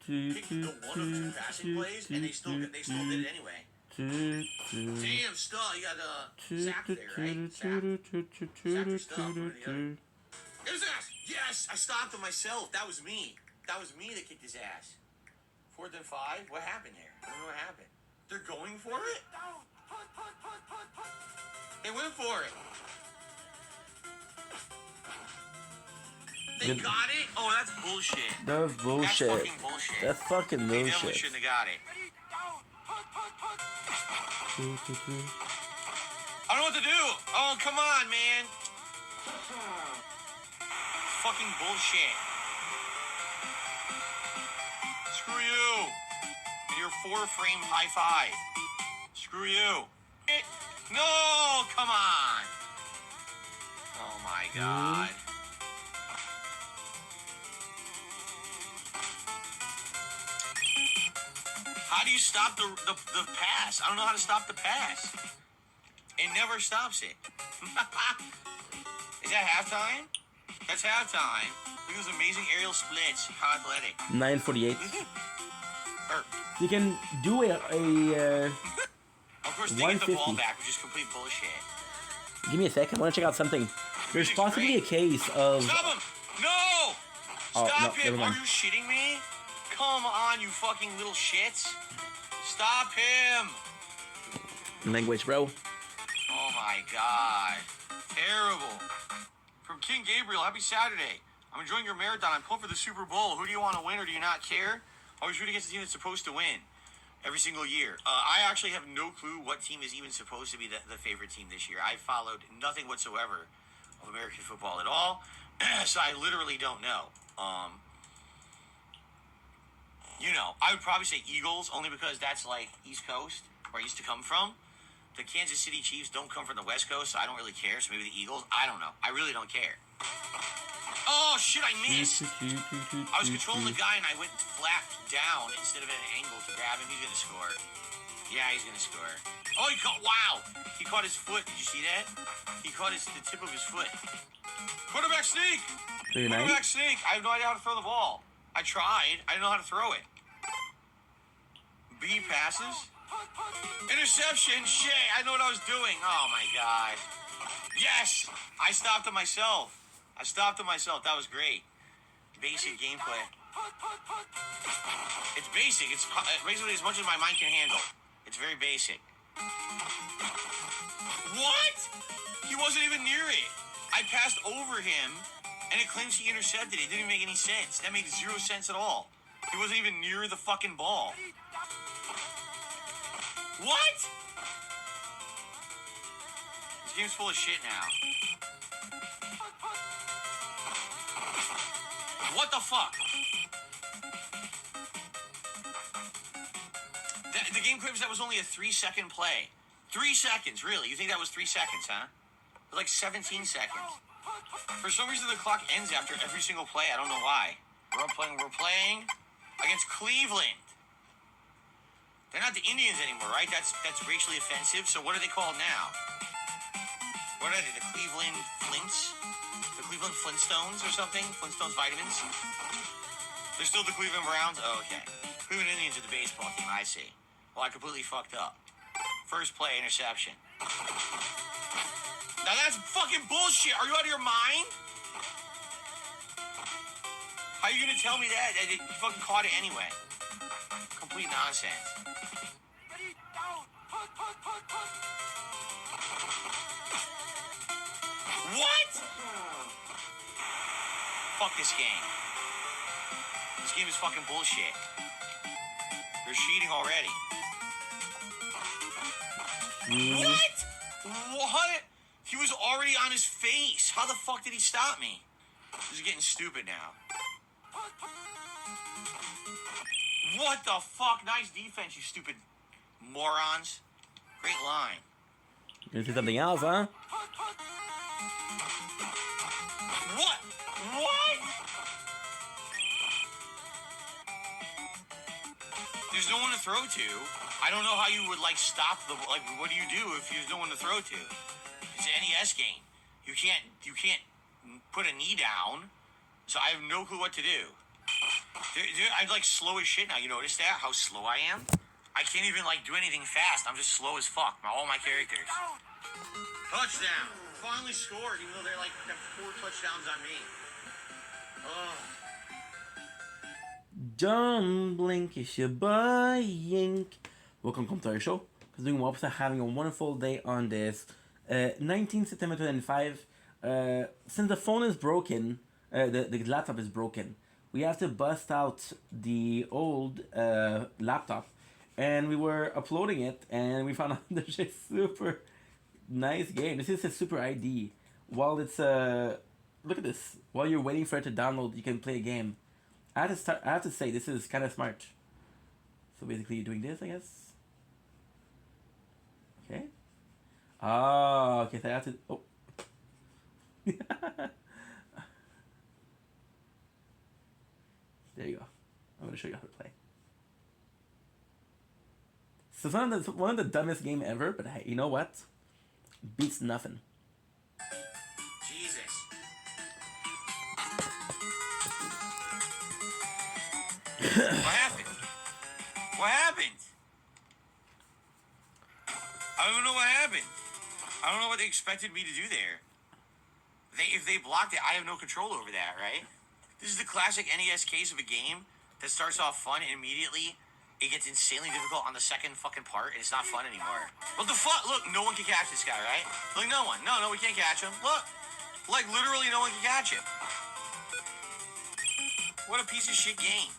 Speaker 4: Picked the one of 2 passing plays, and they still did it anyway. Damn, Stuh, you got a sack there, right? Sack your stuff. His ass! Yes! I stopped him myself. That was me. That kicked his ass. 4th and 5? What happened there? I don't know what happened. They're going for it? They went for it. They got it? Oh, that's bullshit.
Speaker 1: That's bullshit.
Speaker 4: That's fucking bullshit.
Speaker 1: That's fucking
Speaker 4: They definitely
Speaker 1: bullshit.
Speaker 4: shouldn't have got it. I don't know what to do. Oh, come on, man. Fucking bullshit. Screw you. And your 4-frame high five. Screw you. No, come on. Oh my god. How do you stop the pass? I don't know how to stop the pass. It never stops it. Is that halftime? That's halftime. Look at those amazing aerial splits. How athletic.
Speaker 1: 9:48.
Speaker 4: Or,
Speaker 1: You can do a
Speaker 4: of course, they get the ball back, which is complete bullshit.
Speaker 1: Give me a sec. I want to check out something. There's possibly a case of.
Speaker 4: Stop him! No!
Speaker 1: Oh,
Speaker 4: Stop
Speaker 1: no,
Speaker 4: him!
Speaker 1: never
Speaker 4: Are
Speaker 1: mind.
Speaker 4: you shitting me? Come on, you fucking little shits! Stop him!
Speaker 1: Language, bro.
Speaker 4: Oh my god. Terrible. From King Gabriel, happy Saturday. I'm enjoying your marathon. I'm pumped for the Super Bowl. Who do you want to win or do you not care? Always root against the team that's supposed to win. Every single year. I actually have no clue what team is even supposed to be the favorite team this year. I followed nothing whatsoever of American football at all. So I literally don't know. You know, I would probably say Eagles, only because that's like East Coast, where I used to come from. The Kansas City Chiefs don't come from the West Coast, so I don't really care. So maybe the Eagles. I don't know. I really don't care. Oh, shit, I missed. I was controlling the guy, and I went flat down instead of at an angle to grab him. He's going to score. Yeah, he's going to score. Oh, wow. He caught his foot. Did you see that? He caught the tip of his foot. Quarterback sneak. Quarterback sneak. I have no idea how to throw the ball. I tried. I didn't know how to throw it. B passes. Interception. Shit, I know what I was doing. Oh, my God. Yes. I stopped it myself. That was great. Basic gameplay. It's basic. It's basically as much as my mind can handle. It's very basic. What? He wasn't even near it. I passed over him, and it claims he intercepted it. It didn't make any sense. That makes 0 sense at all. He wasn't even near the fucking ball. What? This game's full of shit now. What the fuck? The game claims that was only a 3-second play. 3 seconds, really? You think that was 3 seconds, huh? It was like 17 seconds. For some reason, the clock ends after every single play. I don't know why. We're playing against Cleveland. They're not the Indians anymore, right? That's racially offensive. So what are they called now? What are they? The Cleveland Flints? The Cleveland Flintstones or something? Flintstones vitamins? They're still the Cleveland Browns? Oh, okay. Cleveland Indians are the baseball team, I see. Well, I completely fucked up. First play, interception. Now that's fucking bullshit. Are you out of your mind? How are you gonna tell me that? You fucking caught it anyway. Complete nonsense. What? Fuck this game. This game is fucking bullshit. They're cheating already. What? What? He was already on his face. How the fuck did he stop me? This is getting stupid now. What the fuck? Nice defense, you stupid morons. Great line.
Speaker 1: You see something else, huh?
Speaker 4: What? What? There's no one to throw to. I don't know how you would like stop the like. What do you do if there's no one to throw to? It's an NES game. You can't put a knee down. So I have no clue what to do. I'm like slow as shit now. You notice that? How slow I am? I can't even like do anything fast. I'm just slow as fuck. All my characters. Touchdown. Finally scored, even though they're like have 4 touchdowns on me. Oh.
Speaker 1: Don't blink, it's your boy Yink. Welcome to our show. Because doing well, having a wonderful day on this 19th September 2005. Since the phone is broken, the laptop is broken, we have to bust out the old laptop, and we were uploading it, and we found out there's a super nice game. This is a Super ID. While it's look at this. While you're waiting for it to download, you can play a game. I have to say this is kind of smart. So basically, you're doing this, I guess. Okay. Oh, okay. So I have to. Oh. There you go. I'm gonna show you how to play. So it's one of the dumbest game ever, but hey, you know what? Beats nothing.
Speaker 4: Jesus. What happened? What happened? I don't know what happened. I don't know what they expected me to do there. If they blocked it, I have no control over that, right? This is the classic NES case of a game that starts off fun and immediately it gets insanely difficult on the second fucking part and it's not fun anymore. What the fuck? Look, no one can catch this guy, right? Like, no one. No, we can't catch him. Look. Like, literally no one can catch him. What a piece of shit game.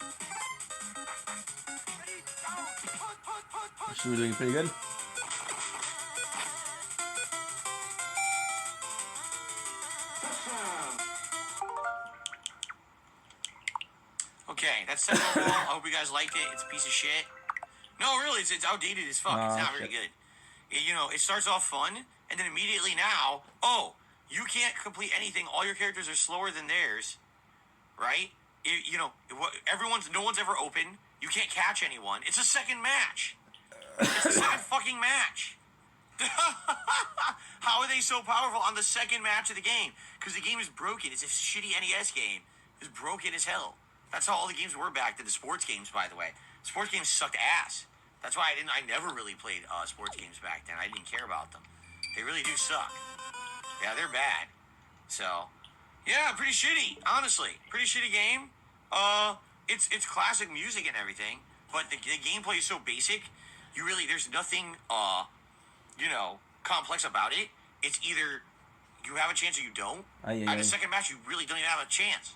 Speaker 1: She was doing pretty good.
Speaker 4: Okay, that's Tecmo Bowl. I hope you guys liked it. It's a piece of shit. No, really, it's outdated as fuck. It's not very good. It starts off fun, and then immediately now, you can't complete anything. All your characters are slower than theirs, right? No one's ever open. You can't catch anyone. It's a second match. It's a second fucking match. How are they so powerful on the second match of the game? Because the game is broken. It's a shitty NES game. It's broken as hell. That's how all the games were back then. The sports games, by the way. Sports games sucked ass. That's why I never really played sports games back then. I didn't care about them. They really do suck. Yeah, they're bad. So, yeah, pretty shitty, honestly. Pretty shitty game. It's classic music and everything, but the gameplay is so basic. There's nothing, complex about it. It's either you have a chance or you don't. At the second match, you really don't even have a chance.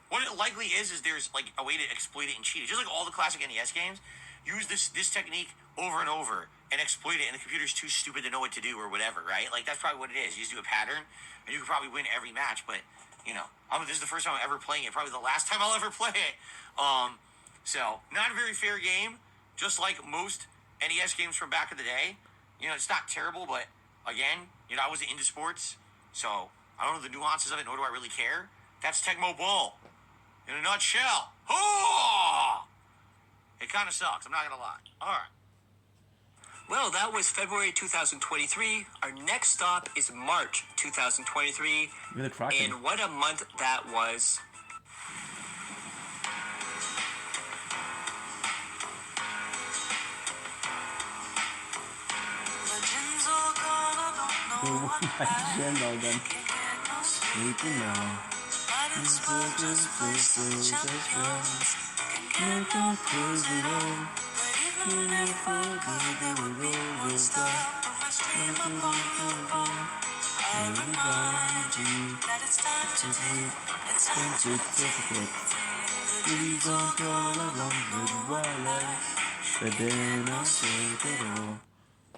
Speaker 4: What it likely is there's like a way to exploit it and cheat it. Just like all the classic NES games, use this technique over and over and exploit it, and the computer's too stupid to know what to do or whatever, right? Like, that's probably what it is. You just do a pattern, and you can probably win every match, but, this is the first time I'm ever playing it. Probably the last time I'll ever play it. So, not a very fair game, just like most NES games from back in the day. It's not terrible, but, again, I wasn't into sports, so I don't know the nuances of it, nor do I really care. That's Tecmo Bowl. In a nutshell. Oh! It kind of sucks, I'm not going to lie. All right.
Speaker 2: Well, that was February 2023. Our next stop is March 2023.
Speaker 1: Really cracking.
Speaker 2: And what a month that was.
Speaker 1: Sleeping now.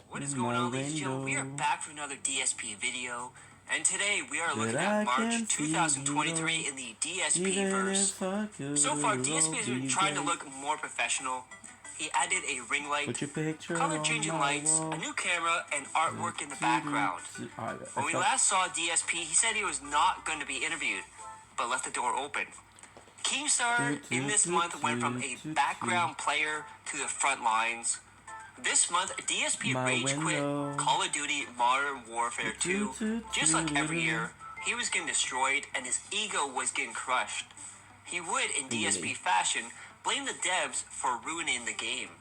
Speaker 2: What is going on, ladies and gentlemen? We are back for another DSP video, and today we are looking at March 2023 in the DSP verse. So far, DSP has been trying to look more professional. He added a ring light, color changing lights, a new camera, and artwork in the background. When we last saw DSP, he said he was not going to be interviewed, but left the door open. Keemstar in this month went from a background player to the front lines. This month, DSP rage quit Call of Duty Modern Warfare 2. Just like every year, he was getting destroyed and his ego was getting crushed. He would, in DSP fashion, blame the devs for ruining the game.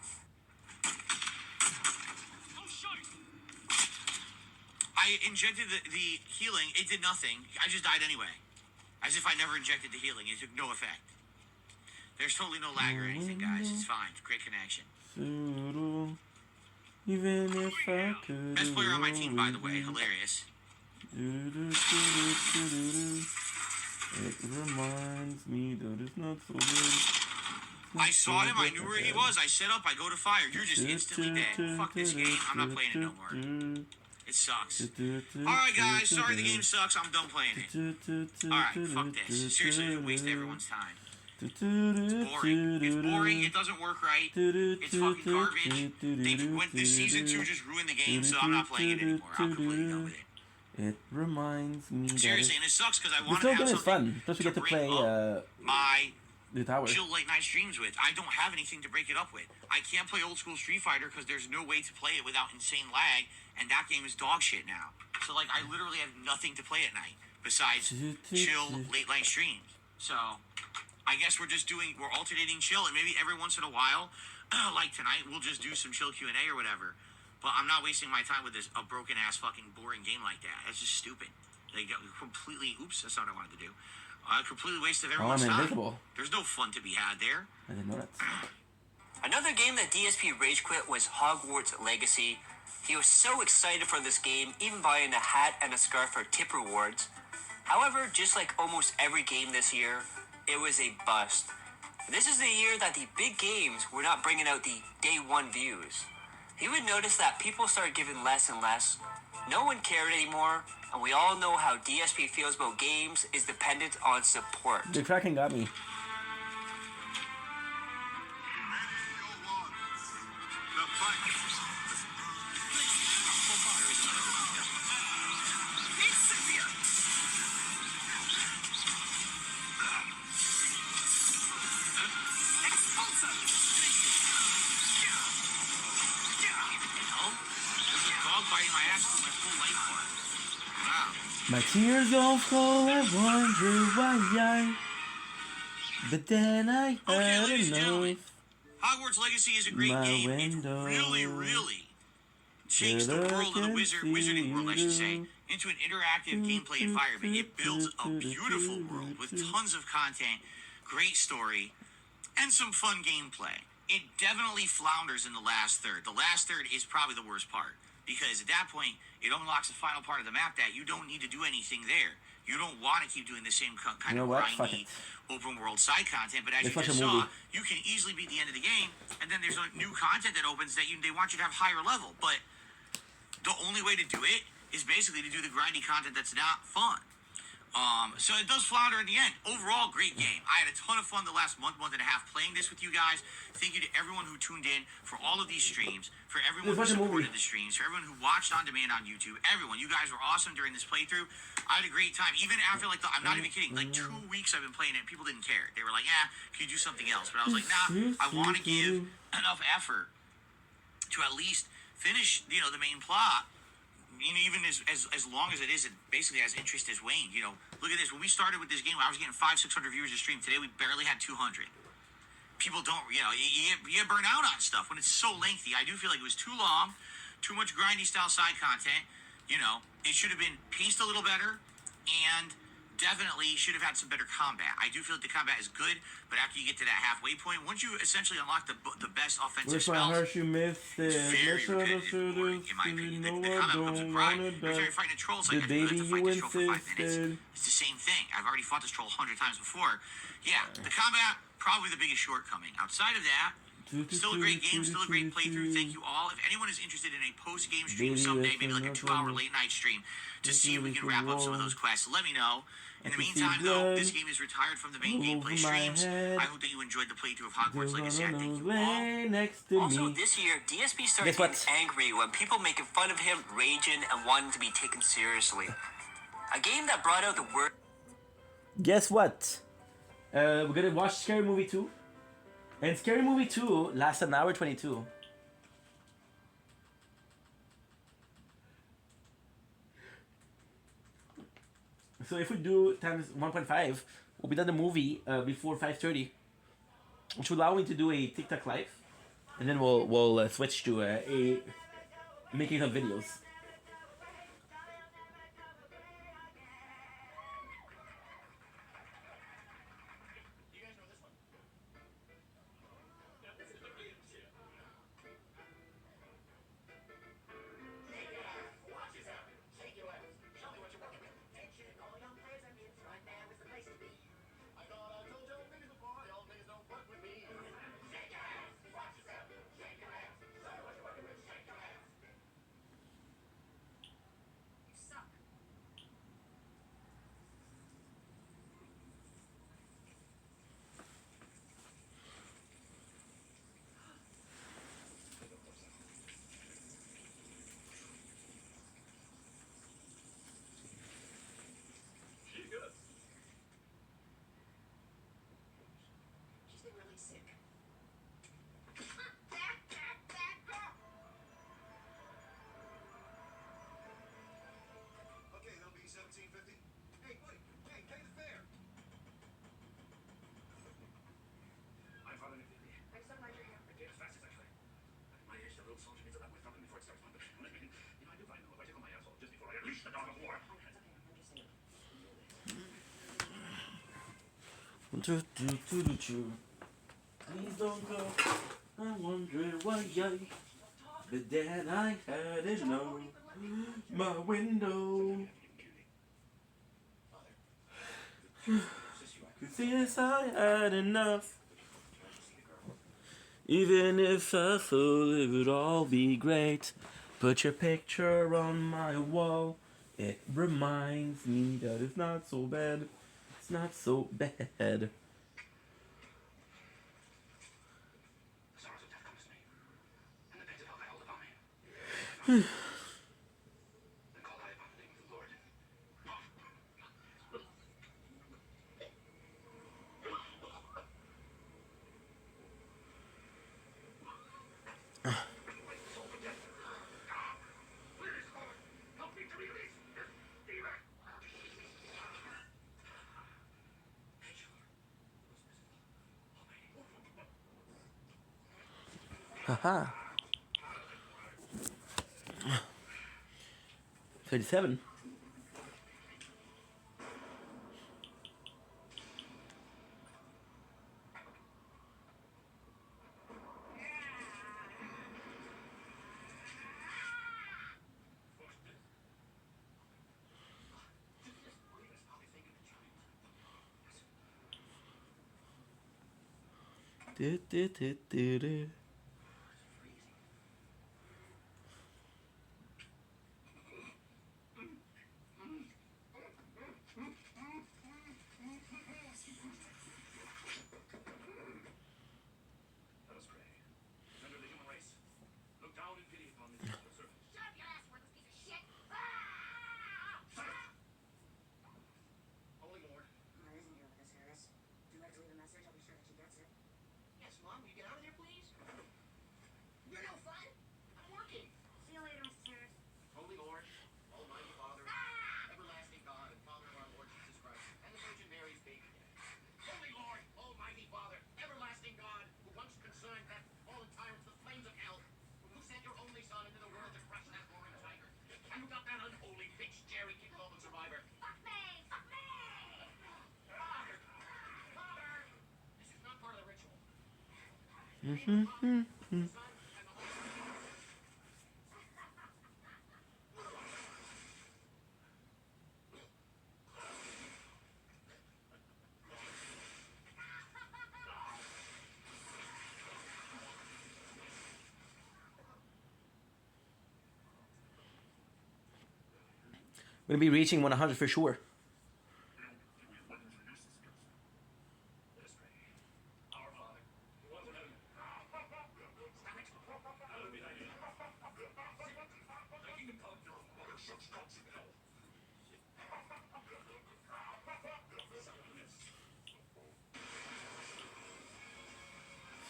Speaker 4: I injected the healing. It did nothing. I just died anyway. As if I never injected the healing. It took no effect. There's totally no lag or anything, guys. It's fine. It's great connection.
Speaker 1: Even if I could.
Speaker 4: Best player on my team, by the way. Hilarious.
Speaker 1: It reminds me that it's not so good.
Speaker 4: I saw him. I knew where he was. I set up. I go to fire. You're just instantly dead. Fuck this game. I'm not playing it no more. It sucks. Alright, guys. Sorry the game sucks. I'm done playing it. Alright, fuck this. Seriously, you waste everyone's time. It's boring. It's boring. It doesn't work right. It's fucking garbage. The season 2 just ruined the game, so I'm not playing it anymore. I'm completely done with it.
Speaker 1: It reminds me.
Speaker 4: Seriously, and it sucks because I want
Speaker 1: to
Speaker 4: to have
Speaker 1: something
Speaker 4: something
Speaker 1: plus we
Speaker 4: to
Speaker 1: get to
Speaker 4: break
Speaker 1: play
Speaker 4: up my
Speaker 1: the tower.
Speaker 4: chill late night streams with. I don't have anything to break it up with. I can't play old school Street Fighter because there's no way to play it without insane lag, and that game is dog shit now. So like, I literally have nothing to play at night besides chill late night streams. So I guess we're alternating chill, and maybe every once in a while, like tonight, we'll just do some chill Q&A or whatever. But I'm not wasting my time with a broken ass fucking boring game like that. That's just stupid. They got completely. Oops, that's not what I wanted to do. Completely wasted everyone's time.
Speaker 1: Invisible.
Speaker 4: There's no fun to be had there.
Speaker 1: I didn't know that.
Speaker 2: Another game that DSP rage quit was Hogwarts Legacy. He was so excited for this game, even buying a hat and a scarf for tip rewards. However, just like almost every game this year, it was a bust. This is the year that the big games were not bringing out the day one views. He would notice that people started giving less and less. No one cared anymore, and we all know how DSP feels about games is dependent on support.
Speaker 1: The tracking got me. My tears don't flow, I wonder why. But then I had enough.
Speaker 4: Hogwarts Legacy is a great game. It really takes the world of the wizarding world, I should say, into an interactive gameplay environment. It builds a beautiful world with tons of content, great story, and some fun gameplay. It definitely flounders in the last third. The last third is probably the worst part, because at that point, it unlocks the final part of the map that you don't need to do anything there. You don't want to keep doing the same kind of grindy open world side content, but as you just saw, you can easily beat the end of the game, and then there's new content that opens that they want you to have higher level. But the only way to do it is basically to do the grindy content that's not fun. So it does flounder in the end. Overall, great game. I had a ton of fun the last month and a half playing this with you guys. Thank you to everyone who tuned in for all of these streams, for everyone who supported the streams, for everyone who watched on demand on YouTube. Everyone, you guys were awesome during this playthrough. I had a great time. Even after, I'm not even kidding, 2 weeks I've been playing it, people didn't care. They were like, can you do something else? But I was like, nah, I want to give enough effort to at least finish, the main plot. Even as long as it is, it basically has interest as Wayne. Look at this. When we started with this game, I was getting 500-600 viewers a stream. Today, we barely had 200. People don't, you get burnt out on stuff when it's so lengthy. I do feel like it was too long, too much grindy style side content. It should have been paced a little better, and definitely should have had some better combat. I do feel like the combat is good, but after you get to that halfway point, once you essentially unlock the best offensive spells, it's very repetitive, boring, in my opinion. The combat becomes a grind. Every time you're fighting a troll, it's like I have to fight this troll for 5 minutes. It's the same thing. I've already fought this troll 100 times before. Yeah, the combat, probably the biggest shortcoming. Outside of that, still a great game, still a great playthrough. Thank you all. If anyone is interested in a post-game stream someday, maybe like a 2-hour late-night stream, to see if we can wrap up some of those quests, let me know. In the meantime, though, this game is retired from the main gameplay streams. I hope that you enjoyed the playthrough of Hogwarts Legacy. I thank you all.
Speaker 2: Also, this year, DSP started getting angry when people making fun of him, raging, and wanting to be taken seriously. A game that brought out the word.
Speaker 1: Guess what? We're gonna watch Scary Movie 2. And Scary Movie 2 lasts an hour 22. So if we do times 1.5, we'll be done the movie before 5:30, which will allow me to do a TikTok live, and then we'll switch to a making of videos. Please don't go. I wonder why. But then I had it no. My window. Cause yes, I had enough. Even if I thought it would all be great, put your picture on my wall. It reminds me that it's not so bad. It's not so bad. Haha. 37. Do.
Speaker 5: Yes, Mom, will you get out of there, please?
Speaker 1: We're gonna be reaching 100 for sure.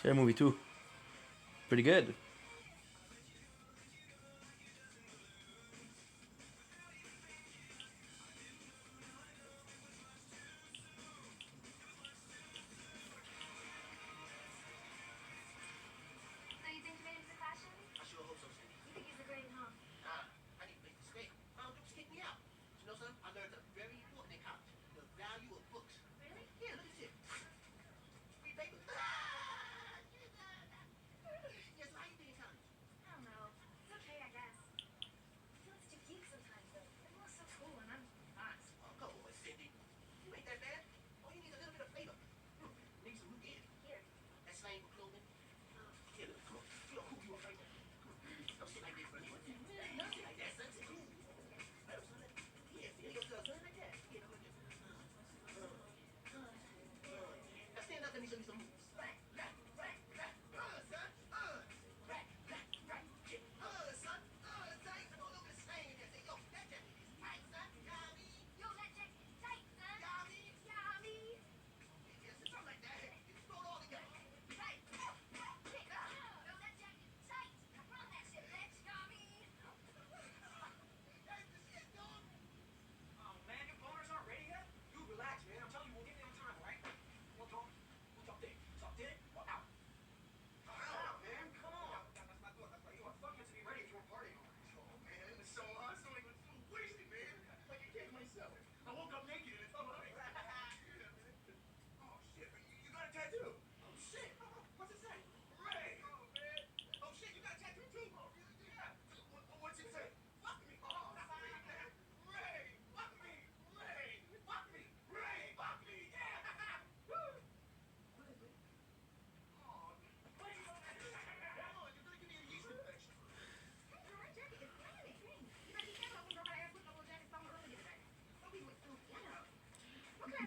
Speaker 1: Fair movie too. Pretty good.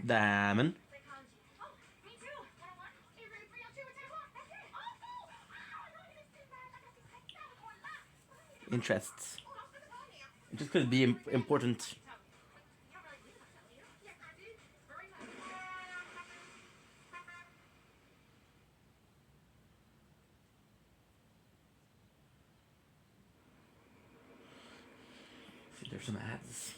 Speaker 1: Damn. Interests. It just could be important. See, there's some ads.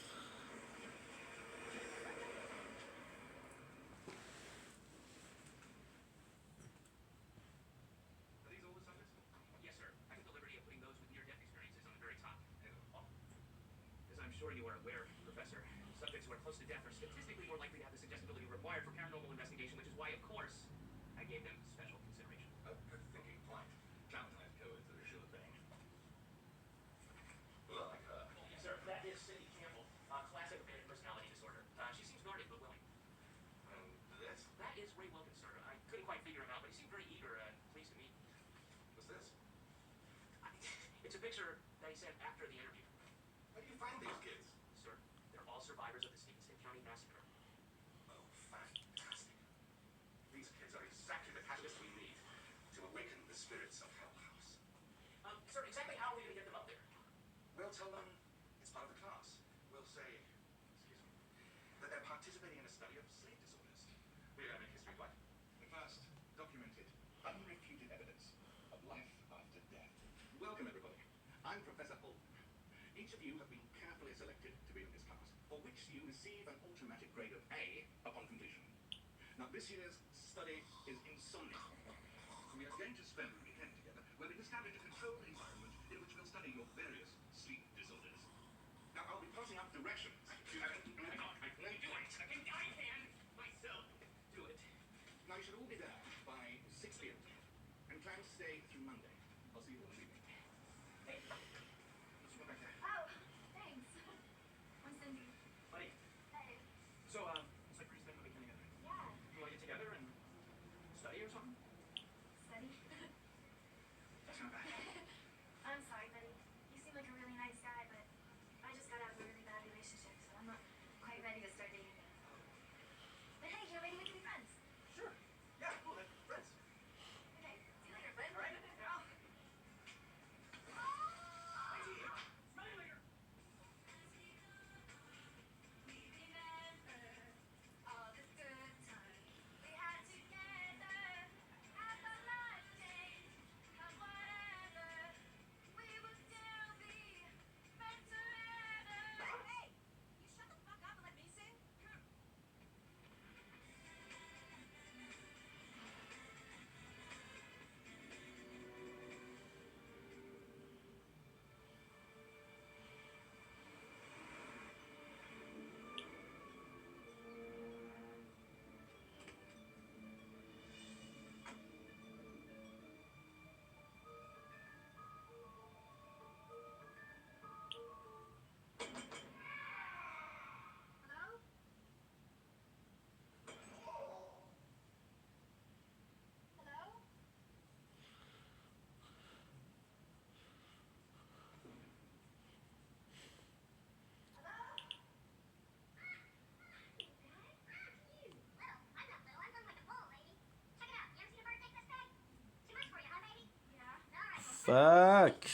Speaker 10: Sure you are aware, Professor. Subjects who are close to death are statistically more likely to have the suggestibility required for paranormal investigation, which is why, of course, I gave them special consideration.
Speaker 11: A good thinking point. Traumatized codes are a sure thing. Like her.
Speaker 10: Yes, sir. That is Cindy Campbell. Classic panic personality disorder. She seems guarded but willing.
Speaker 11: This?
Speaker 10: That is Ray Wilkins, sir. I couldn't quite figure him out, but he seemed very eager and pleased to meet.
Speaker 11: What's this?
Speaker 10: It's a picture that he sent after the interview.
Speaker 11: How do you find these kids?
Speaker 10: Sir, they're all survivors of the Stevenson County massacre.
Speaker 11: Oh, fantastic. These kids are exactly the catalyst we need to awaken the spirits of Hell House.
Speaker 10: Sir, exactly how are we going to get them up there?
Speaker 11: We'll tell them it's part of the class. We'll say, excuse me, that they're participating in a study of sleep disorders. We're going to make history what? The first documented, unrefuted evidence of life after death. Welcome, everybody. I'm Professor Holden. Each of you have been carefully selected to be in this class, for which you receive an automatic grade of A upon completion. Now, this year's study is insomnia. We are going to spend the weekend together where we establish a controlled environment in which we'll study your various sleep disorders. Now, I'll be passing out directions.
Speaker 10: I can do it. I can myself do it.
Speaker 11: Now, you should all be there by 6 p.m. And try and
Speaker 1: Fuck.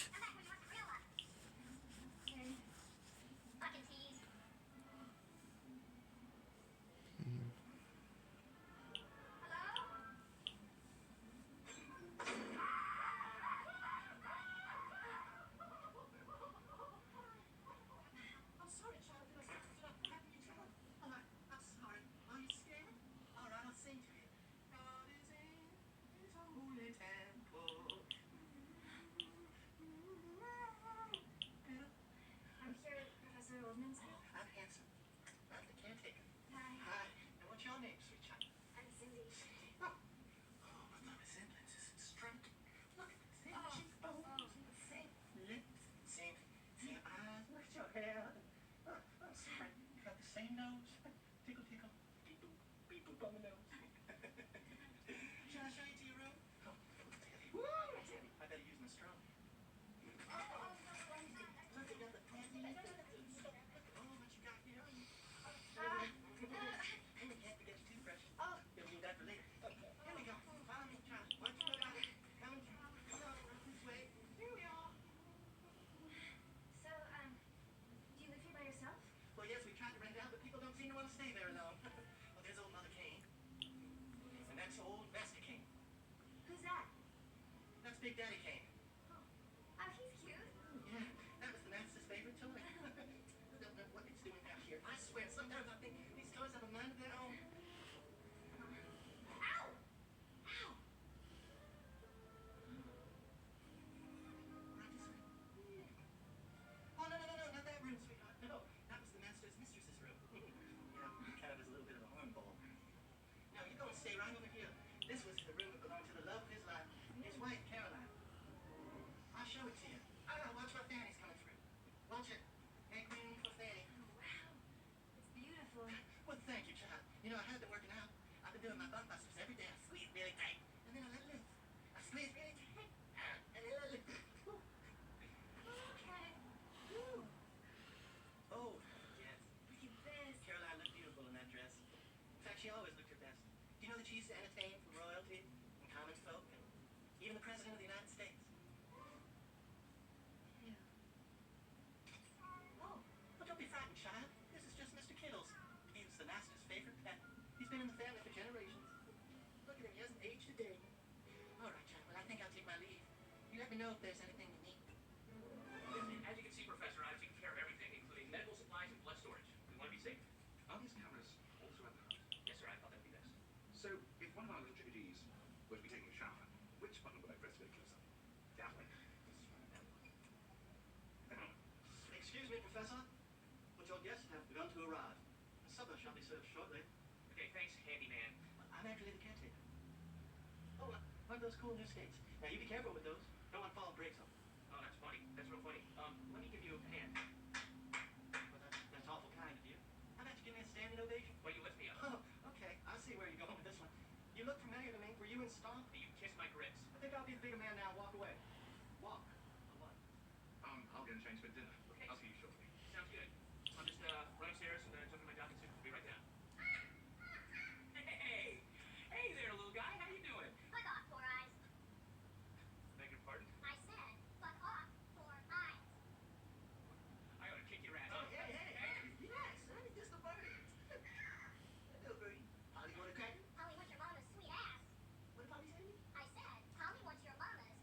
Speaker 11: I'm sorry, child. Did I happen you, child? Oh, I'm sorry. Are you scared? All right, I'll sing to you. God is in His holy temple.
Speaker 9: I'm here with Professor Oldman's help.
Speaker 11: I'm handsome. I'm the caretaker.
Speaker 9: Hi.
Speaker 11: Hi. And what's your name, sweet child?
Speaker 9: I'm Cindy.
Speaker 11: Oh, but the resemblance is striking. Look at the same cheekbones, same lips, same eyes. Look at your hair. Oh, I'm sorry. Got the same nose. Tickle, tickle. Beep, boop. Beep, boop on the nose. Shall I show you to your room? Oh, woo! I better use my straw. Look, you got the fancy. Look at all what you got here. And you can't forget your toothbrush. Oh, you'll need that for later. Here we go. Follow me, child. Watch your back. Come on, this way. Here we are.
Speaker 9: So, do you live here by yourself?
Speaker 11: Well, yes, we tried to rent it out, but people don't seem to want to stay there alone. Well, there's old Mother Kane. And that's old Master Kane.
Speaker 9: Who's that?
Speaker 11: That's Big Daddy Kane.
Speaker 9: Oh, he's cute.
Speaker 11: Yeah, that was the master's favorite toy. I don't know what it's doing out here. I swear, sometimes I think these toys have a mind of their own. Ow! Ow! Right this way. Oh, no, not that room, sweetheart. No, that was the master's mistress's room. Yeah, kind of is a little bit of a hornball. Now, you go and stay right over here. This was the room that belonged to the love of his life, his wife, Caroline. I'll show it to you. Watch my Fanny's coming through. Watch it. Make room for Fanny.
Speaker 9: Oh, wow. It's beautiful.
Speaker 11: Well, thank you, child. You know, I have been working out. I've been doing my bum busters every day. I squeeze really tight, and then I let loose. I squeeze really tight, and then I let loose. Woo.
Speaker 9: Okay. Ooh.
Speaker 11: Oh, yes.
Speaker 9: Look at this.
Speaker 11: Caroline looked beautiful in that dress. In fact, she always looked her best. Do you know that she used to entertain from royalty and common folk, and even the President of the United States?
Speaker 9: Yeah.
Speaker 11: Oh, well, don't be frightened, child. This is just Mr. Kittles. He was the master's favorite pet. He's been in the family for generations. Look at him, he hasn't aged a day. All right, child, well, I think I'll take my leave. You let me know if there's anything you need.
Speaker 10: As you can see, Professor, I've taken care of everything, including medical supplies and blood storage. We want to be safe.
Speaker 11: Are these cameras all throughout the house?
Speaker 10: Yes, sir, I thought that'd be best.
Speaker 11: So, if one of our little chickadees were to be taking a shower, which button would I press to get closer? That way. Excuse me, Professor, but your guests have begun to arrive. Supper shall be served shortly.
Speaker 10: Okay, thanks, handyman.
Speaker 11: I'm actually the caretaker. Oh, what are those cool new skates? Now, you be careful with those. Don't want to fall and break some.
Speaker 10: Oh, that's funny. That's real funny. Let me give you a hand.
Speaker 11: Well, that's awful kind of you. How about you give me a standing ovation?
Speaker 10: Well, you lift me up.
Speaker 11: Oh, okay. I see where you're going with this one. You look familiar to me. Were you in Stomp?
Speaker 10: You kiss my grits.
Speaker 11: I think I'll be the bigger man now and walk away. Walk? Or what? I'll get a change for dinner.
Speaker 10: Okay.
Speaker 11: I'll see you shortly.
Speaker 10: Sounds good. I'll just run upstairs and jump in my jogging suit. Be right down. Hey! Hey there, little guy. How you doing?
Speaker 9: Fuck off, Four Eyes.
Speaker 10: Beg your pardon?
Speaker 9: I said, fuck off, Four Eyes.
Speaker 10: I ought to kick your ass.
Speaker 11: Oh, hey. Relax, son. It's just a bird. Hello, birdie. Polly, want a cracker?
Speaker 9: Polly wants your mama's sweet ass.
Speaker 11: What did Polly say to me?
Speaker 9: I said, Polly wants your mama's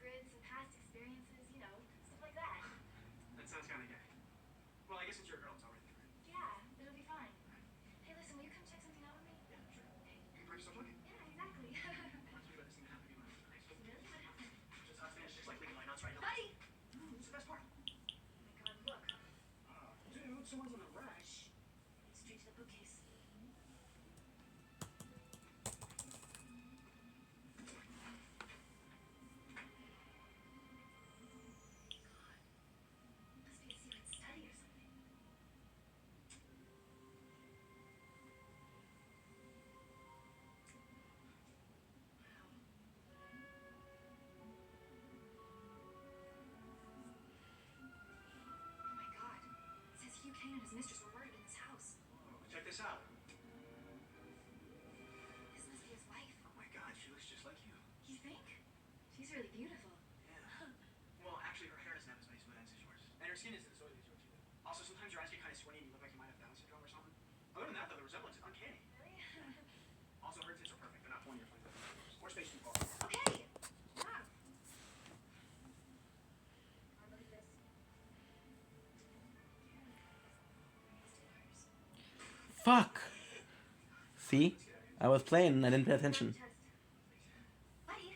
Speaker 12: grids and past experiences, you know, stuff like that.
Speaker 10: That sounds kind of gay. Well, I guess since you're a girl, it's already different.
Speaker 12: Yeah, it'll be fine. Hey, listen, will you come check something out with me?
Speaker 10: Yeah, sure. You can practice on talking.
Speaker 12: Yeah, exactly.
Speaker 10: Let's talk about this thing that happened to me when I was in high school.
Speaker 12: Really? What happened?
Speaker 10: Just us Spanish chicks like licking my nuts right now.
Speaker 12: Buddy!
Speaker 10: It's the best part.
Speaker 12: Oh my god, look.
Speaker 10: Dude, someone's in a rush.
Speaker 12: Straight to the bookcase. Must be a secret study or something. Oh my god. It says Hugh Kane and his mistress were murdered in this house.
Speaker 10: Check this out.
Speaker 12: This must be his wife.
Speaker 10: Oh my god, she looks just like you.
Speaker 12: You think? She's really beautiful.
Speaker 10: Yeah. Well, actually, her hair doesn't have as many split ends as yours. And her skin isn't as oily as yours either. Also, sometimes your eyes get kind of squinty and you look like you might have Down syndrome or something. Other than that, though, the resemblance is uncanny.
Speaker 12: Really?
Speaker 10: Also, her tits are perfect. They're not pointy or funny. More space too far.
Speaker 12: Okay. Wow. Oh, look at this.
Speaker 1: Fuck. See? I was playing. I didn't pay attention.
Speaker 12: Chest. Buddy, you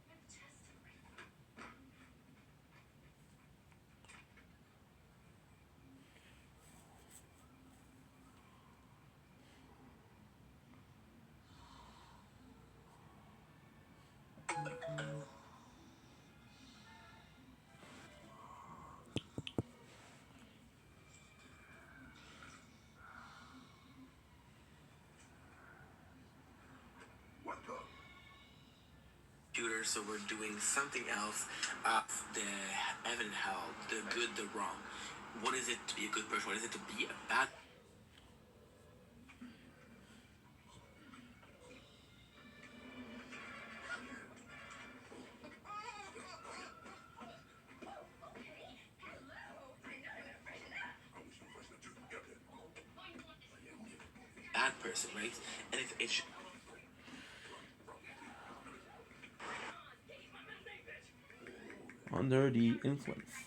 Speaker 12: have the chest.
Speaker 1: Computer, so we're doing something else. The heaven, hell, the good, the wrong. What is it to be a good person? What is it to be a bad? Bad person, right? And it's under the influence.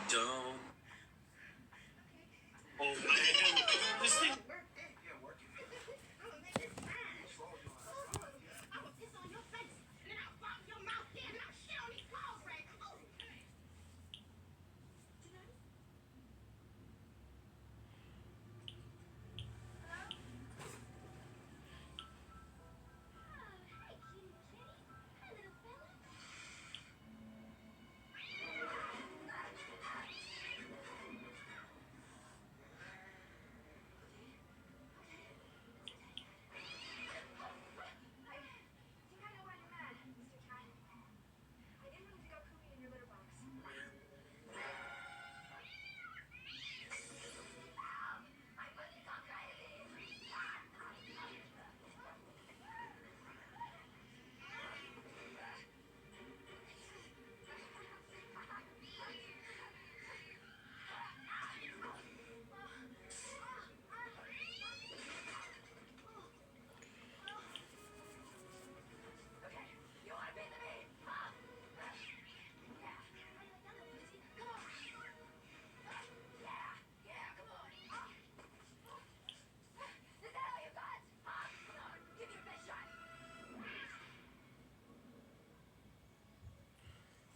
Speaker 1: Don't. Oh man, this thing.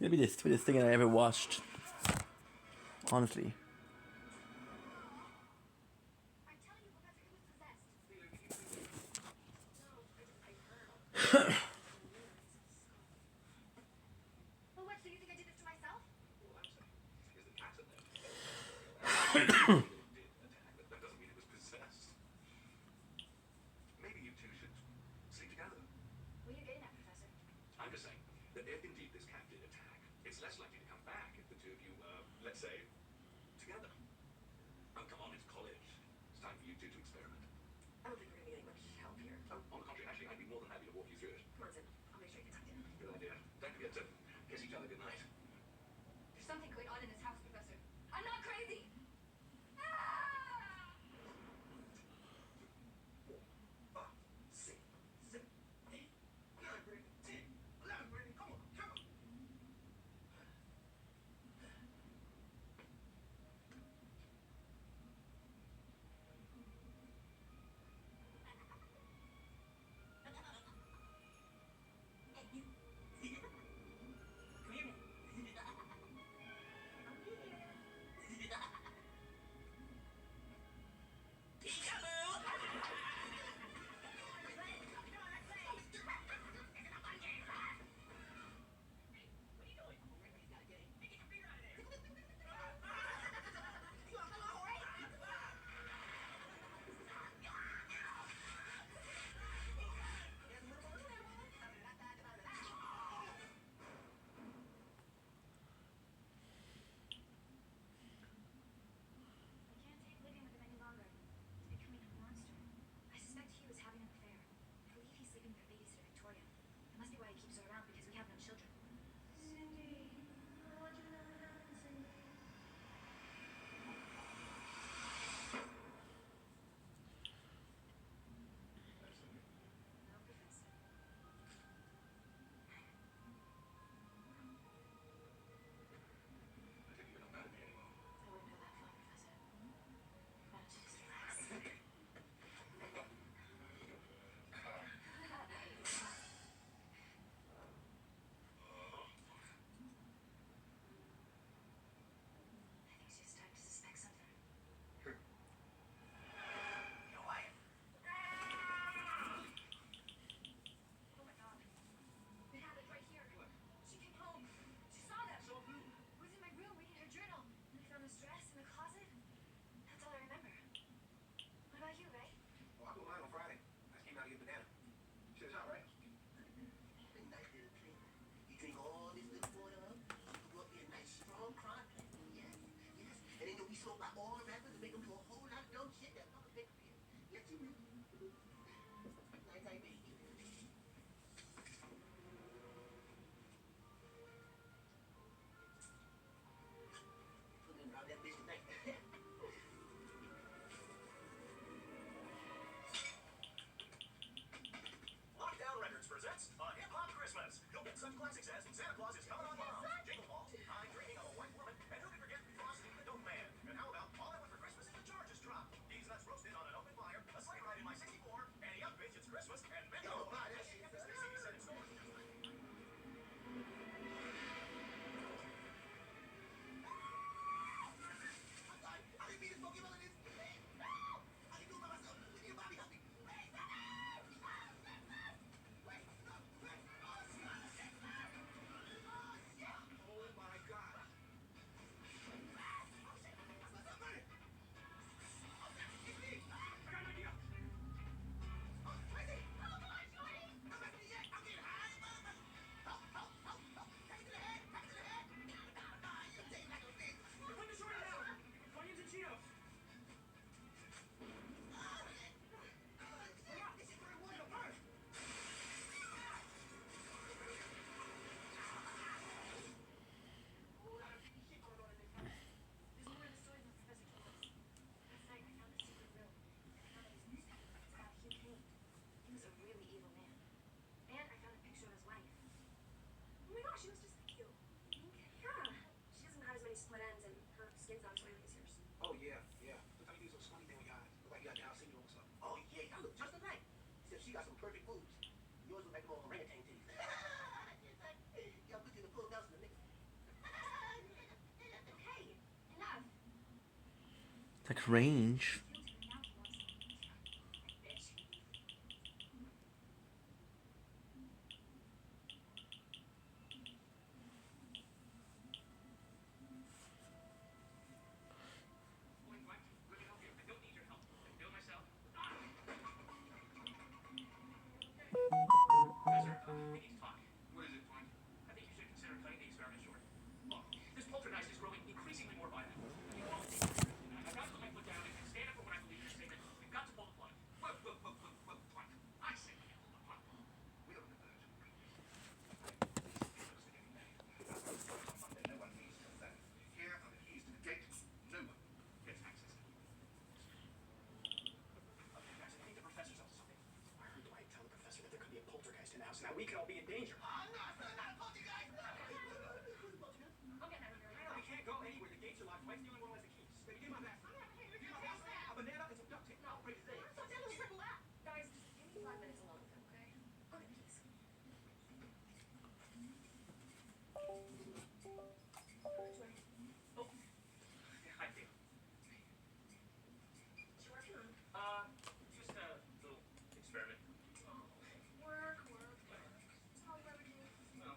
Speaker 1: Maybe the stupidest thing I ever watched. Honestly.
Speaker 12: Well, what, so you think I did this to myself?
Speaker 11: That doesn't mean it was possessed. Maybe you two should sleep together.
Speaker 12: What are you getting at, Professor?
Speaker 11: I'm just saying that if indeed this cat did attack, it's less likely to come back if the two of you, let's say, together. smoke like all the rappers and make them do a whole lot of dope shit that fucking pick for you. Yes, you will. Like I mean. Fucking rob that bitch tonight.
Speaker 10: Lockdown Records presents a Hip Hop Christmas. You'll get such classics as Santa Claus is Coming on Mom, Jingle Ball, I'm Dreaming of a White Woman, and who can forget Frosty the Dope Man? And how about All I Want for Christmas is the Charges Drop? These nuts roasted on an open fire, a sleigh ride in my 64, and a young bitch, it's Christmas, and many
Speaker 11: Yo,
Speaker 10: more.
Speaker 11: buy that shit.
Speaker 10: Get this CD set in stores.
Speaker 11: I'm sorry. I didn't mean to smoke your melodies. Please, no! I can do it by myself. We need a Bobby help me. Please, no! Wait, no, wait. Oh, shit. Oh, shit.
Speaker 10: Oh my God.
Speaker 11: Oh, shit. That's myself burning. Oh, shit. It's me.
Speaker 10: I got an idea.
Speaker 11: Oh, crazy. Oh, boy, Shorty. Come back to the I'm getting high. Help, help, help, help. Take it to the head. Take it to the head. Nah, you take it like a bitch.
Speaker 10: Put the shorty down. Onions and Cheetos.
Speaker 12: There's more to the story than Professor told us. Last night I found a secret room. I found out his newspaper. It's about Hugh Kane. He was a really evil man. And I found a picture of his wife. Oh my gosh, she looks just like you. Yeah. She doesn't have as many split ends and her skin's not as oily as yours.
Speaker 11: Oh, yeah, yeah. Look how you do some squinty thing with your eyes. Look like you got Down syndrome or something. Oh, yeah, I look just alike. Except she got some perfect boobs. Yours look like more orangutan titties. Y'all put you in the full Nelson, the nigga.
Speaker 12: Okay, enough.
Speaker 1: It's like range.
Speaker 12: You'll turn me out to want something. Bitch.
Speaker 10: Point blank, let me help you. I don't need your help. I can do it myself. Professor, we need to talk.
Speaker 3: What is it, Point?
Speaker 10: I think you should consider cutting the experiment short. Look, this poltergeist is growing increasingly more violent. You all see it. I've got to put my foot down and stand up for what I believe in your statement. We've got to pull the plug.
Speaker 3: Well, Point. I say we pull the plug. We're on the verge of greatness. No one needs to know. Here are the keys to the gate. No one gets access.
Speaker 10: Okay, guys, I think the professor's up to something. I heard Dwight tell the professor that there could be a poltergeist in the house. Now we could all be in danger.
Speaker 11: Oh, no, it's not a poltergeist.
Speaker 12: I'll get out of here.
Speaker 10: No, we can't go anywhere. The gates are locked. Dwight's the only one who has the keys. Baby, give my bag. Give my bag. A banana and some duct tape. No, break the thing.
Speaker 12: Guys, just give me 5 minutes alone with him, okay? Okay, please. Which way?
Speaker 10: Oh. Yeah, I think.
Speaker 12: What you working on?
Speaker 10: Just a little experiment.
Speaker 12: Work. It's all you ever do.
Speaker 10: Well,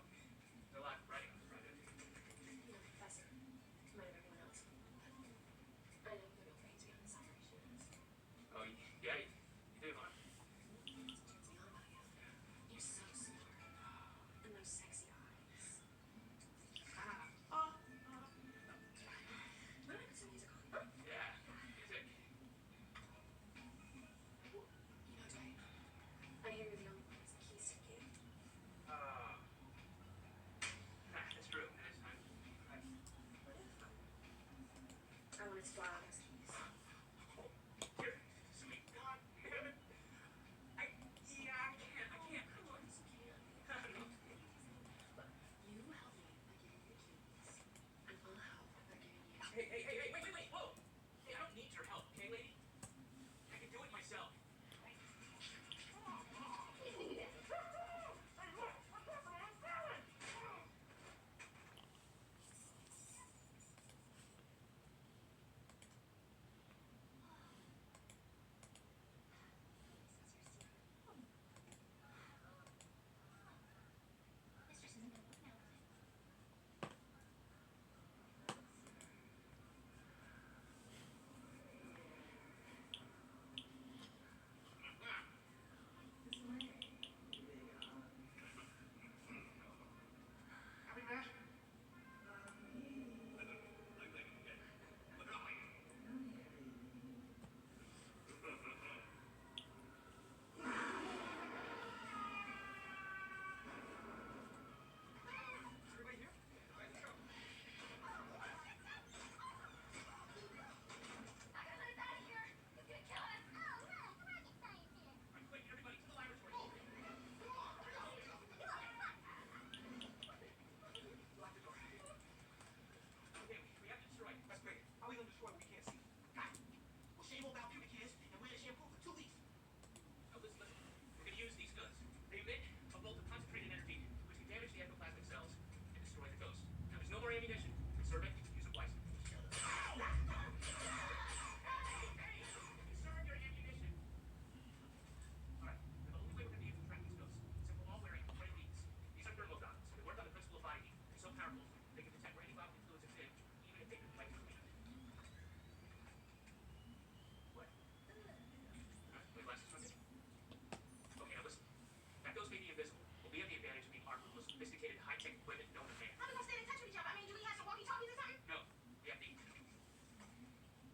Speaker 10: the lack of writing on the project.
Speaker 12: You know, Professor, in spite of everyone else, I know the real brains behind this operation is.
Speaker 10: Oh, yeah, you do, huh?
Speaker 12: That's what turns me on about you. You're so smart. And those sexy eyes. Why don't I put some music on?
Speaker 10: Yeah, music.
Speaker 12: You know, Dwight, I hear you're the only one who has the keys to the gate.
Speaker 10: That's true. It is.
Speaker 12: What if I wanted to borrow those keys?
Speaker 10: Here, sweet God, damn it. I can't.
Speaker 12: Of course you can. Look, you help me by giving me the keys, and I'll help by giving you.
Speaker 10: Hey, wait, whoa. Hey, I don't need your help, okay, lady? I can do it myself.
Speaker 6: sophisticated, high-tech equipment known to man.
Speaker 12: How do we stay in touch with each other? I mean, do we have some walkie-talkies or something?
Speaker 6: No, we have the.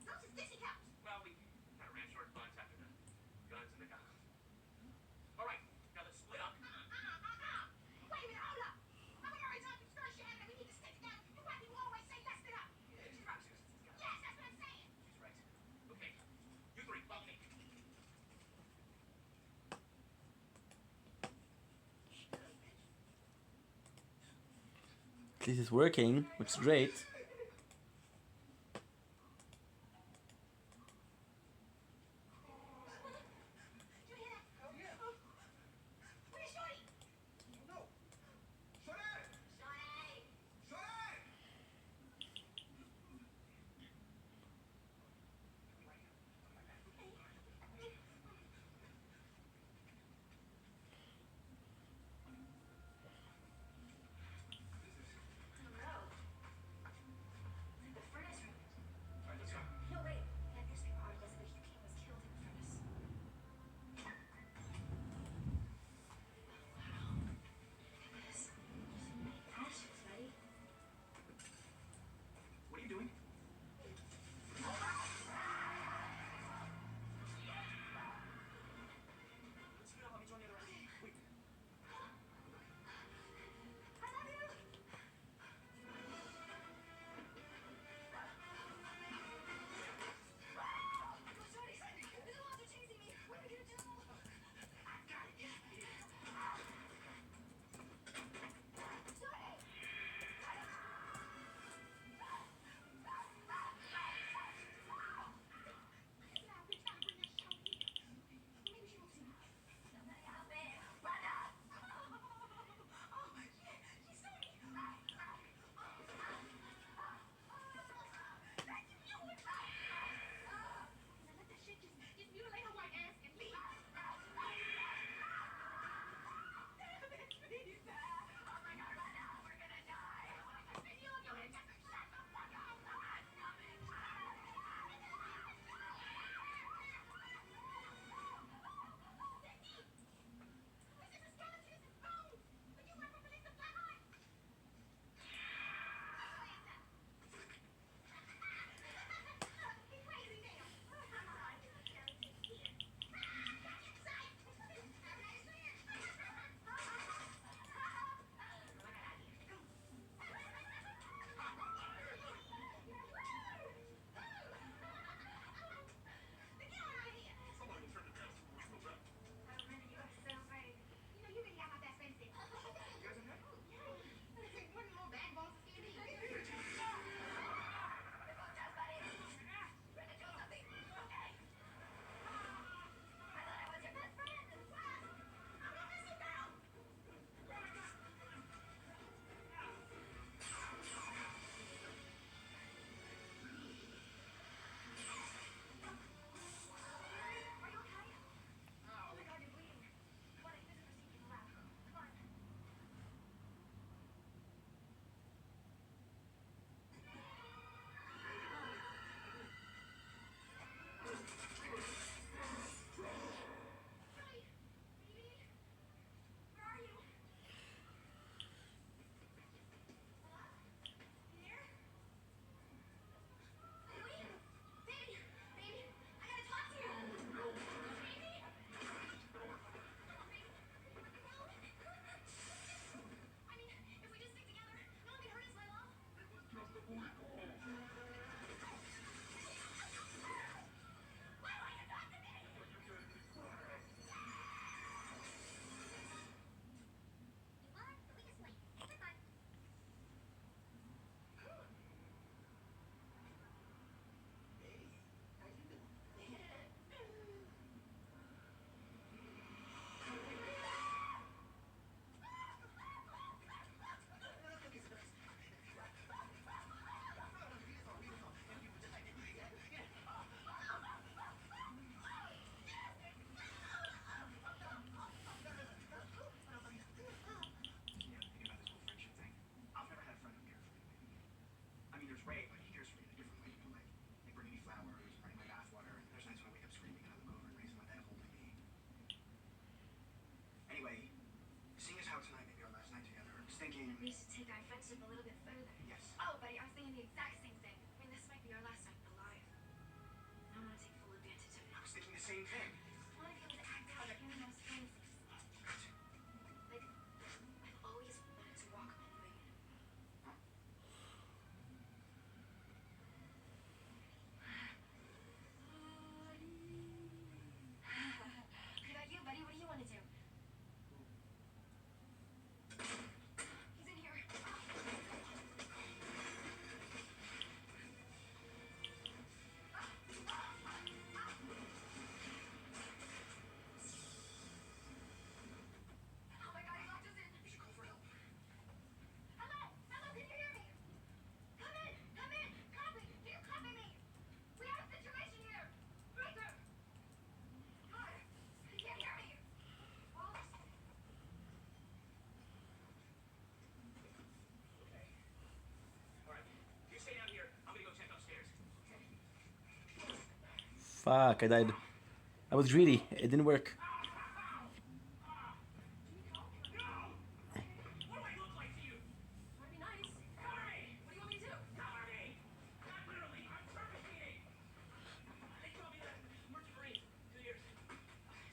Speaker 12: Those is Dixie cups.
Speaker 6: Well, we kind of ran short funds after the guns and the gun. All right, now let's split up.
Speaker 12: Wait a minute, hold up. How about every time you start sharing that we need to stick together? You white people always say let's split up.
Speaker 6: She's right.
Speaker 12: Yes, that's what I'm saying.
Speaker 6: She's right. Okay, you three, follow me.
Speaker 1: This is working, which is great.
Speaker 12: Where's Shorty?
Speaker 11: No. Shorty!
Speaker 12: Shorty!
Speaker 11: Shorty!
Speaker 12: The furnace room.
Speaker 11: All right, let's go.
Speaker 12: No, wait. That newspaper article said that Hugh King was killed in the furnace. Wow. Look at this. Ashes, buddy.
Speaker 11: What are you doing? Let's get up. Let me join the other end. Wait.
Speaker 12: I love you. Shorty, the dogs are chasing me. What are we gonna do? I got it. Shorty!
Speaker 11: Anyway, seeing as how tonight may be our last night together, stay
Speaker 12: we should take our friendship a little bit further.
Speaker 10: Yes.
Speaker 12: Oh, buddy, I was thinking the exact same thing. I mean, this might be our last night alive. I want to take full advantage of it.
Speaker 10: I was thinking the same thing.
Speaker 12: I want to be able to act out our innermost fantasies. Like, I've always wanted to walk on the moon. What about you, buddy? What do you want to do? He's in here. Oh my God, he locked us in.
Speaker 10: We should call for help.
Speaker 12: Hello? Hello, can you hear me? Come in! Come in! Copy! Do you copy me? We have a situation here! Breaker! God, he can't hear me! Well,
Speaker 10: Okay. All right. You stay down here. I'm gonna go check upstairs.
Speaker 1: Fuck, I died. I was greedy. It didn't work.
Speaker 10: What do I look like to you?
Speaker 12: wanna be nice?
Speaker 10: Cover me!
Speaker 12: What do you want me to do?
Speaker 10: Cover me! Not literally. I'm purposely. They told me that. Merchant Marine. 2 years.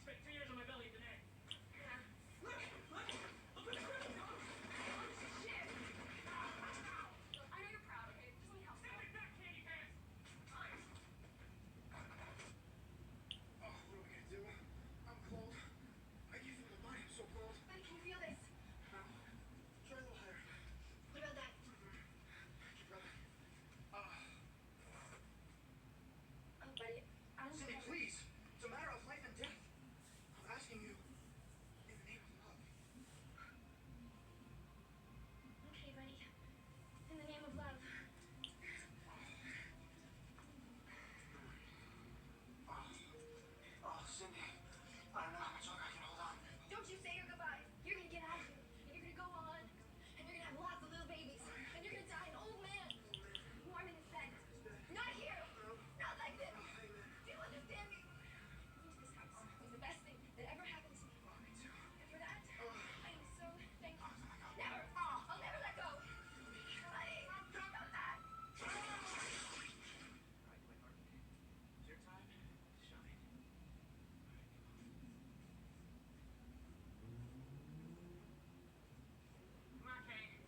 Speaker 10: Spent 3 years on my belly today. Look! Look! Look what the crew
Speaker 12: Shit! Look, I know you're proud, okay? Just let me help.
Speaker 10: Stand back, candy pants!
Speaker 11: Oh, what are we gonna do? I'm cold. I can feel my body. I'm so cold.
Speaker 12: Buddy, can you feel this?
Speaker 11: Try a little higher.
Speaker 12: What about that?
Speaker 11: Keep rubbing.
Speaker 12: Oh, buddy, I don't
Speaker 11: Cindy,
Speaker 12: know.
Speaker 11: please. It's a matter of life and death. I'm asking you in the name of love.
Speaker 12: Okay, buddy. In the name of love.
Speaker 11: Oh, Cindy. I don't know how much longer I can hold on.
Speaker 12: Don't you say your goodbyes. You're gonna get out of here. And you're gonna go on. And you're gonna have lots of little babies. And you're gonna die an old man. Warm in his bed. Not here. Not like this. Do you understand me? This house was the best thing that ever happened to me. And for that, I am so thankful. Never. I'll never let go. Buddy, don't do that.
Speaker 10: It's your time to shine. Come on, Kane.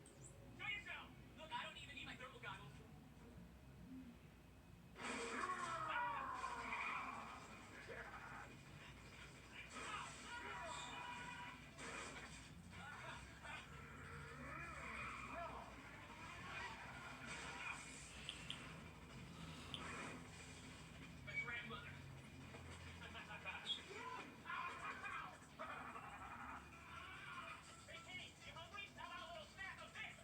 Speaker 10: Show yourself! Look, I don't even need my thermal goggles. My grandmother. Hey, Kane, you hungry? How about a little snack of this?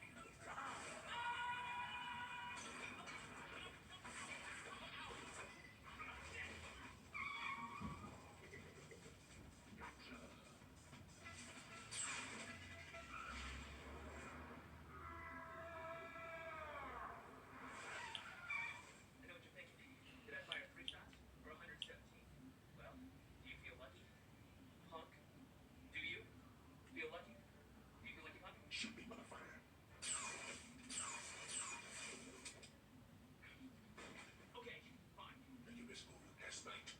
Speaker 10: I know what you're thinking. Did I fire 3 shots or 117? Well, do you feel lucky? Punk? Do you? Feel lucky? Do you feel lucky, punk?
Speaker 11: Shoot me, motherfucker.
Speaker 10: Okay, fine.
Speaker 11: Making this move last night.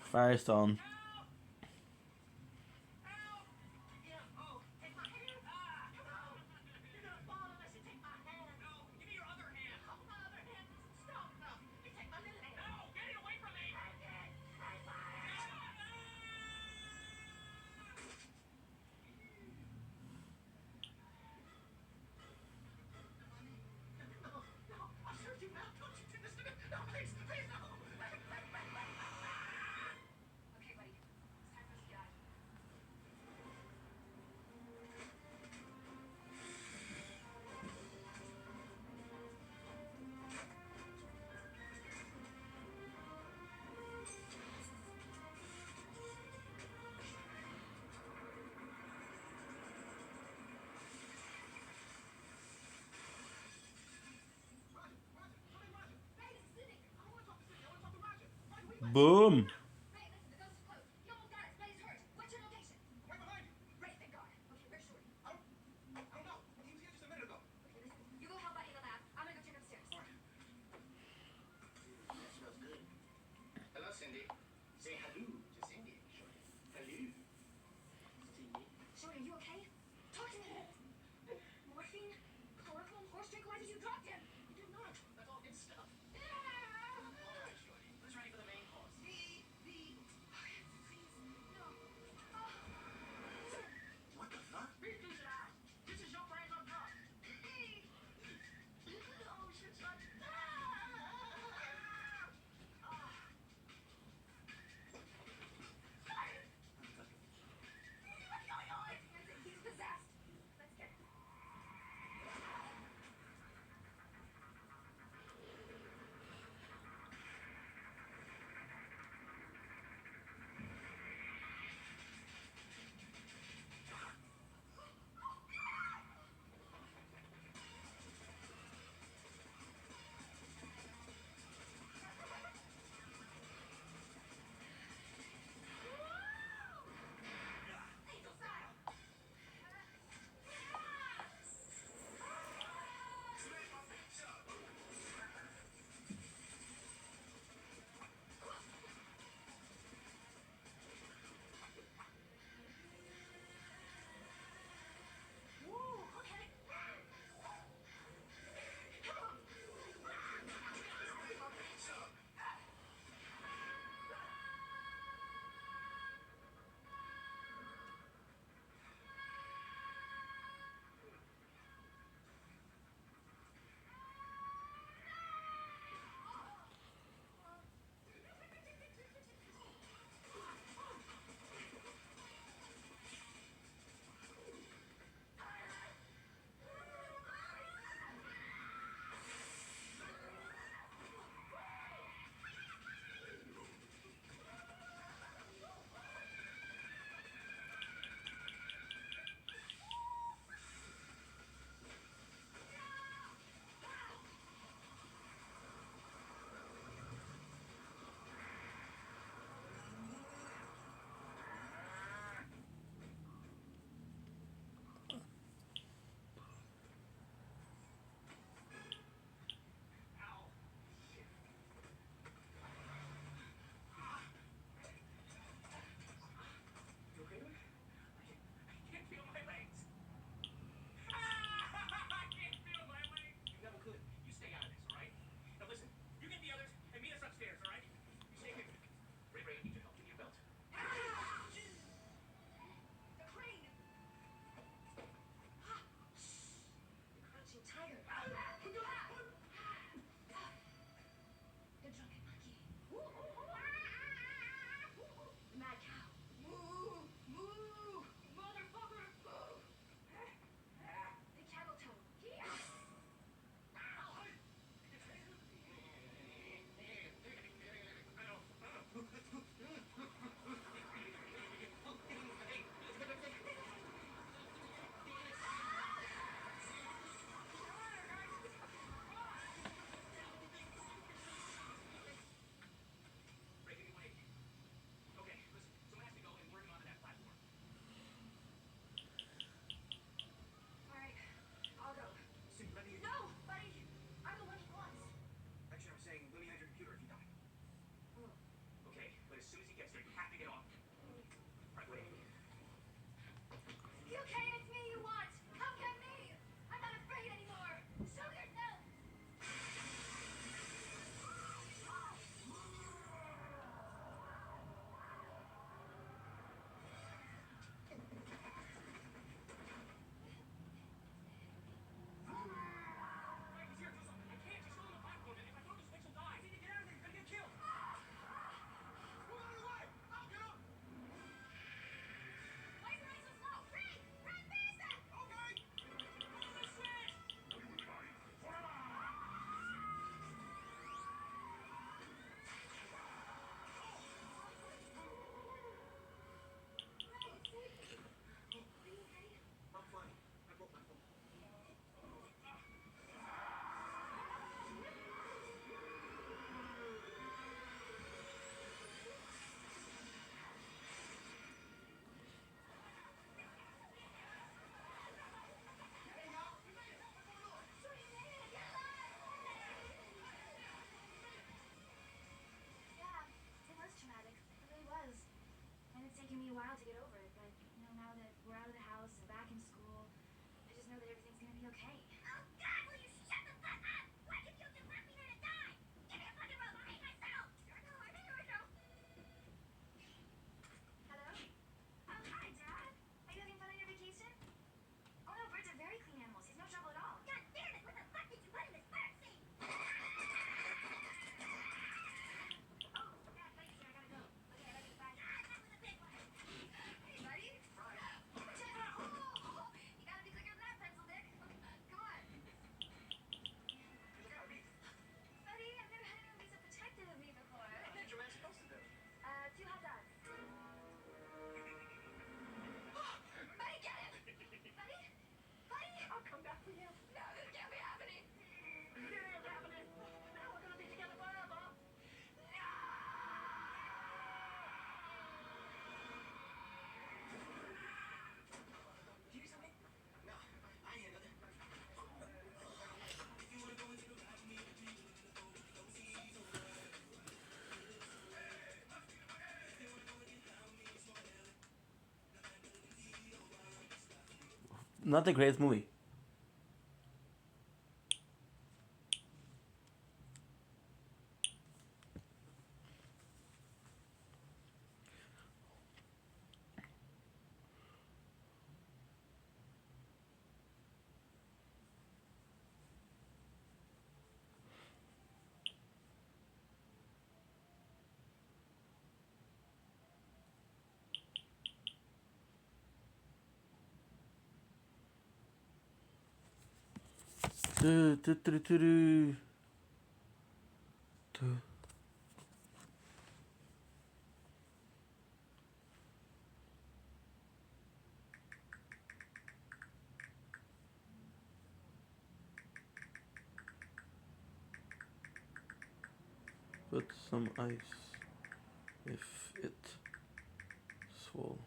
Speaker 1: Firestone.
Speaker 10: Oh, take my hand. Come on. You're gonna fall unless you take my hand. No, give me your other hand. Oh, my other hand isn't strong enough. You take my little hand. No, get it away from me. I did. I lied. No, I'll shoot you now. Don't you do this to me. No, please, please, no.
Speaker 12: Okay, buddy,
Speaker 1: Boom.
Speaker 12: Hey, listen, the ghost is close. He almost got us, but he's hurt. What's your location?
Speaker 11: Right behind you.
Speaker 12: Great, thank God. Okay, where's Shorty?
Speaker 11: I don't know. He was here just a minute ago.
Speaker 12: Okay, listen, you go help out in the lab. I'm gonna go check upstairs.
Speaker 11: All right.
Speaker 10: That smells good. Hello, Cindy. Say hello to Cindy, Shorty. Hello. Cindy.
Speaker 12: Shorty, are you okay? Talk to me. Morphine? Chloroform? Horse tranquilizers? You dropped him.
Speaker 10: You did not. That's all good stuff. All right, Shorty. Let's ready for the main course.
Speaker 12: okay. Oh God, will you shut the fuck up? Why did you just left me there to die? Give me a fucking rope, I'll hang myself. Hello? Oh, hi, Dad. Are you having fun on your vacation? Oh no, birds are very clean animals. He's no trouble at all. God damn it! What the fuck did you put in this bird seat? Oh, Dad, thanks, sir. I gotta go. Okay, I love you. Bye. Ah, that was a big one. Hey, buddy. Check it out. Oh, you gotta be quicker than that, pencil dick. Come on. Buddy, I've never had anyone be so protective of me before.
Speaker 5: What your man supposed to do?
Speaker 12: 2 hot dogs. Buddy, get him! Buddy? Buddy?
Speaker 5: I'll come back for you.
Speaker 12: No, this can't be happening.
Speaker 5: It is happening. Now we're gonna be together forever. Do you need something? No, I ain't nothing.
Speaker 1: Not the greatest movie. Do, do, do, do, do. Do. Put some ice if it swole.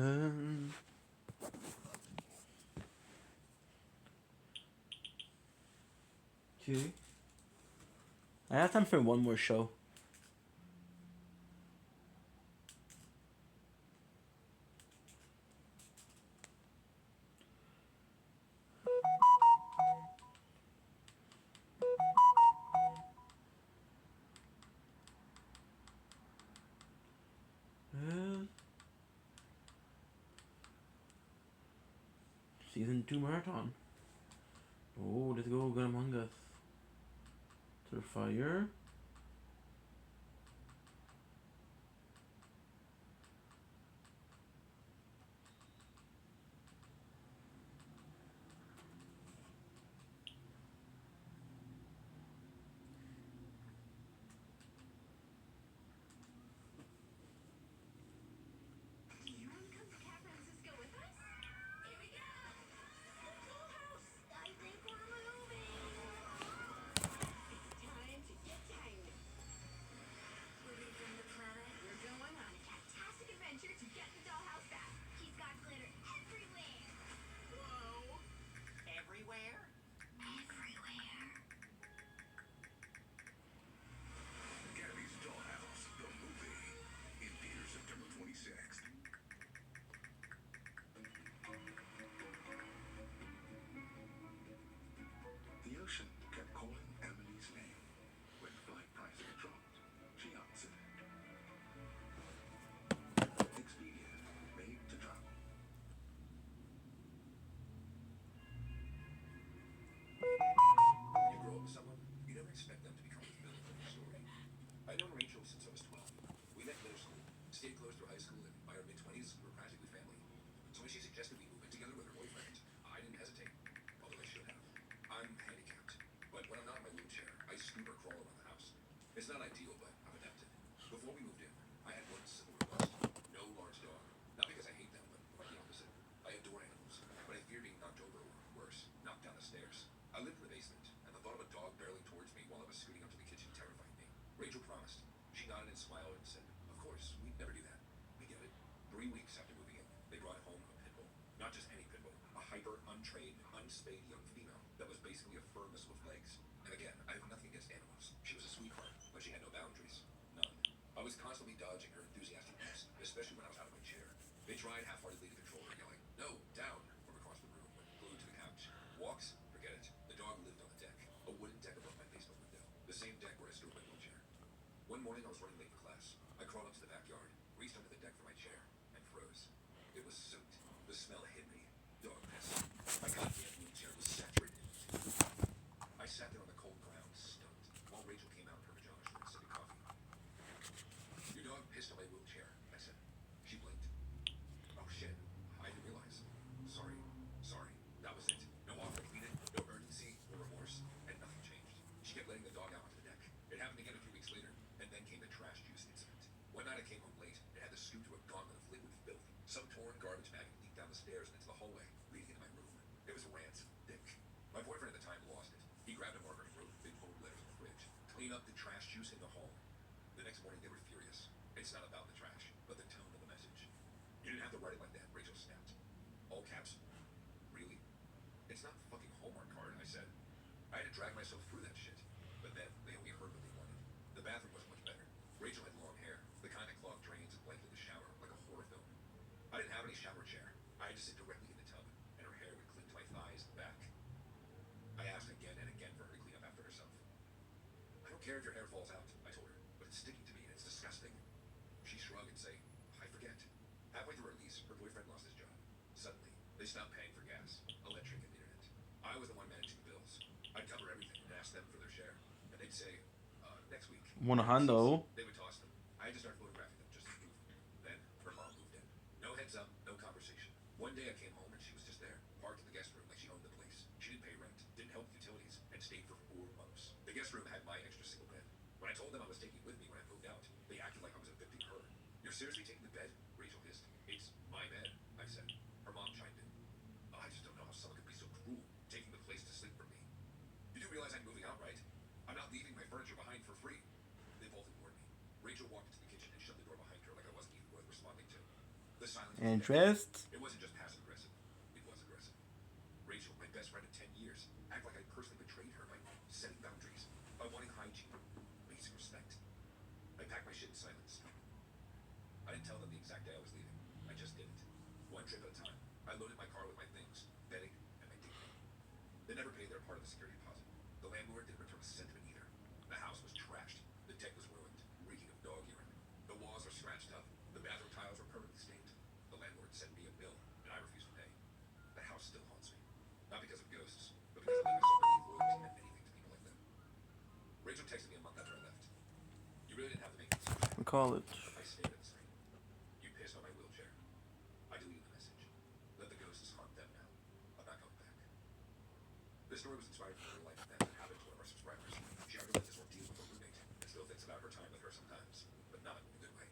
Speaker 1: Okay. I have time for one more show. Season 2 marathon. Oh, let's go, Gun Among Us. To the fire.
Speaker 12: Do you want to come to San Francisco with us? Here we go! Full house! I think we're moving! It's time to get tiny. We're leaving the planet. We're going on a fantastic adventure to get the dollhouse back. He's got glitter everywhere. Whoa.
Speaker 5: Everywhere?
Speaker 12: Everywhere.
Speaker 11: Gabby's Dollhouse, the movie, in theaters September 26th. The ocean kept calling Emily's name. When flight prices dropped, she answered. Expedia, made to travel.
Speaker 13: You grow up with someone, you never expect them to become the villain of your story. I've known Rachel since I was 12. We met in middle school, stayed close through high school, and by our mid-20s, we were practically family. So when she suggested we move in together with her boyfriend, I didn't hesitate, although I should have. I'm handicapped, but when I'm not in my wheelchair, I scoot or crawl around the house. It's not ideal, but I've adapted. Before we moved in, I had one simple request: no large dog. Not because I hate them, but quite the opposite. I adore animals, but I fear being knocked over or, worse, knocked down the stairs. I lived in the basement, and the thought of a dog barreling towards me while I was scooting up to the kitchen terrified me. Rachel promised. She nodded and smiled and said, "Of course, we'd never do that. We get it." 3 weeks after moving in, they brought home a pit bull. Not just any pit bull, a hyper, untrained, unspayed young female that was basically a fur missile with legs. And again, I have nothing against animals. She was a sweetheart, but she had no boundaries. None. I was constantly dodging her enthusiastic looks, especially when I was out of my chair. They tried half-heartedly to control her, yelling, "No, down," from across the room, when glued to the couch. Walks? Forget it. The dog lived on the deck, a wooden deck above my basement window, the same deck where I stored my wheelchair. One morning I was running late for class. I crawled up to the backyard, reached under the deck for my chair, and froze. It was soaked. The smell hit me. Dog piss. My goddamn wheelchair was saturated in it. I sat there on the cold ground, stunned, while Rachel came out in her pajamas and sipping coffee. "Your dog pissed on my wheelchair," I said. She blinked. "Oh shit, I didn't realize. Sorry. That was it. No offer to clean it, no urgency, no remorse, and nothing changed. She kept letting the dog out onto the deck. It happened again a few weeks later, and then came the trash juice incident. One night I came home late and had to scoot through a gauntlet of liquid filth. Some torn garbage bag leaked down the stairs and into the hallway, leading into my room. It was rancid, thick. My boyfriend at the time lost it. He grabbed a marker and wrote big bold letters on the fridge. "Clean up the trash juice in the hall." The next morning they were furious. It's not about the trash, but the tone of the message. "You didn't have to write it like that," Rachel snapped. All caps. "Really? It's not the fucking Hallmark card," I said. I had to drag myself through that shit. But then they only heard what they wanted. The bathroom wasn't much better. Rachel had long hair, the kind that clogged drains and blanketed the shower like a horror film. I didn't have any shower chair. I had to sit directly in the tub, and her hair would cling to my thighs and back. I asked again and again for her to clean up after herself. "I don't care if your hair falls out," I told her, "but it's sticking to me and it's disgusting." She shrugged and said, "I forget." Halfway through her lease, her boyfriend lost his job. Suddenly, they stopped paying for gas, electric, and internet. I was the one managing the bills. I'd cover everything and ask them for their share, and they'd say, "Next week."
Speaker 1: Want a hundo?
Speaker 13: They would toss them. I had to start photographing them just as proof. Then her mom moved in. No heads up, no conversation. One day I came home and she was just there, parked in the guest room like she owned the place. She didn't pay rent, didn't help with utilities, and stayed for 4 months. The guest room had my extra single bed. When I told them I was taking it with me when I moved out, they acted like I was evicting her. "You're seriously taking the bed?" Rachel hissed. "It's my bed," I said. Her mom chimed in. "I just don't know how someone could be so cruel, taking the place to sleep from me. You do realize I'm moving out, right? I'm not leaving my furniture behind for free." They both ignored me. Rachel walked into the kitchen and shut the door behind her like I wasn't even worth responding to. The silence was
Speaker 1: Interest.
Speaker 13: It wasn't just passive aggressive. It was aggressive. Rachel, my best friend of 10 years, act like I personally betrayed her by setting boundaries, by wanting hygiene, basic respect. I packed my shit in silence. I didn't tell them the exact day I was leaving. I just did it. One trip at a time. I loaded my car with my things, bedding, and my dignity. They never paid their part of the security deposit. The landlord didn't return a cent of it either. The house was trashed. The deck was ruined, reeking of dog urine. The walls are scratched up. The bathroom tiles were permanently stained. The landlord sent me a bill, and I refused to pay. The house still haunts me. Not because of ghosts, but because I let myself believe loyalty meant anything to people like them. Rachel texted me a month after I left. You really didn't have to make this.
Speaker 1: College.
Speaker 13: I stared at the screen. You pissed on my wheelchair. I deleted the message. Let the ghosts haunt them now. I'm not coming back. This story was inspired from a real life event that happened to one of our subscribers. She underwent this ordeal with her roommate and still thinks about her time with her sometimes, but not in a good way.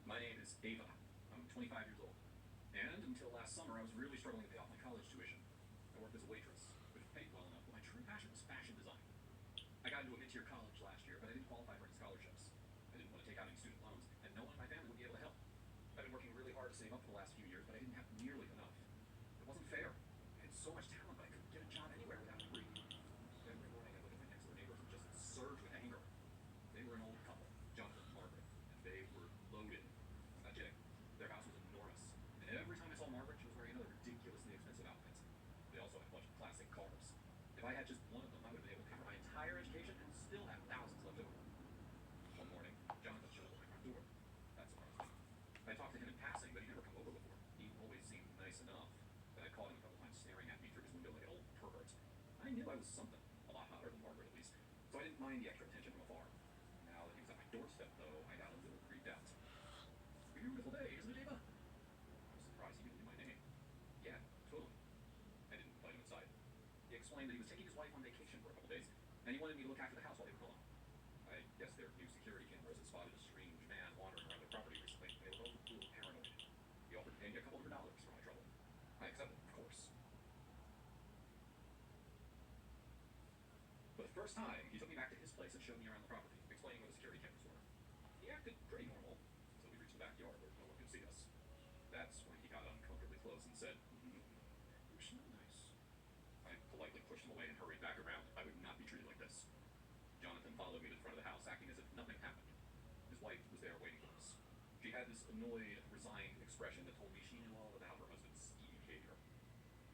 Speaker 14: My name is Ava. I'm 25 years old. And until last summer, I was really struggling to pay off my college tuition. I worked as a waitress, which paid well enough, but my true passion was fashion design. I got into a mid-tier college last year, but I didn't qualify for any scholarships. I didn't want to take out any student loans, and no one in my family would be able to help. I've been working really hard to save up for the last few years, but I didn't have nearly enough. It wasn't fair. I had so much talent, but I couldn't get a job anywhere without a degree. Every morning I look at my next door neighbors and just surge with anger. They were an old couple, Jonathan and Margaret, and they were loaded. I'm not kidding. Their house was enormous, and every time I saw Margaret, she was wearing another ridiculously expensive outfit. They also had a bunch of classic cars. If I had just one of them, I would have been able to pay for my entire education and still have thousands left over. One morning, Jonathan showed up at my front door. That surprised me. I talked to him in passing, but he'd never come over before. He always seemed nice enough that I caught him a couple times staring at me through his window like an old pervert. I knew I was something, a lot hotter than Margaret at least, so I didn't mind the extra attention from afar. Now that he was at my doorstep, though, I got a little creeped out. Beautiful day, isn't it, Ava? I was surprised he even knew my name. Yeah, totally. I didn't invite him inside. He explained that he was taking his wife on vacation for a couple days, and he wanted me to look after the house while they were gone. I guess their new security cameras had spotted a strange man wandering around their property recently, and they were both a little paranoid. He offered to pay me a couple $100 for my trouble. I accepted, of course. But the first time, he took me back to his place and showed me around the property, explaining where the security cameras were. He acted pretty normal, until we reached the backyard where no one could see us. That's when he got uncomfortably close and said, "You smell nice." I politely pushed him away and hurried back around. I would not be treated like this. Jonathan followed me to the front of the house, acting as if nothing happened. His wife was there waiting for us. She had this annoyed, resigned expression that told me she knew all about her husband's skeevy behavior.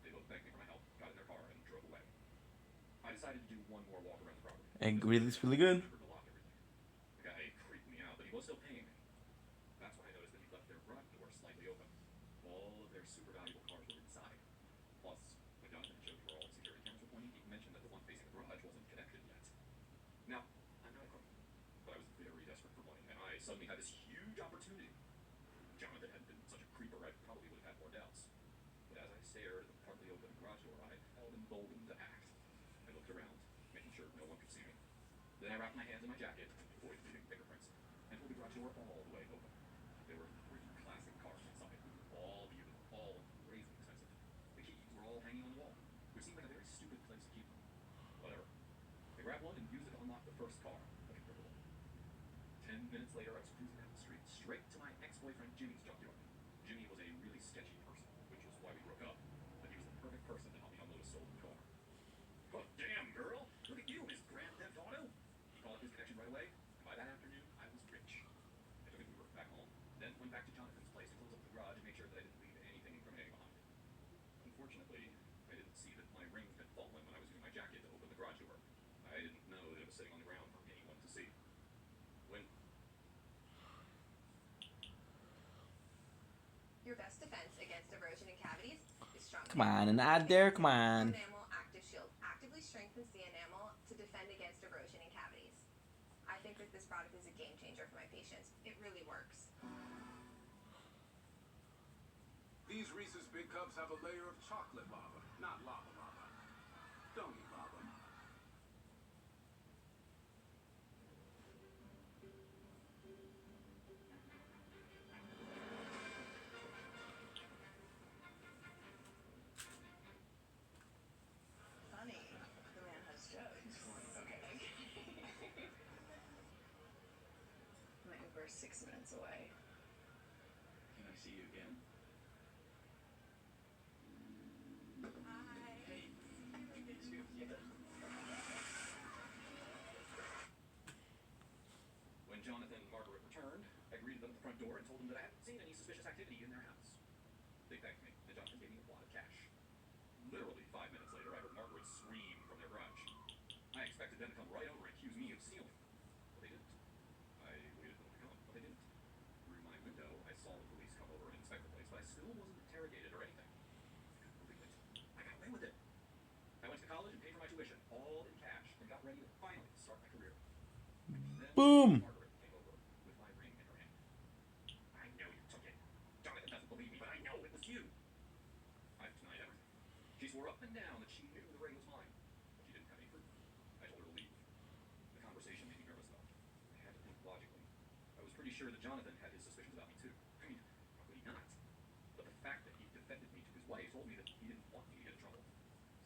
Speaker 14: They both begged me for my help, got in their car, and drove away. I decided to do one more walk around the property.
Speaker 1: It's really good.
Speaker 14: To lock everything. The guy creeped me out, but he was still paying me. That's when I noticed that he left their garage door slightly open. All of their super valuable cars were inside. Plus, when Jonathan showed me where all the security cameras were pointing, he mentioned that the one facing the garage wasn't connected yet. Now, I'm not a crook, but I was very desperate for money, and I suddenly had this huge opportunity. If Jonathan hadn't been such a creeper, I probably would have had more doubts. But as I stared at the partly open garage door, I felt emboldened to act. I looked around, making sure no one could see me. Then I wrapped my hands in my jacket to avoid leaving fingerprints, and pulled the garage door all the way open. There were 3 classic cars inside, all beautiful, all crazy expensive. The keys were all hanging on the wall, which seemed like a very stupid place to keep them. Whatever. I grabbed one and used it to unlock the first car, a convertible. 10 minutes later, I was cruising down the street, straight to my ex-boyfriend Jimmy's junkyard. Jimmy was a really sketchy person, which is why we broke up, but he was the perfect person to help me unload a stolen car. Oh, damn, girl! Look at you, Miss Grand Theft Auto! He called up his connection right away, and by that afternoon, I was rich. I took an Uber back home, then went back to Jonathan's place to close up the garage and make sure that I didn't leave anything incriminating behind. Unfortunately, I didn't see that my ring had fallen when I was using my jacket to open the garage door. I didn't know that it was sitting on the ground for anyone to see. When
Speaker 15: Your best defense against erosion and cavities is strong.
Speaker 1: Come on, an ad there. Come on.
Speaker 15: Enamel Active Shield actively strengthens the enamel to defend against erosion and cavities. I think that this product is a game changer for my patients. It really works.
Speaker 11: These Reese's Big Cups have a layer of chocolate lava, not lava lava. Don't eat lava.
Speaker 16: Funny, the man has jokes. Okay. My
Speaker 15: we're 6 minutes away.
Speaker 14: Can I see you again? When Jonathan and Margaret returned, I greeted them at the front door and told them that I hadn't seen any suspicious activity in their house. They thanked me, and Jonathan gave me a wad of cash. Literally 5 minutes later, I heard Margaret scream from their garage. I expected them to come right over and accuse me of stealing, but they didn't. I waited for them to come, but they didn't. Through my window, I saw the police come over and inspect the place, but I still wasn't interrogated or anything. I couldn't believe it. I got away with it. I went to college and paid for my tuition, all in cash, and got ready to finally start my career. Then
Speaker 1: Boom.
Speaker 14: Margaret came over with my ring in her hand. I know you took it. Jonathan doesn't believe me, but I know it was you. I've denied everything. She swore up and down that she knew the ring was mine, but she didn't have any proof. I told her to leave. The conversation made me nervous, though. I had to think logically. I was pretty sure that Jonathan had his suspicions about me, too. I mean, how could he not? But the fact that he defended me to his wife told me that he didn't want me to get in trouble.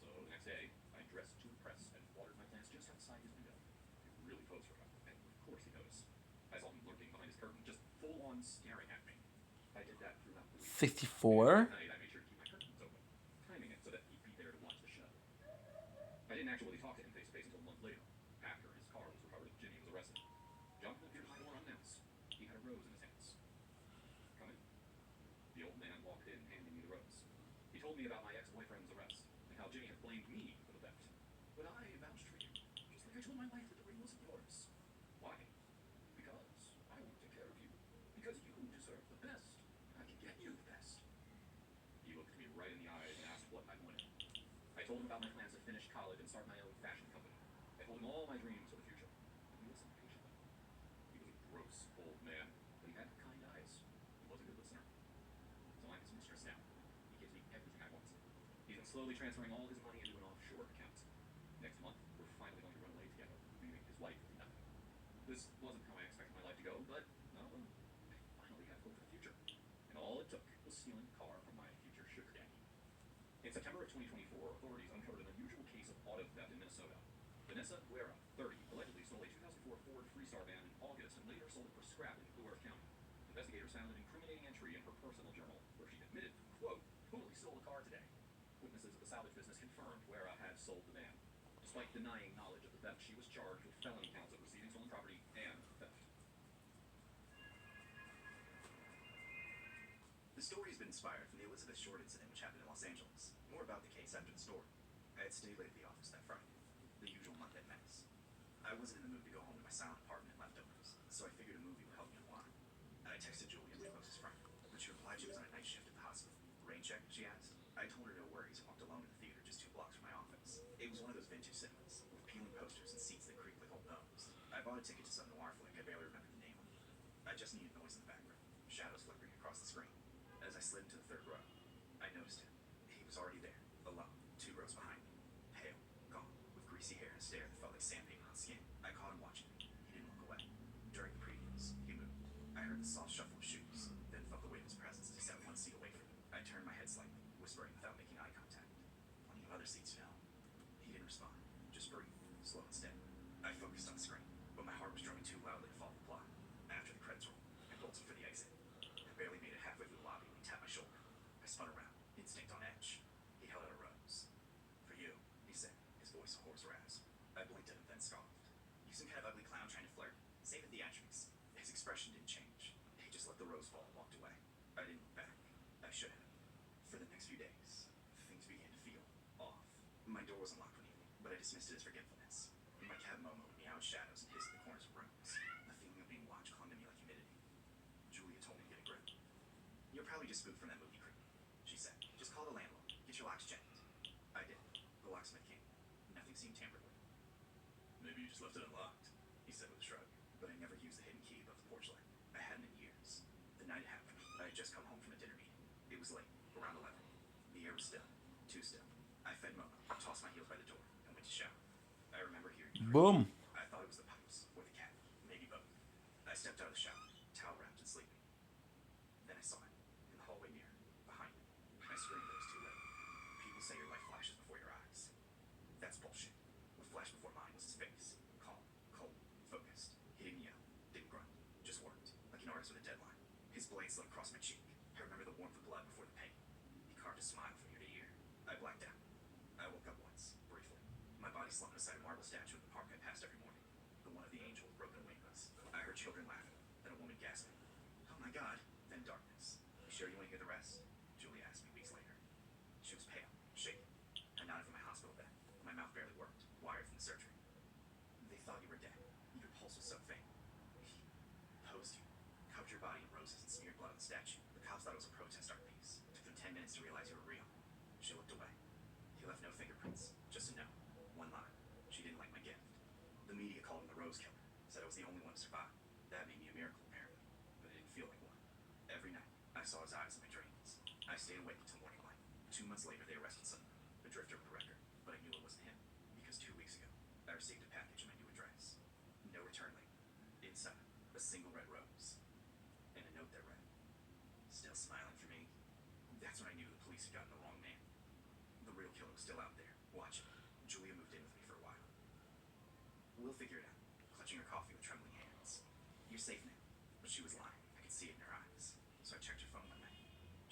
Speaker 14: So the next day, I dressed to impress and watered my plants just outside his window. It really posed for him, and of course he noticed. I saw him lurking behind his curtain, just full-on staring at me. I did that throughout the week.
Speaker 1: 54.
Speaker 14: At night, I made sure to keep my curtains open, timing it so that he'd be there to watch the show. I didn't actually talk to him face-to-face until a month later, after his car was recovered and Jimmy was arrested. Jonathan appeared at my door unannounced. He had a rose in his hands. Come in. The old man walked in, handing me the rose. He told me about my ex-boyfriend's arrest, and how Jimmy had blamed me for the theft. But I vouched for you, just like I told my wife that the ring wasn't yours. Why? Because I want to take care of you. Because you deserve the best. I can get you the best. He looked me right in the eyes and asked what I wanted. I told him about my plans to finish college and start my own fashion company. I told him all my dreams for the future. And he listened patiently. He was a gross old man, but he had kind eyes. He was a good listener. So I'm his mistress now. He gives me everything I want. He's been slowly transferring all his money into an offshore account. Next month, we're finally going to run away together, leaving his wife with nothing. This wasn't how I expected my life to go, but no, I finally have hope for the future. And all it took was stealing a car from my future sugar daddy. In September of 2024, authorities uncovered an unusual case of auto theft in Minnesota. Vanessa Guerra, 30, allegedly stole a 2004 Ford Freestar van in August and later sold it for scrap in Blue Earth County. Investigators found an incriminating entry in her personal journal where she admitted, quote, totally stole a car today. Witnesses of the salvage business confirmed Guerra had sold the van. Despite denying knowledge of the theft, she was charged with felony counts of receiving stolen property and theft.
Speaker 16: The story's been inspired from the Elizabeth Short incident which happened in Los Angeles. More about the case after the story. I had stayed late at the office that Friday. The usual Monday mess. I wasn't in the mood to go home to my silent apartment and leftovers, so I figured a movie would help me unwind. I texted Julia, my closest friend, but she replied she was on a night shift at the hospital. Rain check, she asked. I told her no worries and walked alone to the theater just 2 blocks from my office. It was one of those vintage cinemas, with peeling posters and seats that creak like old bones. I bought a ticket to some noir flick I barely remember the name of. I just needed noise in the background, shadows flickering across the screen. As I slid into the third row, I noticed him. He was already there, alone, 2 rows behind me, pale, gaunt, with greasy hair and a stare that felt like sandpaper on skin. I caught him watching me. He didn't look away. During the previews, he moved. I heard the soft shuffle of shoes, then felt the weight of his presence as he sat 1 seat away from me. I turned my head slightly, whispering without making eye contact. Plenty of other seats fell. He didn't respond, just breathed, slow and steady. I focused on the screen, but my heart was drumming too loudly to follow the plot. After the credits rolled, I bolted for the exit. I barely made it halfway through the lobby when he tapped my shoulder. I spun around, instinct on edge. He held out a rose. For you, he said, his voice a hoarse rasp. I blinked at him, then scoffed. You some kind of ugly clown trying to flirt? Save the theatrics. His expression didn't change. He just let the rose fall and walked away. I didn't look back. I should have. For the next few days, things began to feel off. My door wasn't locked one evening, but I dismissed it as forgetfulness. My cat Momo would meow in shadows and hiss in the corners of rooms. The feeling of being watched clung to me like humidity. Julia told me to get a grip. You're probably just spooked from that movie creep, she said. Just call the landlord. Get your locks checked. I did. The locksmith came. Nothing seemed tampered with. Maybe you just left it unlocked, he said with a shrug. But I never used the hidden key above the porch light. I hadn't in years. The night it happened, I had just come home from a dinner meeting. It was late, around 11. The air was still, too still. I fed Momo, tossed my heels by the door, and went to shower. I remember hearing
Speaker 1: Boom.
Speaker 16: I thought it was the pipes, or the cat, maybe both. I stepped out of the shower, towel wrapped and sleeping. Then I saw it, in the hallway mirror, behind me. I screamed, but it was too late. People say your life flashes before your eyes. That's bullshit. What flashed before mine was his face. Calm, cold, focused. He didn't yell, didn't grunt, just worked. A His blade slid across my cheek. I remember the warmth of blood before the pain. He carved a smile from ear to ear. I blacked out. I woke up once, briefly. My body slumped beside a marble statue in the park I passed every morning. The one of the angel with broken wings. I heard children laughing, then a woman gasping. Oh my god. Then darkness. You sure you want to hear the rest? Julia asked me weeks later. She was pale, shaking. I nodded from my hospital bed. My mouth barely worked, wired from the surgery. They thought you were dead. Your pulse was so faint. He posed you, covered your body in roses and smeared blood on the statue. The cops thought it was a protest art piece. It took them 10 minutes to realize you were real. She looked away. He left no fingerprints, just a note. One line. She didn't like my gift. The media called him the Rose Killer. Said I was the only one to survive. That made me a miracle, apparently. But it didn't feel like one. Every night, I saw his eyes in my dreams. I stayed awake until morning light. 2 months later, they arrested someone. A drifter with a record. But I knew it wasn't him. Because 2 weeks ago, I received a package in my new address. No return label. Inside, a single red rose. And a note that read, "Still smiling for me?" That's when I knew the police had gotten the wrong man. The real killer was still out there, watching. Julia moved in with me for a while. We'll figure it out, clutching her coffee with trembling hands. You're safe now. But she was lying. I could see it in her eyes. So I checked her phone one night.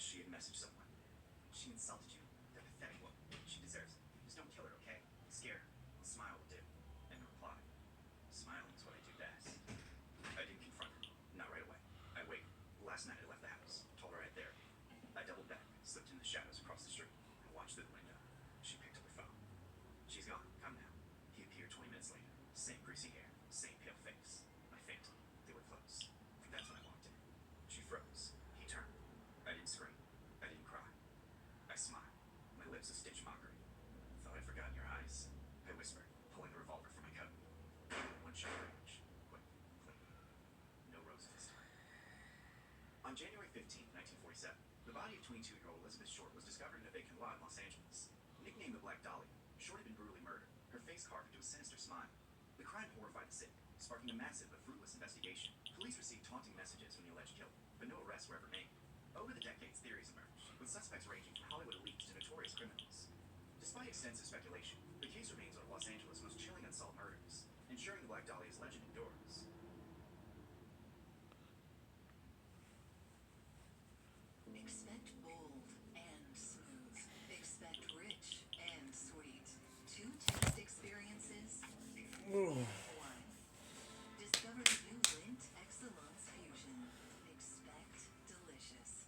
Speaker 16: She had messaged someone. She insulted you. That pathetic woman. She deserves it. Just don't kill her, okay? Scare her. A smile will do. And the reply. Smiling is what I do best. I didn't confront her. Not right away. I waited. Last night I left the house. Told her I'd therapy. I doubled back, slipped in the shadows across the street, and watched through the window. She picked up her phone. She's gone. Come now. He appeared 20 minutes later. Same greasy hair, same pale face. My phantom. They were close. That's when I walked in. She froze. He turned. I didn't scream. I didn't cry. I smiled. My lips a stitch mockery. Thought I'd forgotten your eyes. I whispered, pulling the revolver from my coat. One shot range. Quick, clean. No roses this time. On January 15, 1947, the body of 22-year-old Elizabeth Short was discovered in a vacant lot in Los Angeles. Nicknamed the Black Dahlia, Short had been brutally murdered, her face carved into a sinister smile. The crime horrified the city, sparking a massive but fruitless investigation. Police received taunting messages from the alleged killer, but no arrests were ever made. Over the decades, theories emerged, with suspects ranging from Hollywood elites to notorious criminals. Despite extensive speculation, the case remains one of Los Angeles' most chilling unsolved murders, ensuring the Black Dahlia's legend endures.
Speaker 17: Expect bold and smooth. Expect rich and sweet. 2 taste experiences. One. Discover the new Lindt Excellence Fusion. Expect delicious.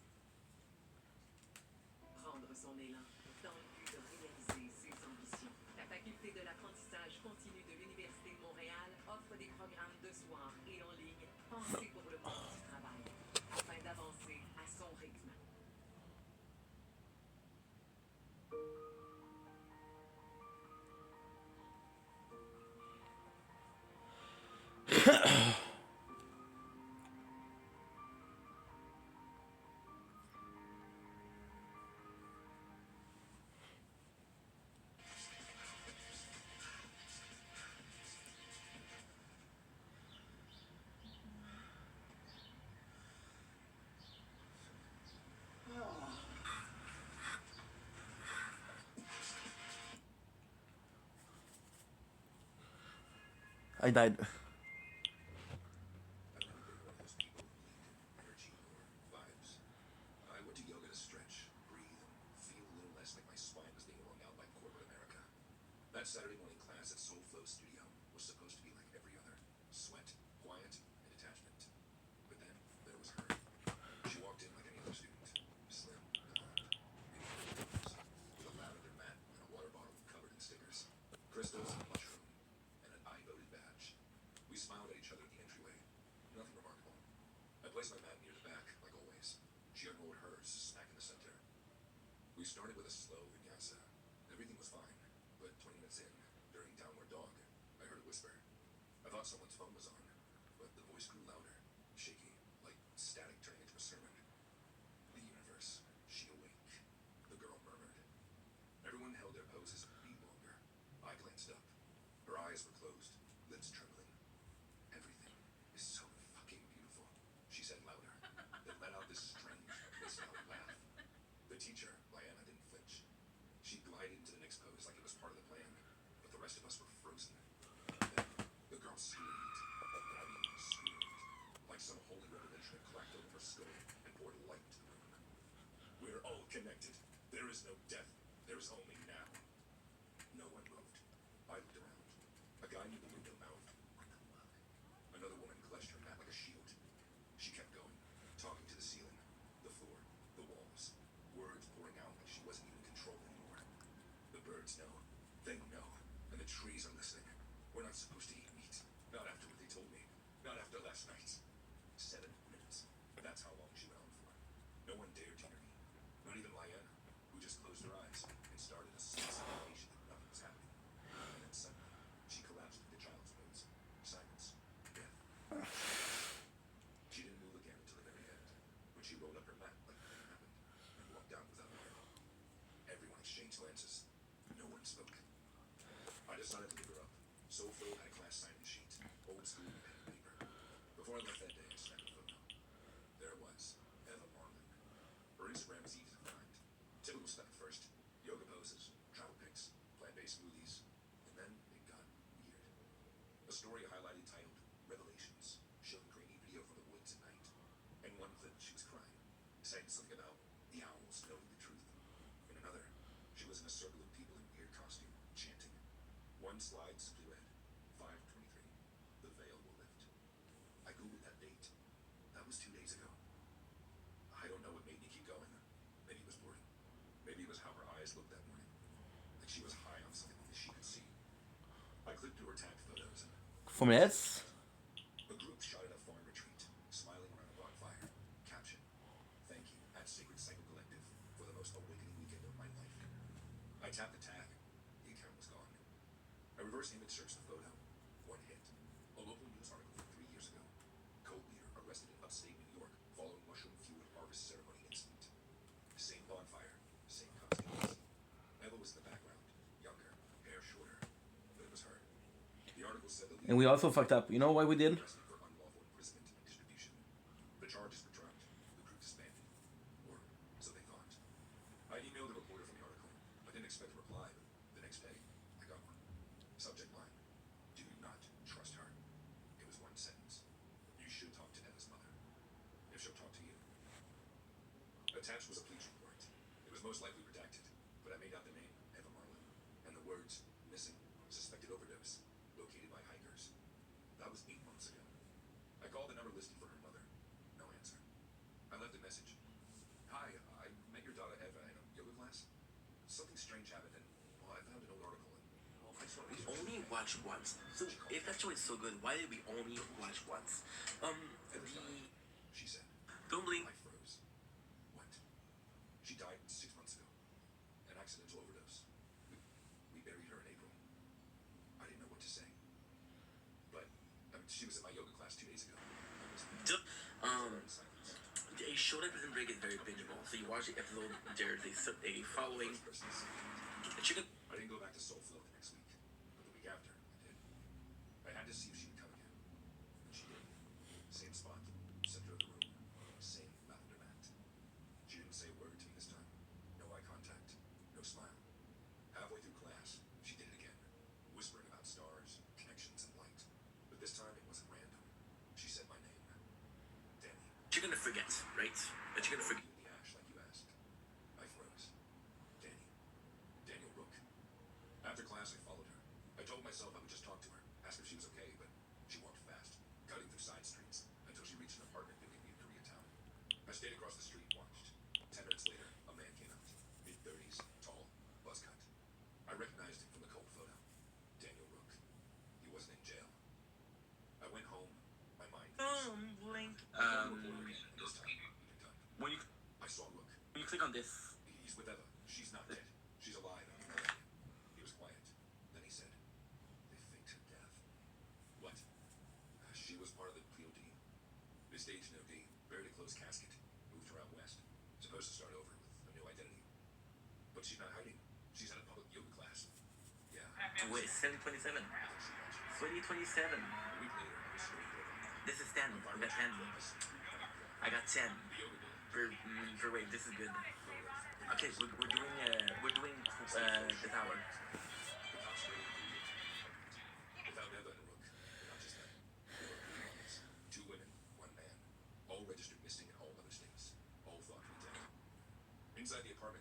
Speaker 18: Prendre son élan dans le but de réaliser ses ambitions. La faculté de l'apprentissage continu de l'Université de Montréal offre des programmes de soir et en ligne pensés pour le monde du travail, afin d'avancer à son rythme.
Speaker 1: I died.
Speaker 13: I went to yoga to stretch, breathe, and feel a little less like my spine was being wrung out by corporate America. That Saturday morning class at Soul Flow Studio was supposed to be like every other. Sweat, quiet, and detachment. But then, there was her. She walked in like any other student. Slim, blonde, with a lavender mat and a water bottle covered in stickers. Crystals, mushroom, and an I-voted badge. We smiled at each other at the entryway. Nothing remarkable. I placed my mat near the back, like always. She unrolled hers, smack in the center. We started with a slow vinyasa. Everything was fine, but 20 minutes in, during Downward Dog, I heard a whisper. I thought someone's phone was on, but the voice grew louder, shaky, like static turning into a sermon. The universe, she awake, the girl murmured. Everyone held their poses a beat longer. I glanced up. Her eyes were closed, lips trembling. Everything is so fucking beautiful, she said louder, then let out this strange, blissed-out laugh. The teacher, Lyanna, didn't flinch. She glided into the next pose like it was part of the plan, but the rest of us were frozen. Then, the girl screamed. I mean, screamed. Like some holy revelation had cracked over her skull, connected. There is no death. There is only now. No one moved. I looked around. A guy near the window mouthed, "What the fuck?" Another woman clutched her mat like a shield. She kept going, talking to the ceiling, the floor, the walls, words pouring out like she wasn't even in control anymore. The birds know. They know. And the trees are listening. We're not supposed to eat meat. Not after what they told me. Not after last night. 7 minutes. That's how long she went on for. No one dared to hear me. Not even Lyanna, who just closed her eyes and started a sensation that nothing was happening. And then suddenly, she collapsed into child's pose. Silence. Death. She didn't move again until the very end, when she rolled up her mat like nothing happened and walked out without a word. Everyone exchanged glances. No one spoke. I decided to leave her up. So Phil had a class sign-in sheet, old school pen and paper. Before I left that day, I snapped a photo. There it was, Eva Marlin. Her Instagram is easy to find. Typical stuff at first. Yoga poses, travel pics, plant-based smoothies. And then it got weird. A story highlighted titled Revelations showed a grainy video from the woods at night. In one clip, she was crying, saying something about the owls knowing the truth. In another, she was in a circle of people in weird costume, chanting. One slide simply read, 5:23, the veil will lift. I googled that date. That was 2 days ago. I don't know what made me keep going. Maybe it was boredom. Maybe it was how her eyes looked that morning. Like she was high on something only she could see. I clicked through her tagged photos and
Speaker 1: From minutes.
Speaker 13: a group shot at a farm retreat, smiling around a bonfire. Caption, "Thank you at Sacred Cycle Collective for the most awakening weekend of my life." I tapped the tag. The account was gone. I reverse image searched the photo. One hit. A local news article from 3 years ago. Cult leader arrested in upstate New York following mushroom-fueled harvest ceremony incident. Same bonfire, same costumes. Eva was in the background, younger, hair shorter, but it was her. The article said the
Speaker 1: And we also fucked up. You know why we did?
Speaker 13: arrested for unlawful imprisonment and distribution. The charges were dropped. The group disbanded. Or so they thought. I emailed the reporter from the article. I didn't expect a reply, but the next day, I got one. Subject line, "Do not trust her." It was one sentence. "You should talk to Eva's mother, if she'll talk to you." Attached was a police report. It was most likely redacted, but I made out the name, Eva Marlin, and the words, "Missing, suspected overdose, located by hikers." That was 8 months ago. I called the number listed for her mother. No answer. I left a message. "Hi, I met your daughter Eva in a yoga class. Something strange happened, and well, I found an old article, and I just want to
Speaker 1: We only watched once. So if that show is so good, why did we only watch once?
Speaker 13: She said.
Speaker 1: Don't believe.
Speaker 13: I froze. What? She died 6 months ago. An accidental overdose. We buried her in April. I didn't know what to say. But she was in my yoga class 2 days ago.
Speaker 1: A show that Prison Break is very bingeable. So you watch the episode, there's a following. You can
Speaker 13: I didn't go back to Soul Flow the next week, but the week after, I did. I had to see if she would come again. And she did. Same spot, center of the room, same lavender mat. She didn't say a word to me this time. No eye contact, no smile. Halfway through class, she did it again, whispering about stars, connections, and light. But this time it wasn't random. She said my name. Danny.
Speaker 1: You're gonna forget, right? But you're gonna forget.
Speaker 13: The ash like you asked. I froze. Danny. Daniel Rook. After class, I followed her. I told myself I would just talk to her, ask if she was okay, but she walked fast, cutting through side streets, until she reached an apartment building in Koreatown. I stayed across the street and watched. 10 minutes later, a man came out. Mid-30s, tall, buzz cut. I recognized him from the cold photo. Daniel Rook. He wasn't in jail. I went home, my mind
Speaker 1: Blink.
Speaker 13: this time, we picked up.
Speaker 1: When you
Speaker 13: I saw Rook.
Speaker 1: click on this,
Speaker 13: He's with Eva. She's not dead. She's alive. He was quiet. Then he said, "They faked her death." What? She was part of the POD. They staged an OD, buried a closed casket, moved her out west. Supposed to start over with a new identity. But she's not hiding. She's at a public yoga class. Yeah.
Speaker 1: wait, 727. 2027.
Speaker 13: A week later, I was straight over.
Speaker 1: This is 10. I got 10. I got 10. For wait, this is good. Okay, we're doing the tower.
Speaker 13: The cops raided the without Eva and Rook. Not just that. There were 3 bodies. 2 women, 1 man. All registered missing in all other states. All thought to be dead. Inside the apartment,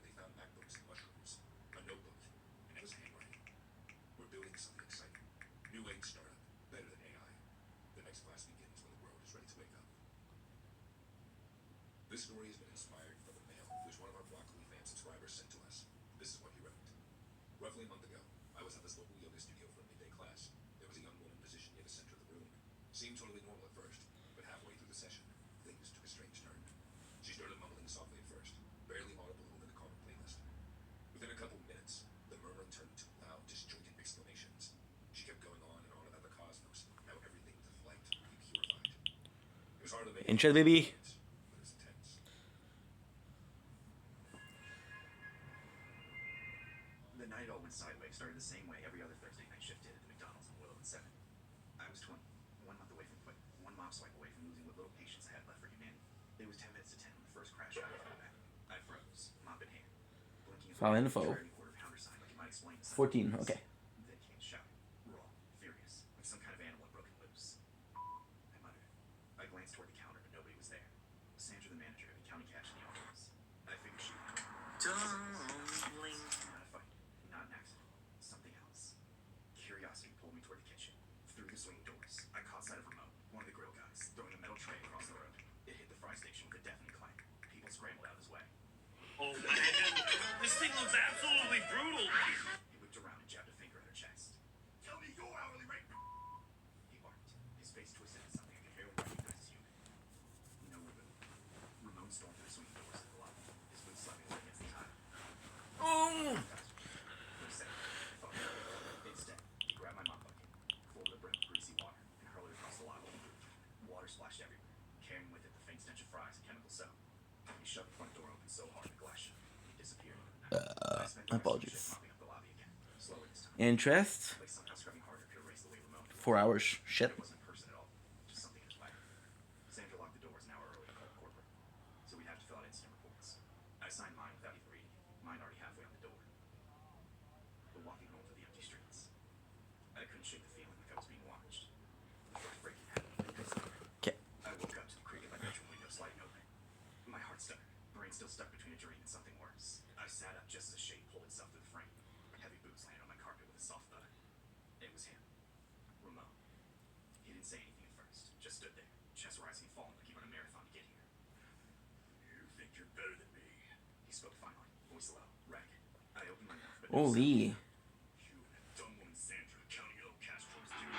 Speaker 13: This story has been inspired from a mail which one of our Broccoli fan subscribers sent to us. This is what he wrote. Roughly a month ago, I was at this local yoga studio for a midday class. There was a young woman positioned near the center of the room. Seemed totally normal at first, but halfway through the session, things took a strange turn. She started mumbling softly at first, barely audible over the common playlist. Within a couple minutes, the murmuring turned into loud, disjointed exclamations. She kept going on and on about the cosmos, how everything with the light would be purified. It was hard to make
Speaker 1: Interest, baby.
Speaker 13: but it was intense.
Speaker 16: The night it all went sideways started the same way every other Thursday night shift did at the McDonald's on Willow and 7. I was 20, 1 month away from quitting, one mob swipe away from losing what little patience I had left for humanity. It was 10 minutes to 10 when the first crash out of the back. I froze, mop in hand, blinking at
Speaker 1: File
Speaker 16: the
Speaker 1: info.
Speaker 16: quarter pounder sign like it might explain something.
Speaker 1: 14, okay.
Speaker 16: Then came shouting, raw, furious, like some kind of animal had broken loose. I muttered. I glanced toward the counter, but nobody was there. Sandra, the manager, had a county cash in the office. I figured she would.
Speaker 2: Dumbling.
Speaker 16: Not a fight, not an accident, something else. Curiosity pulled me toward the kitchen. Through the swinging doors, I caught sight of Ramon, one of the grill guys, throwing a metal tray across the road. It hit the fry station with a deafening clang. People scrambled out of his way.
Speaker 4: Oh man, this thing looks absolutely brutal.
Speaker 16: He whipped around and jabbed a finger at her chest.
Speaker 11: Tell me your hourly rate.
Speaker 16: He barked. His face twisted into something I could barely recognize as human. No Ramon. Ramon stormed through the swinging doors of the lobby, his boots slapping away against the tile.
Speaker 1: Oh.
Speaker 16: For a second, I thought he would. Instead, he grabbed my mop bucket, filled the brim with greasy water, and hurled it across the lobby. Water splashed everywhere, carrying with it the faint stench of fries and chemical soap. He shoved the front door open so hard the glass shook. He disappeared. I spent the rest of the
Speaker 1: apologies.
Speaker 16: shift mopping up the lobby again, slower this time.
Speaker 1: Interest.
Speaker 16: Like somehow scrubbing harder could erase the way Ramon.
Speaker 1: 4 hours. Shit.
Speaker 16: It wasn't a person at all, just something in his way. Sandra locked the doors an hour early and called corporate, so we'd have to fill out incident reports. I signed mine without even reading it, mine already halfway on the door. But walking home through the empty streets, I couldn't shake the feeling like I was being watched. The first break-in happened because
Speaker 1: Okay.
Speaker 16: I woke up to the creak of my bedroom window sliding open. My heart stuttered, brain still stuck between a dream and something worse. I sat up just as a shape pulled itself through the frame. Heavy boots landed on my carpet with a soft thud. It was him, Ramon. He didn't say anything at first, just stood there, chest rising and falling like he run a marathon to get here.
Speaker 11: You think you're better than me?
Speaker 16: He spoke finally, voice low, ragged. I opened my mouth, but
Speaker 1: Holy.
Speaker 11: You and that dumb woman Sandra, County El Castro's doing.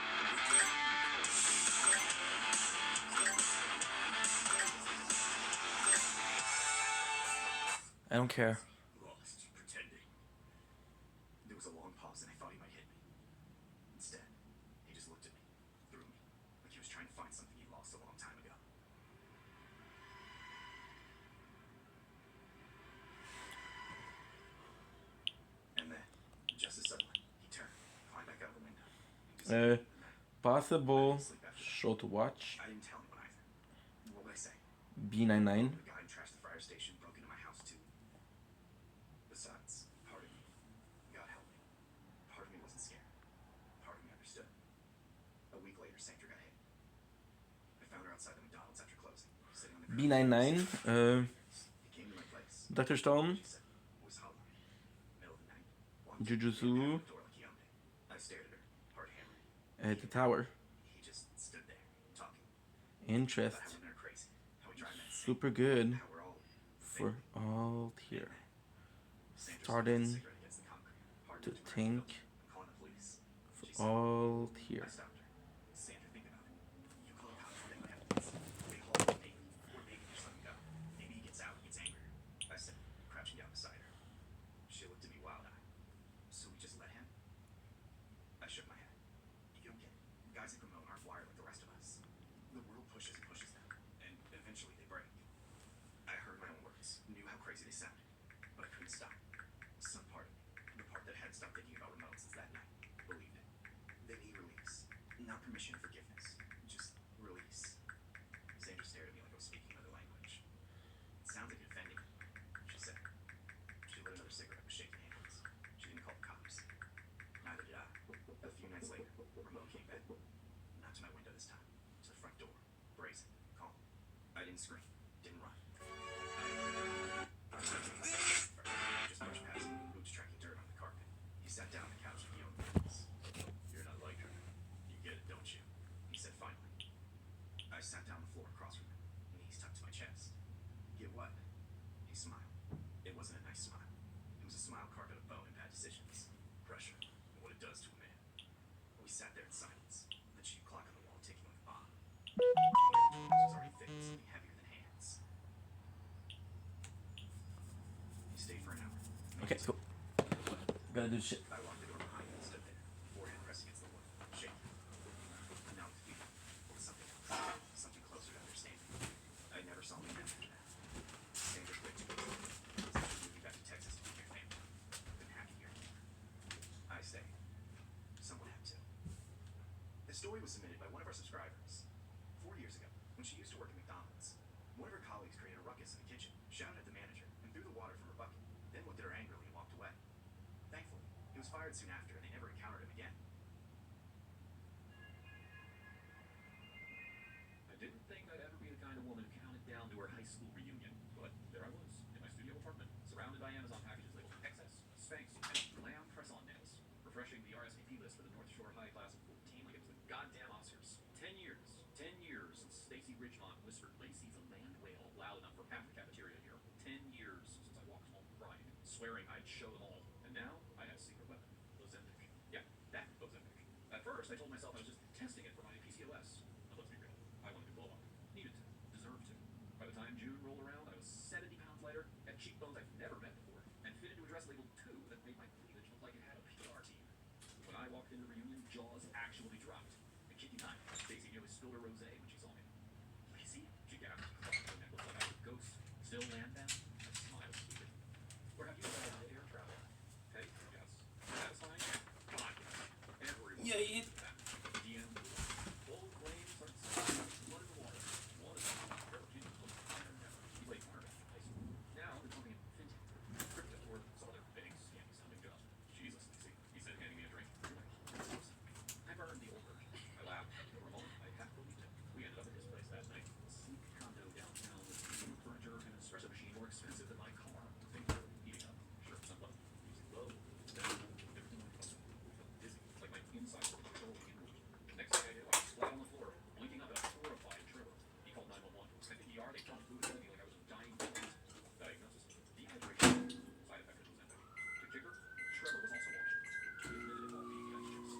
Speaker 1: I don't care.
Speaker 11: Lost, pretending.
Speaker 16: there was a long pause and I thought he might hit me. Instead, he just looked at me, through me, like he was trying to find something he lost a long time ago. And then, just as suddenly, he turned, climbed back out of the window.
Speaker 1: Possible show to watch.
Speaker 16: I didn't tell anyone either. What would I say?
Speaker 1: B99.
Speaker 16: The guy who trashed the fire station broke into my house too. Besides, part of me, God help me, part of me wasn't scared. Part of me understood. A week later, Sandra got hit. I found her outside the McDonald's after closing, sitting on the
Speaker 1: B99.
Speaker 16: He came to my place.
Speaker 1: Dr. Stone.
Speaker 16: She said, was hollow. Middle of the night. Walked through
Speaker 1: Jujutsu.
Speaker 16: the door like he owned it. I stared at her, hard hammering.
Speaker 1: At the tower.
Speaker 16: He just stood there, talking.
Speaker 1: Interest.
Speaker 16: About how women are crazy. How we drive men insane.
Speaker 1: Super good.
Speaker 16: How we're all
Speaker 1: For all here.
Speaker 16: Sandra
Speaker 1: Starting
Speaker 16: smoked a cigarette against the concrete, hard
Speaker 1: to
Speaker 16: to her
Speaker 1: think.
Speaker 16: I'm calling the police.
Speaker 1: For
Speaker 16: She said,
Speaker 1: all here.
Speaker 16: I stopped her. Sandra, think about it. You call the cops, they might have police. They call him maybe, or maybe just let him go. Maybe he gets out, he gets angry. I said, crouching down beside her. She looked at me wild-eyed. So we just let him? I shook my head. You don't get it. Guys like Ramon aren't wired like the rest of us. The world pushes and pushes them, and eventually they break. I heard my own words, knew how crazy they sounded, but I couldn't stop. Some part of me, the part that hadn't stopped thinking about Ramon since that night, believed it. They need release. Not permission or forgiveness. Just release. Sandra stared at me like I was speaking another language. It sounds like it offended me, she said. She lit another cigarette with shaking hands. She didn't call the cops. Neither did I. A few nights later, Ramon came back. Not to my window this time. To the front door. Brazen. Calm. I didn't scream. Didn't run. Just brushed past him, boots tracking dirt on the carpet. He sat down on the couch with the open windows. You're not like her. You get it, don't you? He said finally. I sat down on the floor across from him, knees tucked to my chest. Get sat there in silence, the cheap clock on the wall ticking like a bomb. The air between us was already thick with something heavier than hands. He stayed for an hour.
Speaker 1: Okay, cool. Gotta do shit.
Speaker 16: I locked the door behind him and stood there, forehead pressed against the wood, shaking. And now with fear, or something else, something closer to understanding. I never saw him again after that. Sandra quit to go. Moving back to Texas to be with your family. Couldn't have you here anymore. I stayed. Someone had to. This story was submitted by one of our subscribers. 4 years ago, when she used to work at McDonald's, one of her colleagues created a ruckus in the kitchen, shouted at the manager, and threw the water from her bucket, then looked at her angrily and walked away. Thankfully, he was fired soon after, and they never encountered him again.
Speaker 14: I didn't think I'd ever be the kind of woman who counted down to her high school reunion, but there I was, in my studio apartment, surrounded by Amazon packages labeled XS, Spanx, and Glam press-on nails, refreshing the RSVP list for the North Shore High class of 14 like it was the goddamn Oscars. 10 years since Stacy Ridgemont whispered Lacey's a land whale loud enough for half the cafeteria to hear. 10 years since I walked home crying, swearing I'd show them all. And now I have a secret weapon, Ozempic. Yeah, that Ozempic. At first, I told myself I was just testing it for my PCOS. Now let's be real. I wanted to blow up. Needed to. Deserved to. By the time June rolled around, I was 70 pounds lighter, had cheekbones I've never met before, and fit into a dress labeled 2 that made my cleavage look like it had a PR team. When I walked into the reunion, jaws actually dropped. I kid you not, Stacey nearly spilled her rosé when she saw me. Lacey? She gasped. Her neck looked like I was a ghost. Still landbound? I smiled stupid. Where have you been on air travel? Hey, yes. Satisfying? Come on. Everyone.
Speaker 1: Yeah, it...
Speaker 14: DM. Old flames are blood in the water. One of them, Trevor King, looked finer than ever. He played cornerback in high school. Now they're talking in fintech, crypto, or some other big scammy sounding job. Jesus, Lacey. He said, handing me a drink. You're like, I burned the old version. I laughed. For a moment, I half believed him. We ended up at his place that night. A sleek condo downtown with new furniture and an espresso machine more expensive than my car. Things were heating up. Sure, some level. Music low. Then, everything went close. I felt dizzy, like my insides were controlling inward. Next thing I knew, I was flat on the floor, blinking up at a horrified Trevor. He called 911. At the ER, they dumped fluid on me like I was a dying disease. Diagnosis: dehydration. Side effect of Ozempic. The kicker: Trevor was also watching. He admitted it all being anxious.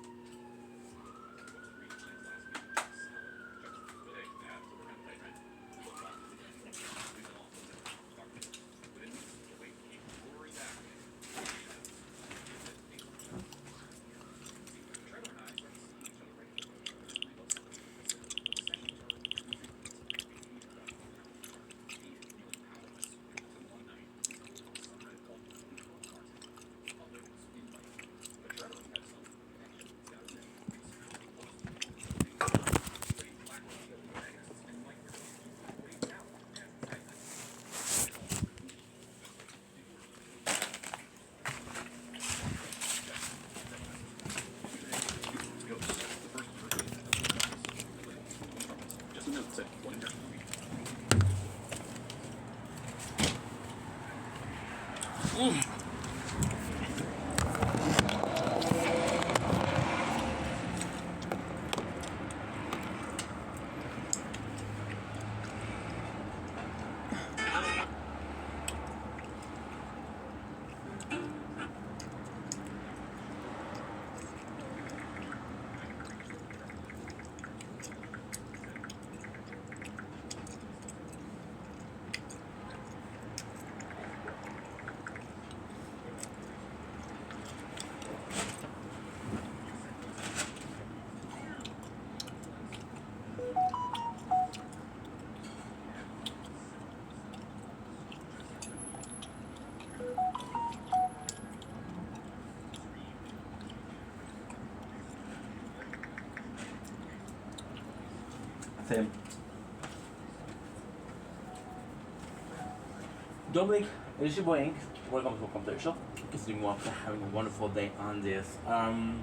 Speaker 14: Just a note said one in there.
Speaker 1: Same. Dominic, it's your boy Ink. Welcome to the Computer Show. Considering you after having a wonderful day on this 19th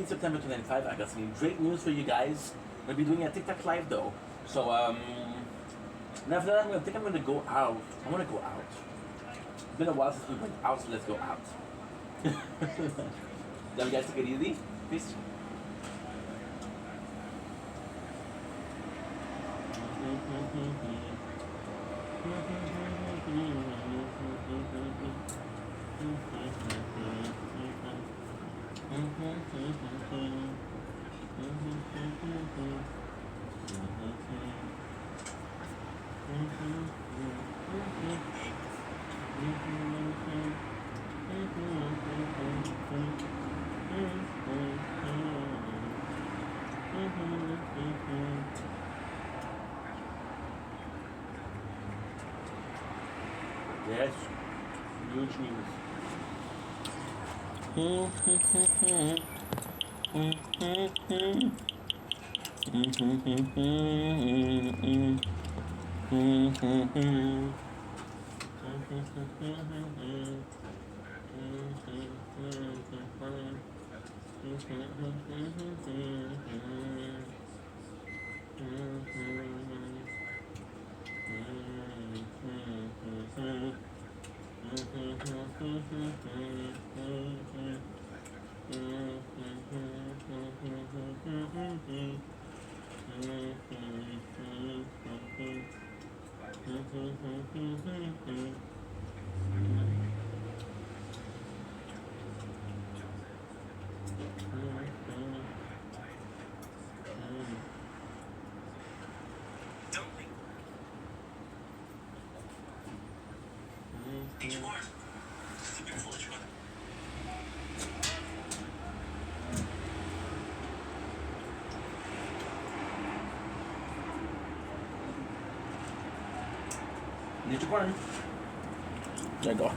Speaker 1: September 2005. I got some great news for you guys. I'll be doing a TikTok live though. So and after that I think I'm gonna go out. I wanna go out. It's been a while since we went out, so let's go out. Love you guys, take it easy. Peace. Yes, huge news. Need your corn. There you go.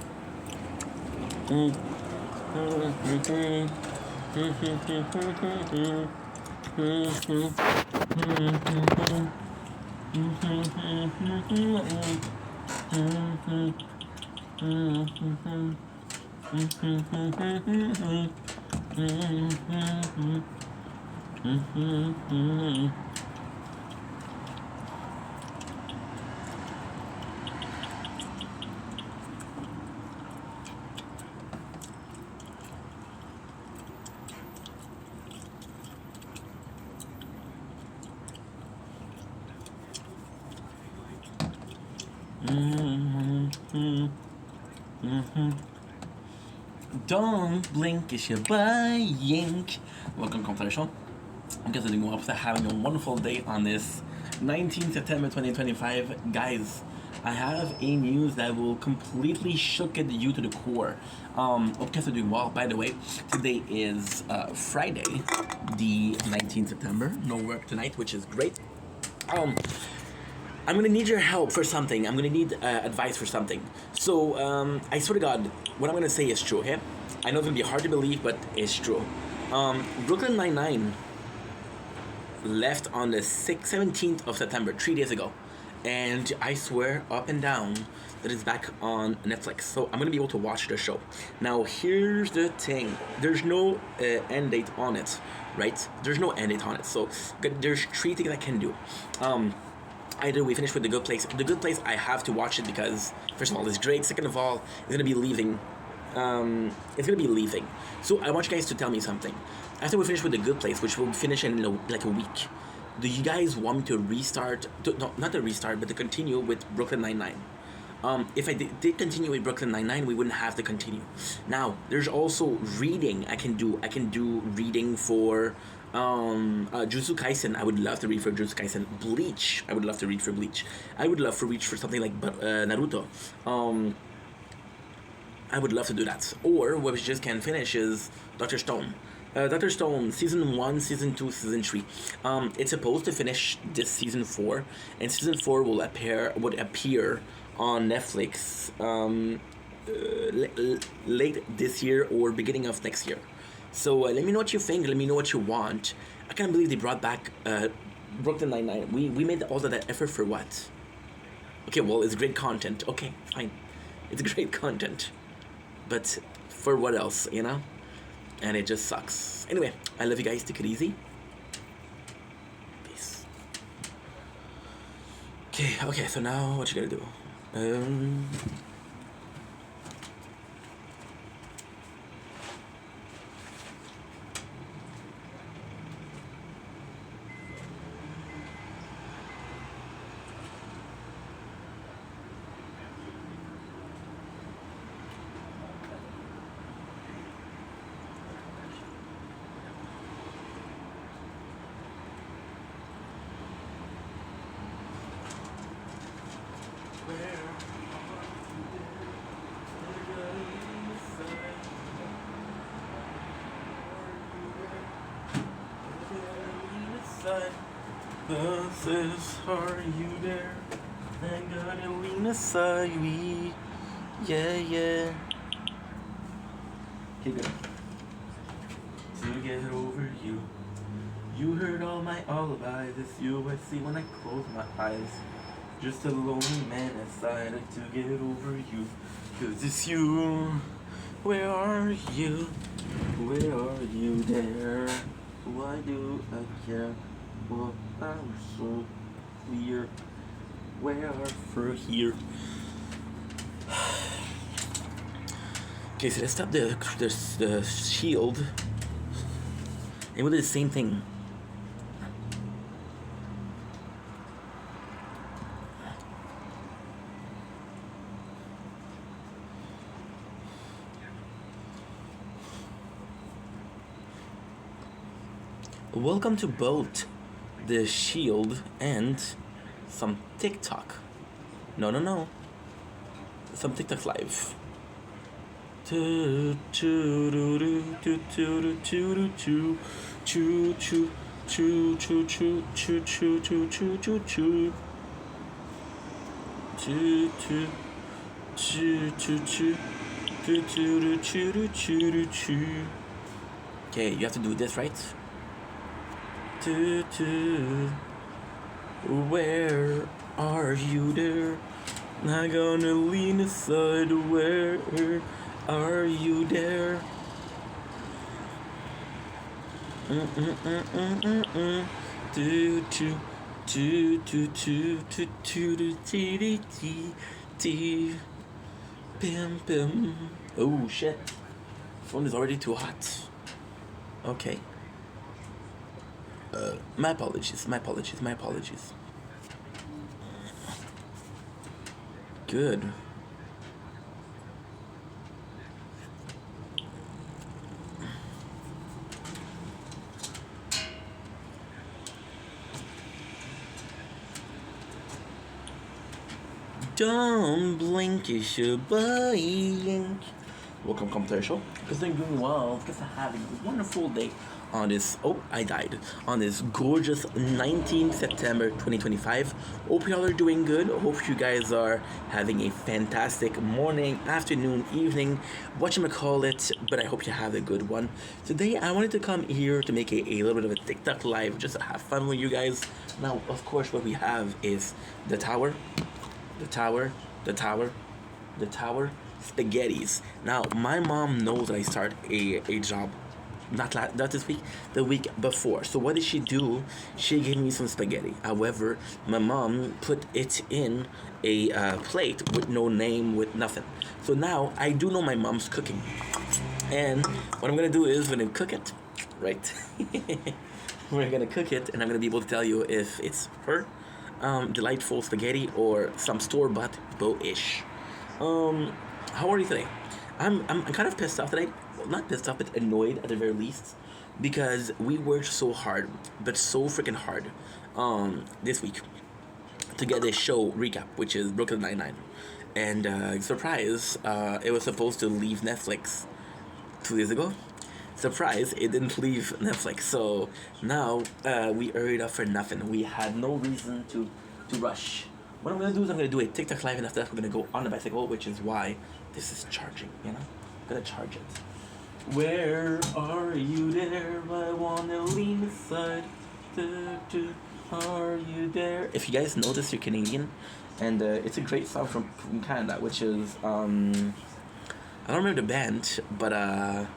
Speaker 1: Don't blink, it's your buying. Welcome, Competition. I'm guys doing well, having a wonderful day on this 19th September 2025. Guys, I have a news that will completely shook you to the core. Hope you guys are doing well. By the way, today is Friday, the 19th September. No work tonight, which is great. I'm gonna need your help for something. I'm gonna need advice for something. So, I swear to God, what I'm gonna say is true, okay? I know it's gonna be hard to believe, but it's true. Brooklyn Nine-Nine left on the 17th of September, 3 days ago. And I swear up and down that it's back on Netflix. So I'm gonna be able to watch the show. Now, here's the thing. There's no end date on it, right? There's no end date on it. So there's 3 things I can do. Either we finish with The Good Place. The Good Place, I have to watch it because, first of all, it's great. Second of all, it's gonna be leaving. So I want you guys to tell me something. After we finish with The Good Place, which will finish in like a week, do you guys want me to restart? Not to restart, but to continue with Brooklyn Nine-Nine. If I did continue with Brooklyn Nine-Nine, we wouldn't have to continue. Now, there's also reading I can do. I can do reading for Jujutsu Kaisen. I would love to read for Jujutsu Kaisen. Bleach. I would love to read for Bleach. I would love to read for something like Naruto. I would love to do that. Or what we just can finish is Dr. Stone. Dr. Stone, season 1, season 2, season 3. It's supposed to finish this season 4, and season 4 would appear on Netflix late this year or beginning of next year. So let me know what you think. Let me know what you want. I can't believe they brought back Brooklyn Nine-Nine. We made all of that effort for what? Okay, well, it's great content. Okay, fine. It's great content. But for what else, you know? And it just sucks. Anyway, I love you guys. Take it easy. Peace. Okay, so now what you gotta do? aside. Buses, are you there? I gotta lean aside. Yeah. Okay, good. To get over you. You heard all my alibis. It's you I see when I close my eyes. Just a lonely man inside. To get over you. 'Cause it's you. Where are you? Where are you there? Why do I care? Well, I'm so clear. Where for here? Okay, so let's stop the shield. And we'll do the same thing. Welcome to both the shield and some TikTok. No. Some TikTok live. Okay, you have to do this, right? Where are you there? Not gonna lean aside. Where are you there? Pim. Oh shit. Phone is already too hot. Okay. My apologies. Good. Don't blink, it's your blink. Welcome, commercial. Because they're doing well. Because they're having a wonderful day on this. Oh, I died. On this gorgeous 19th September 2025. Hope y'all are doing good. Hope you guys are having a fantastic morning, afternoon, evening, whatchamacallit, but I hope you have a good one. Today, I wanted to come here to make a little bit of a TikTok live just to have fun with you guys. Now, of course, what we have is the tower, spaghettis. Now, my mom knows that I start a job not this week, the week before. So what did she do? She gave me some spaghetti. However, my mom put it in a plate with no name, with nothing. So now I do know my mom's cooking. And what I'm gonna do is when I cook it, right? We're gonna cook it, and I'm gonna be able to tell you if it's her delightful spaghetti or some store-bought Bo-ish. How are you today? I'm kind of pissed off today. Well, not pissed off, but annoyed at the very least, because we worked so hard, but so freaking hard, this week to get this show recap, which is Brooklyn Nine-Nine, and surprise, it was supposed to leave Netflix 2 days ago. Surprise, it didn't leave Netflix. So now we hurried up for nothing. We had no reason to rush. What I'm gonna do is I'm gonna do a TikTok live, and after that we're gonna go on the bicycle, which is why this is charging, you know? I'm gonna charge it. Where are you there? I wanna lean aside. Are you there? If you guys know this, you're Canadian, and it's a great song from Canada, which is I don't remember the band, but I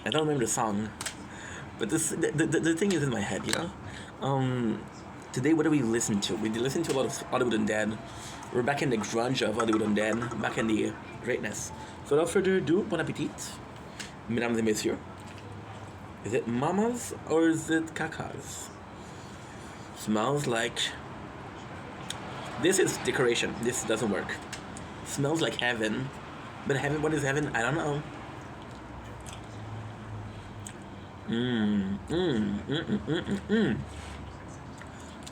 Speaker 1: don't remember the song. But this the thing is in my head, you know. Today, what do we listen to? We listen to a lot of Hollywood Undead. We're back in the grunge of Hollywood Undead, back in the greatness. So without further ado, bon appetit, mesdames et messieurs. Is it mamas or is it cacas? Smells like... This is decoration. This doesn't work. Smells like heaven. But heaven, what is heaven? I don't know.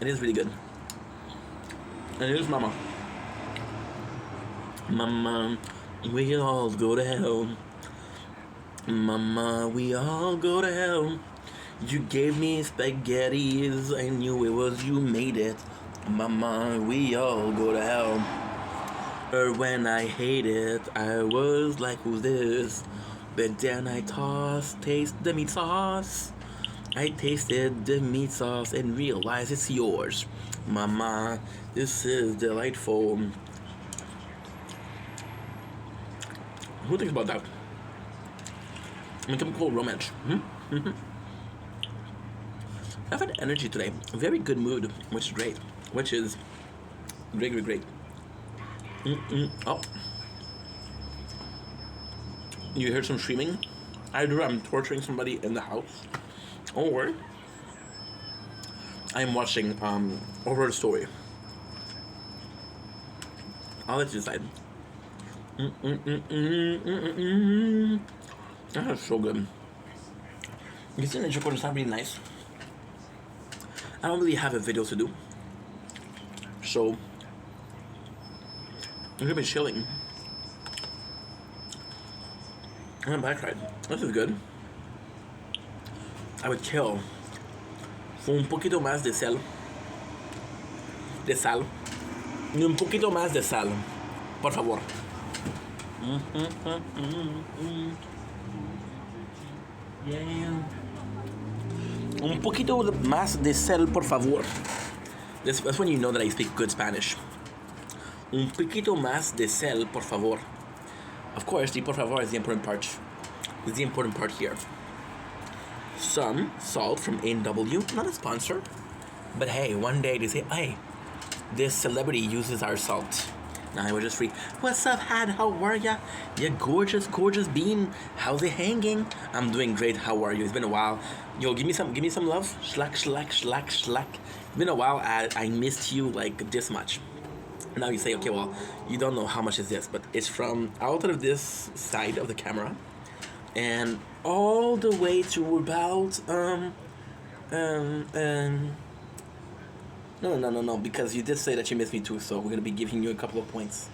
Speaker 1: It is really good. And here's Mama. Mama, we all go to hell. Mama, we all go to hell. You gave me spaghettis, I knew it was you made it. Mama, we all go to hell. Or when I hate it, I was like, who's this? But then I taste the meat sauce. I tasted the meat sauce and realized it's yours. Mama, this is delightful. Who thinks about that? My Chemical Romance. I've had energy today. Very good mood, which is great. Which is great. Oh. You heard some screaming? Either I'm torturing somebody in the house, or I'm watching Horror Story. I'll let you decide. That's so good. You see, Ninja Code is not really nice. I don't really have a video to do, so I'm gonna be chilling. I'm on a bike ride. This is good. I would kill for un poquito más de sal. De sal. Un poquito más de sal. Por favor. Yeah. Un poquito más de sal, por favor. That's when you know that I speak good Spanish. Un poquito más de sal, por favor. Of course, the por favor is the important part. Is the important part here. Some salt from A&W, not a sponsor, but hey, one day they say, hey, this celebrity uses our salt. Now I was just free. What's up, Had? How are ya? You gorgeous bean. How's it hanging? I'm doing great. How are you? It's been a while. Yo, give me some love. Slack. It's been a while. I missed you like this much. Now you say, okay, well, you don't know how much is this, but it's from out of this side of the camera, and all the way to about No, because you did say that you missed me too, so we're gonna be giving you a couple of points.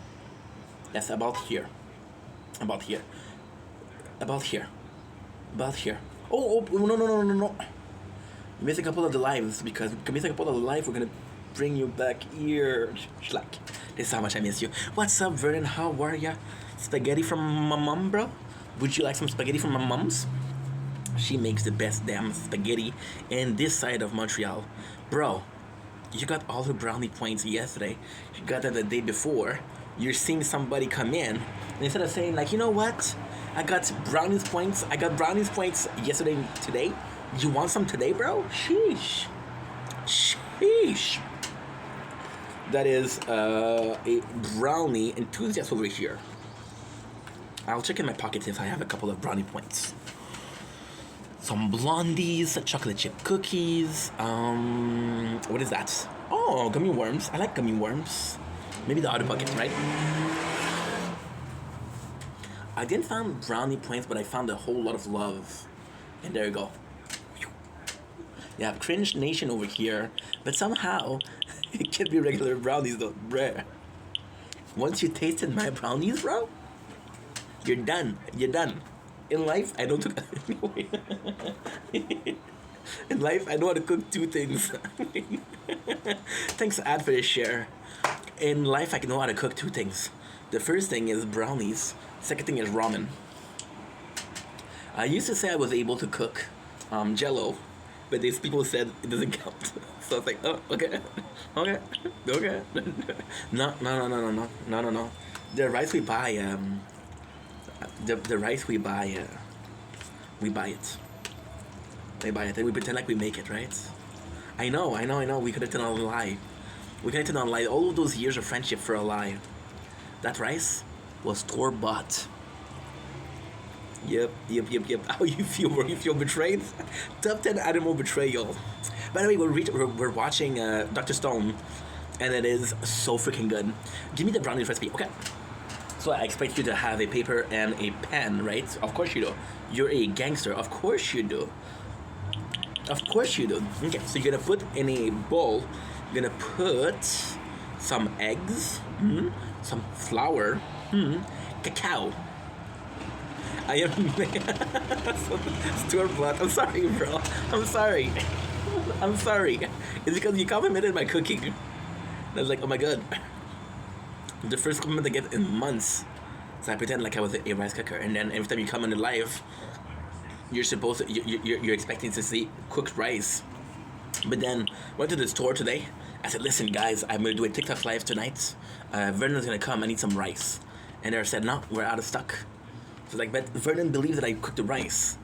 Speaker 1: Yes, about here. Oh, no. You missed a couple of the lives, because we're gonna bring you back here. Schlack. This is how much I miss you. What's up, Vernon? How are ya? Spaghetti from my mom, bro? Would you like some spaghetti from my mom's? She makes the best damn spaghetti in this side of Montreal. Bro, you got all the brownie points yesterday. You got that the day before. You're seeing somebody come in, and instead of saying like, you know what? I got brownies points yesterday and today. You want some today, bro? Sheesh. That is a brownie enthusiast over here. I'll check in my pockets if I have a couple of brownie points. Some blondies, chocolate chip cookies. What is that? Oh, gummy worms. I like gummy worms. Maybe the other bucket, right? I didn't find brownie points, but I found a whole lot of love. And there you go. You have Cringe Nation over here, but somehow it can't be regular brownies though, bruh. Once you tasted my brownies, bro, you're done. In life, I don't In life, I know how to cook two things. Thanks, Ad, for this share. In life, I can know how to cook two things. The first thing is brownies. Second thing is ramen. I used to say I was able to cook Jello, but these people said it doesn't count. So I was like, oh, okay. No. The rice we buy, the rice we buy, we buy it. They buy it and we pretend like we make it, right? I know. We connected on a lie. All of those years of friendship for a lie. That rice was store-bought. Yep. How you feel? Where you feel betrayed? Top 10 animal betrayal. By the way, we're watching Dr. Stone, and it is so freaking good. Give me the brownies recipe, okay? So I expect you to have a paper and a pen, right? Of course you do. You're a gangster. Of course you do. Okay, so you're gonna put in a bowl. You're gonna put some eggs, some flour, cacao. I am Stuart Blood. I'm sorry, bro. I'm sorry. I'm sorry. It's because you complimented my cooking. And I was like, oh my god. The first compliment I get in months. So I pretend like I was a rice cooker, and then every time you come on the live, you're supposed to, you're expecting to see cooked rice. But then went to the store today. I said, listen guys, I'm gonna do a TikTok live tonight. Vernon's gonna come. I need some rice. And they said, no, we're out of stock. So like, but Vernon believed that I cooked the rice.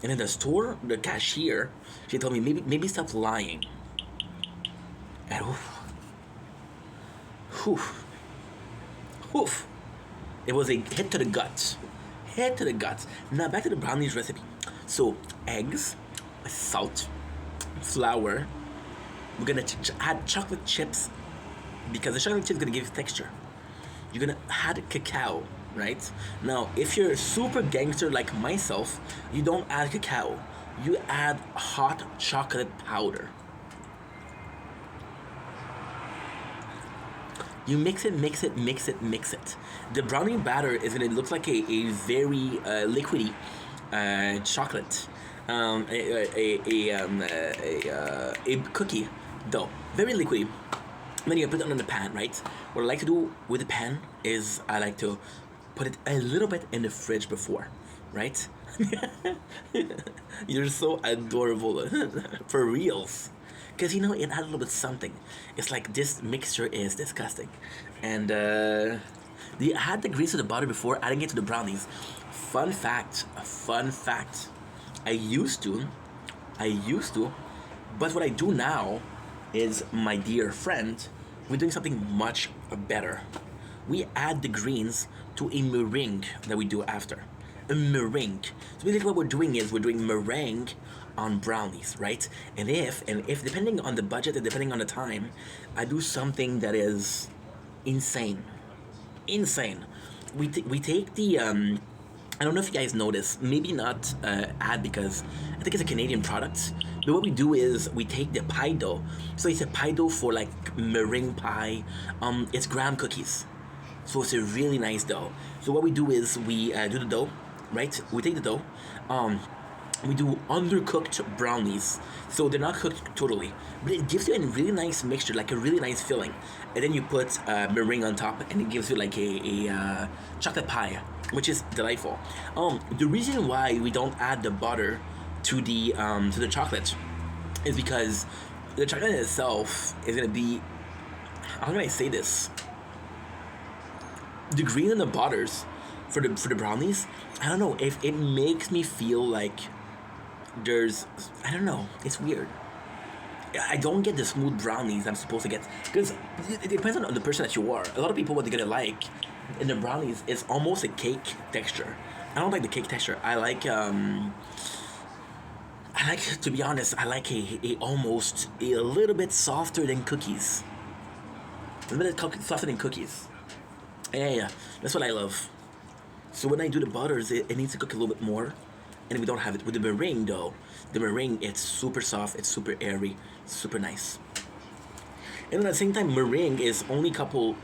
Speaker 1: And in the store, the cashier, she told me maybe stop lying. And oof. It was a hit to the guts. Hit to the guts. Now back to the brownies recipe. So eggs, salt, flour. We're gonna add chocolate chips because the chocolate chip is gonna give you texture. You're gonna add cacao, right? Now, if you're a super gangster like myself, you don't add cacao. You add hot chocolate powder. You mix it. The brownie batter is gonna look like a very liquidy chocolate, a cookie dough, very liquidy. Then you put it on the pan, right? What I like to do with the pan is I like to put it a little bit in the fridge before, right? You're so adorable, for reals. Because you know, it had a little bit something. It's like this mixture is disgusting. And you add the grease to the butter before adding it to the brownies. Fun fact. I used to, but what I do now is, my dear friend, we're doing something much better. We add the greens to a meringue that we do after. A meringue. So basically what we're doing is we're doing meringue on brownies, right? And if depending on the budget and depending on the time, I do something that is insane. We take the I don't know if you guys know this, maybe not ad because I think it's a Canadian product. But what we do is we take the pie dough. So it's a pie dough for like meringue pie. It's graham cookies. So it's a really nice dough. So what we do is we do the dough, right? We take the dough. We do undercooked brownies. So they're not cooked totally. But it gives you a really nice mixture, like a really nice filling. And then you put meringue on top and it gives you like a chocolate pie, which is delightful. The reason why we don't add the butter to the chocolate is because the chocolate in itself is gonna be, how can I say this? The green in the butters for the brownies, I don't know, if it makes me feel like there's, I don't know, it's weird. I don't get the smooth brownies I'm supposed to get, because it depends on the person that you are. A lot of people, what they're gonna like in the brownies is almost a cake texture. I don't like the cake texture. I like, to be honest, I like a almost a little bit softer than cookies. A little bit softer than cookies. Yeah, that's what I love. So when I do the butters, it needs to cook a little bit more. And we don't have it with the meringue though. The meringue, it's super soft, it's super airy, super nice. And at the same time, meringue is only a couple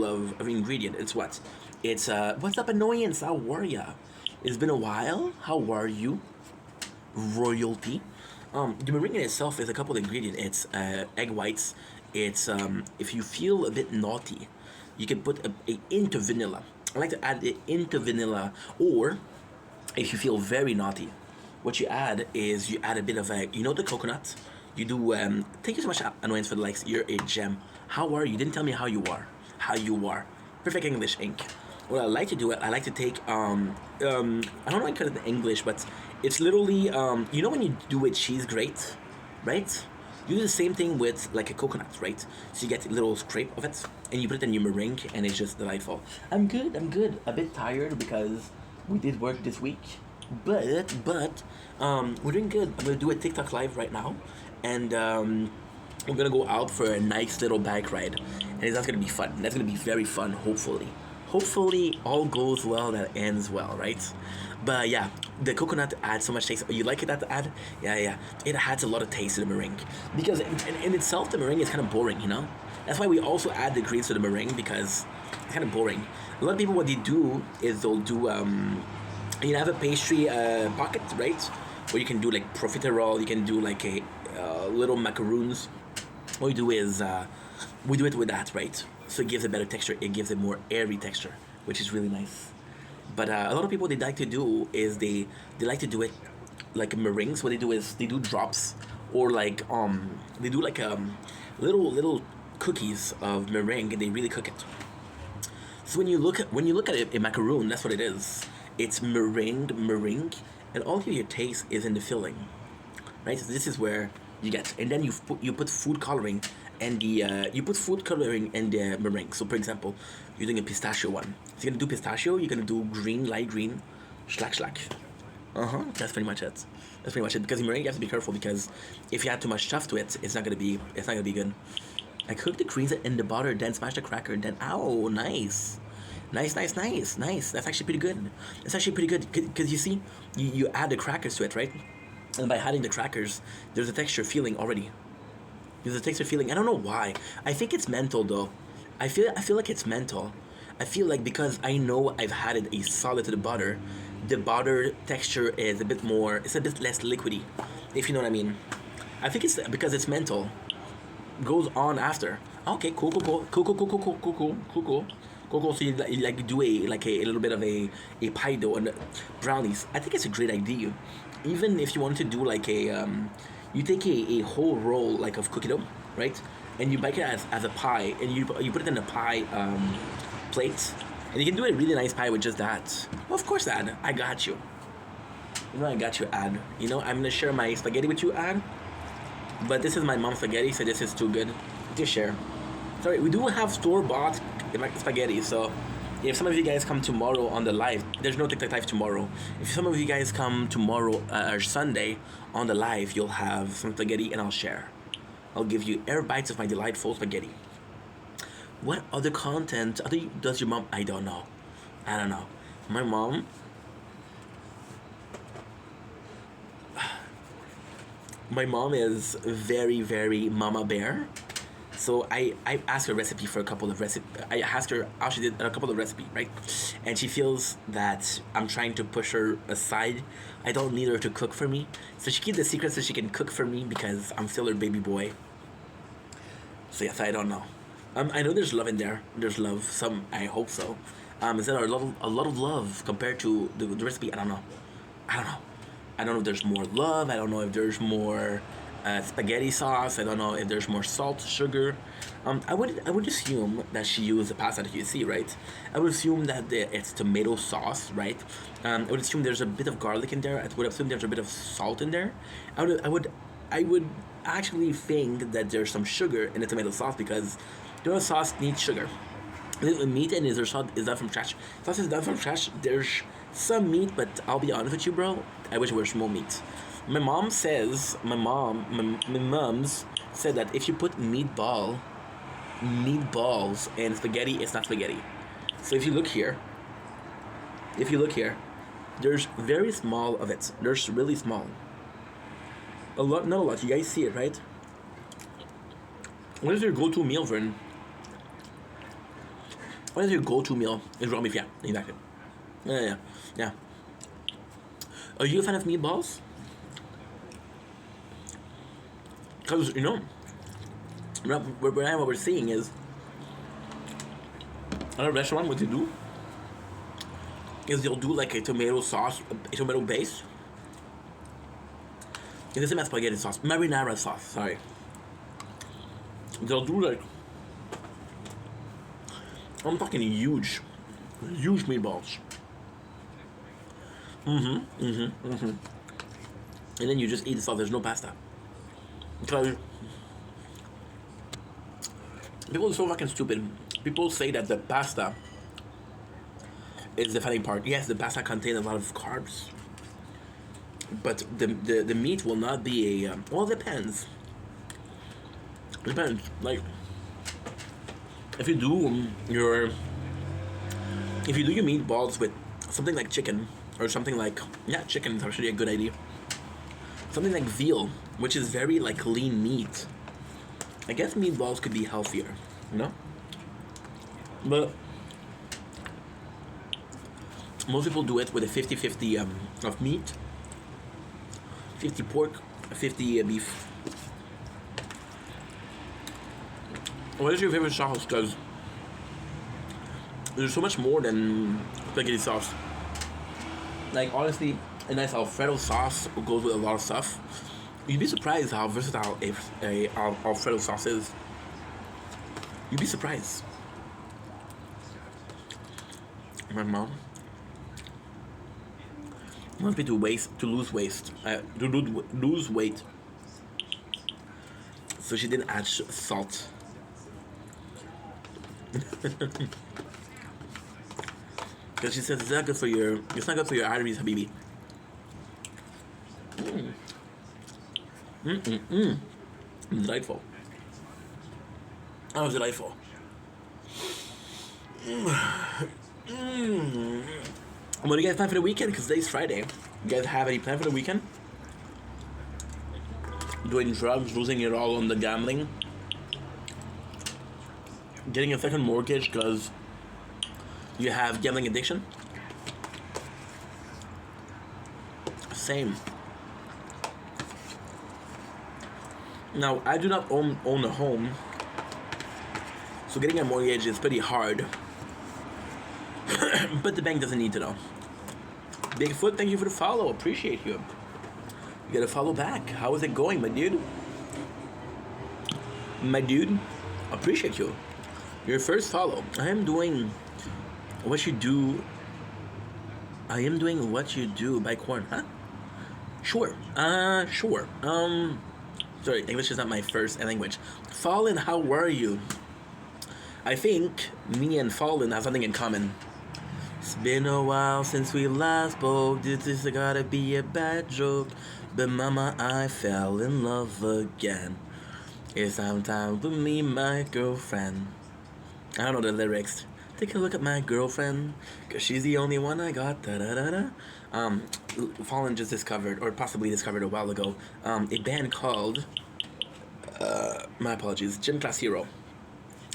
Speaker 1: of ingredients. It's what? It's what's up, annoyance? How are ya? It's been a while. How are you? Royalty. The meringue in itself is a couple of ingredients. It's egg whites. It's if you feel a bit naughty, you can put a into vanilla. I like to add it into vanilla, or if you feel very naughty, what you add is you add a bit of the coconut. You do, thank you so much, Annoyance, for the likes. You're a gem. How are you? You didn't tell me how you are. Perfect English ink. What I like to do, I like to take, I don't know how to call it in English, but it's literally, you know when you do a cheese grate, right? You do the same thing with like a coconut, right? So you get a little scrape of it, and you put it in your meringue, and it's just delightful. I'm good. A bit tired because we did work this week, but we're doing good. I'm gonna do a TikTok live right now, and we're gonna go out for a nice little bike ride, and that's gonna be fun. That's gonna be very fun. Hopefully all goes well, that ends well, right? But yeah, the coconut adds so much taste. You like it at the ad? Yeah. It adds a lot of taste to the meringue, because in itself the meringue is kind of boring, you know. That's why we also add the greens to the meringue, because it's kind of boring. A lot of people, what they do is they'll do you have a pastry pocket, right? Where you can do like profiterole, you can do like a little macaroons. What we do is we do it with that, right? So it gives a better texture. It gives a more airy texture, which is really nice. But a lot of people, they like to do is they like to do it like meringues. What they do is they do drops, or like they do like little cookies of meringue, and they really cook it. So when you look at a macaroon, that's what it is. It's meringue, and all of your taste is in the filling, right? So this is where you get, and then you put food coloring, and the meringue. So for example, you're doing a pistachio one. So you're gonna do pistachio. You're gonna do green, light green, schlack. That's pretty much it. Because in meringue, you have to be careful, because if you add too much stuff to it, it's not gonna be good. I cook the creams in the butter, then smash the cracker, then nice. That's actually pretty good. Because you see, you add the crackers to it, right? And by adding the crackers, there's a texture feeling already. I don't know why. I think it's mental though. I feel like it's mental. I feel like because I know I've added a solid to the butter texture is a bit more. It's a bit less liquidy, if you know what I mean. I think it's because it's mental. Goes on after. Okay, cool. So you like do a little bit of a pie dough and brownies. I think it's a great idea. Even if you want to do like a you take a whole roll like of cookie dough, right? And you bake it as a pie, and you put it in a pie plate, and you can do a really nice pie with just that. Well, of course, Ad, I got you. I got you, Ad. I'm gonna share my spaghetti with you, Ad. But this is my mom's spaghetti, so this is too good to share. Sorry, we do have store-bought spaghetti, so if some of you guys come tomorrow on the live, there's no TikTok live tomorrow. If some of you guys come tomorrow or Sunday on the live, you'll have some spaghetti and I'll share. I'll give you air bites of my delightful spaghetti. What other content does your mom? I don't know. My mom is very, very mama bear. So I asked her a recipe for a couple of recipes. I asked her how she did a couple of recipes, right? And she feels that I'm trying to push her aside. I don't need her to cook for me. So she keeps the secret so she can cook for me because I'm still her baby boy. So yes, I don't know. I know there's love in there. There's love. I hope so. Is there a lot of love compared to the recipe? I don't know. I don't know if there's more love. I don't know if there's more spaghetti sauce. I don't know if there's more salt, sugar. I would assume that she used the pasta that you see, right? I would assume that it's tomato sauce, right? I would assume there's a bit of garlic in there. I would assume there's a bit of salt in there. I would actually think that there's some sugar in the tomato sauce, because tomato sauce needs sugar. The meat, and is that from trash? Sauce is done from trash. There's some meat, but I'll be honest with you, bro. I wish there was more meat. My mom's said that if you put meatballs in spaghetti, it's not spaghetti. So if you look here, there's very small of it. There's really small. Not a lot. You guys see it, right? What is your go-to meal, Vern? What is your go-to meal? It's raw beef, yeah, exactly. Yeah. Are you a fan of meatballs? Because, what we're seeing is, at a restaurant, what they do is they'll do like a tomato sauce, a tomato base. It's the same as spaghetti sauce, marinara sauce, sorry. They'll do like, I'm talking huge meatballs. And then you just eat the sauce. There's no pasta. Because people are so fucking stupid. People say that the pasta is the fatty part. Yes, the pasta contains a lot of carbs, but the meat will not be a. Well, it depends. Like, if you do your meatballs with something like chicken, or something like, chicken is actually a good idea. Something like veal, which is very like lean meat. I guess meatballs could be healthier, But Most people do it with a 50-50 of meat, 50 pork, 50 beef. What is your favorite sauce? Because there's so much more than spaghetti sauce. Like, honestly, a nice Alfredo sauce goes with a lot of stuff. You'd be surprised how versatile a Alfredo sauce is. You'd be surprised. My mom wants me to lose weight. So she didn't add salt. Because she says it's not good for your arteries, habibi. Delightful. That was delightful. What do you guys plan for the weekend? Because today's Friday. You guys have any plan for the weekend? Doing drugs, losing it all on the gambling? Getting a second mortgage because you have gambling addiction? Same. Now, I do not own a home, so getting a mortgage is pretty hard. But the bank doesn't need to know. Bigfoot, thank you for the follow. Appreciate you. You gotta follow back. How is it going, my dude? My dude, appreciate you. Your first follow. I am doing what you do. I am doing what you do by Korn, huh? Sure. Sure. Sorry, English is not my first language. Fallen, how are you? I think me and Fallen have something in common. It's been a while since we last spoke. This is gotta be a bad joke. But mama, I fell in love again. It's time with me, my girlfriend. I don't know the lyrics. Take a look at my girlfriend, cause she's the only one I got. Da da da da. Fallen just discovered, or possibly discovered a while ago, a band called, my apologies, Gym Class Hero.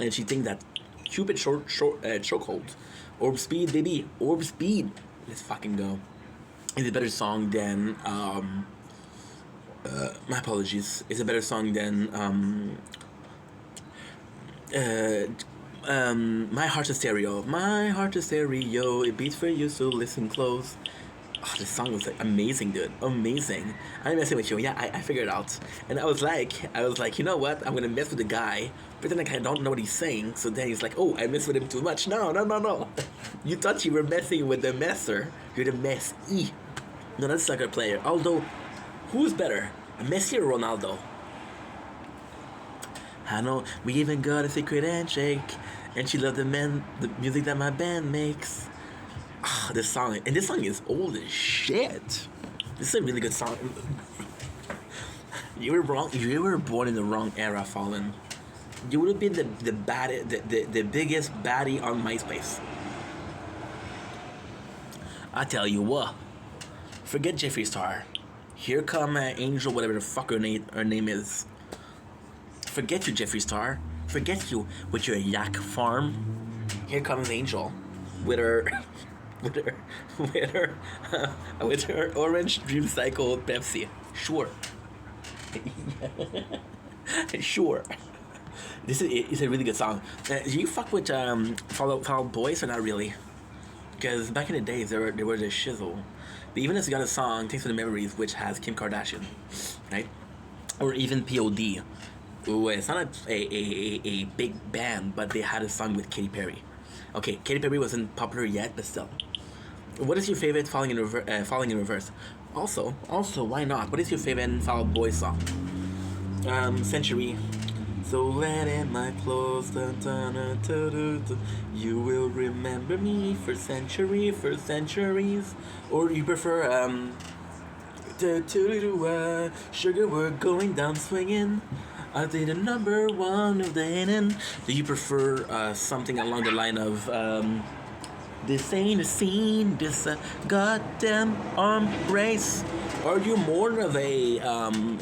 Speaker 1: And she thinks that Cupid Chokehold, Orb Speed, baby, Orb Speed. Let's fucking go. It's a better song than, my apologies. It's a better song than, My Heart is Stereo. My Heart is Stereo. It beats for you, so listen close. Oh, this song was like amazing, dude. Amazing. I'm messing with you. Yeah, I figured it out. And I was like, you know what? I'm gonna mess with the guy, but then like, I don't know what he's saying. So then he's like, oh, I messed with him too much. No. You thought you were messing with the messer. You're the mess-y. No, that's a soccer player. Although, who's better, Messi or Ronaldo? I know we even got a secret handshake, and she loved the music that my band makes. Ah, this song is old as shit. This is a really good song. You were wrong. You were born in the wrong era, Fallen. You would have been the biggest baddie on MySpace. I tell you what. Forget Jeffree Star. Here come Angel, whatever the fuck her name is. Forget you, Jeffree Star. Forget you with your yak farm. Here comes Angel, with her orange Dream Cycle Pepsi. Sure. Sure. It's a really good song. Do you fuck with Fall Out Boys or not really? Because back in the days there were the shizzle. But even as you got a song, Thanks for the Memories, which has Kim Kardashian, right? Or even POD. Ooh, it's not a big band, but they had a song with Katy Perry. Okay, Katy Perry wasn't popular yet, but still. What is your favorite Falling in Reverse? Also, why not? What is your favorite Fall Out Boy song? Century. So let in my clothes, you will remember me for centuries. Or you prefer sugar, we're going down swinging. I did a number one of the hidden. Do you prefer something along the line of this ain't a scene, this a goddamn arm race? Or are you more of a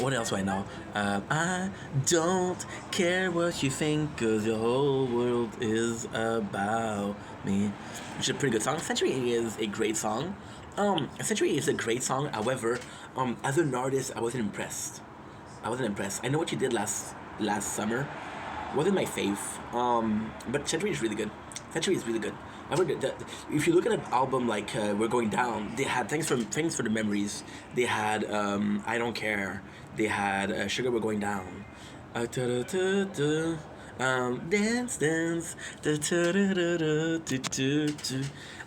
Speaker 1: what else do I know? I don't care what you think, 'cause your whole world is about me. Which is a pretty good song. Century is a great song. Century is a great song. However, as an artist, I wasn't impressed. I know what you did last summer. Wasn't my fave. But Century is really good. Century is really good. If you look at an album like We're Going Down, they had Thanks for the Memories. They had I Don't Care. They had Sugar We're Going Down. Dance, dance.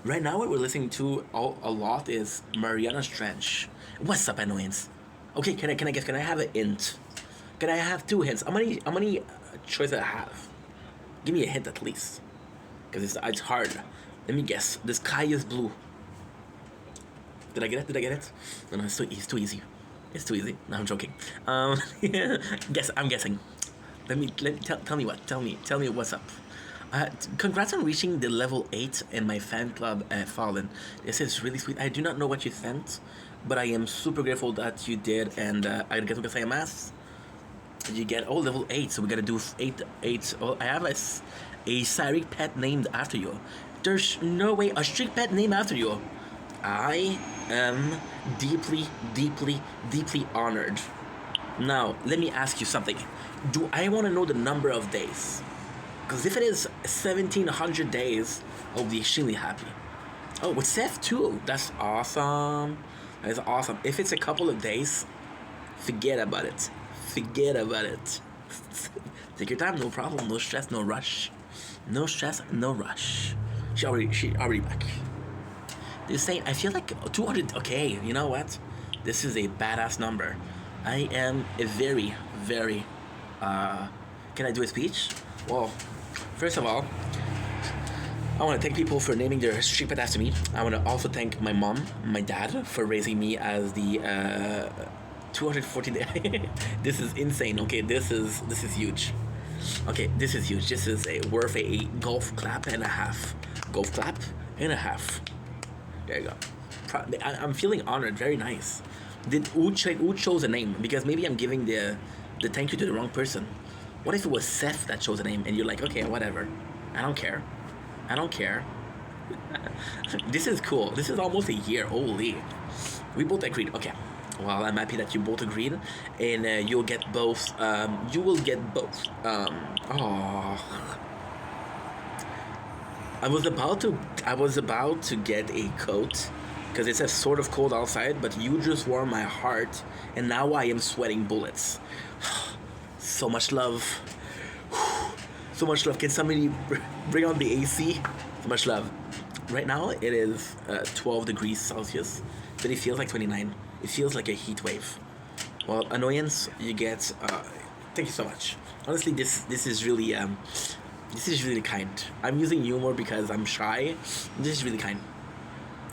Speaker 1: Right now, what we're listening to a lot is Mariana Trench. What's up, annoyance? Okay, can I guess? Can I have a hint? Can I have 2 hints? How many choices I have? Give me a hint at least, because it's hard. Let me guess. The sky is blue. Did I get it? No, it's too easy. It's too easy. No, I'm joking. I'm guessing. Tell me what. Tell me what's up. Congrats on reaching the level 8 in my fan club, Fallen. This is really sweet. I do not know what you sent, but I am super grateful that you did, and I guess we can say a mass. You get level 8, so we gotta do 8. Oh, I have a Cyric pet named after you. There's no way a streak pet named after you. I am deeply, deeply, deeply honored. Now, let me ask you something. Do I want to know the number of days? Because if it is 1,700 days, I'll be extremely happy. Oh, with Seth too. That's awesome. That's awesome. If it's a couple of days, forget about it. Take your time, no problem, no stress, no rush. No stress, no rush. She already back. This saying, I feel like 200. Okay, you know what? This is a badass number. I am a very, very. Can I do a speech? Well, first of all, I want to thank people for naming their street pet after me. I want to also thank my mom, my dad for raising me as the 240 day. This is insane. Okay, this is huge. Okay, this is huge. This is worth a golf clap and a half. Golf clap and a half. There you go. I'm feeling honored. Very nice. Who chose a name? Because maybe I'm giving the thank you to the wrong person. What if it was Seth that chose a name and you're like, okay, whatever. I don't care. This is cool. This is almost a year. Holy. We both agreed. Okay. Well, I'm happy that you both agreed, and you'll get both. You will get both. I was about to get a coat, because it's a sort of cold outside. But you just warmed my heart, and now I am sweating bullets. So much love. So much love. Can somebody bring on the AC? So much love. Right now it is 12 degrees Celsius, but it feels like 29. It feels like a heat wave. Well, annoyance, you get. Thank you so much. Honestly, this is really kind. I'm using humor because I'm shy. This is really kind.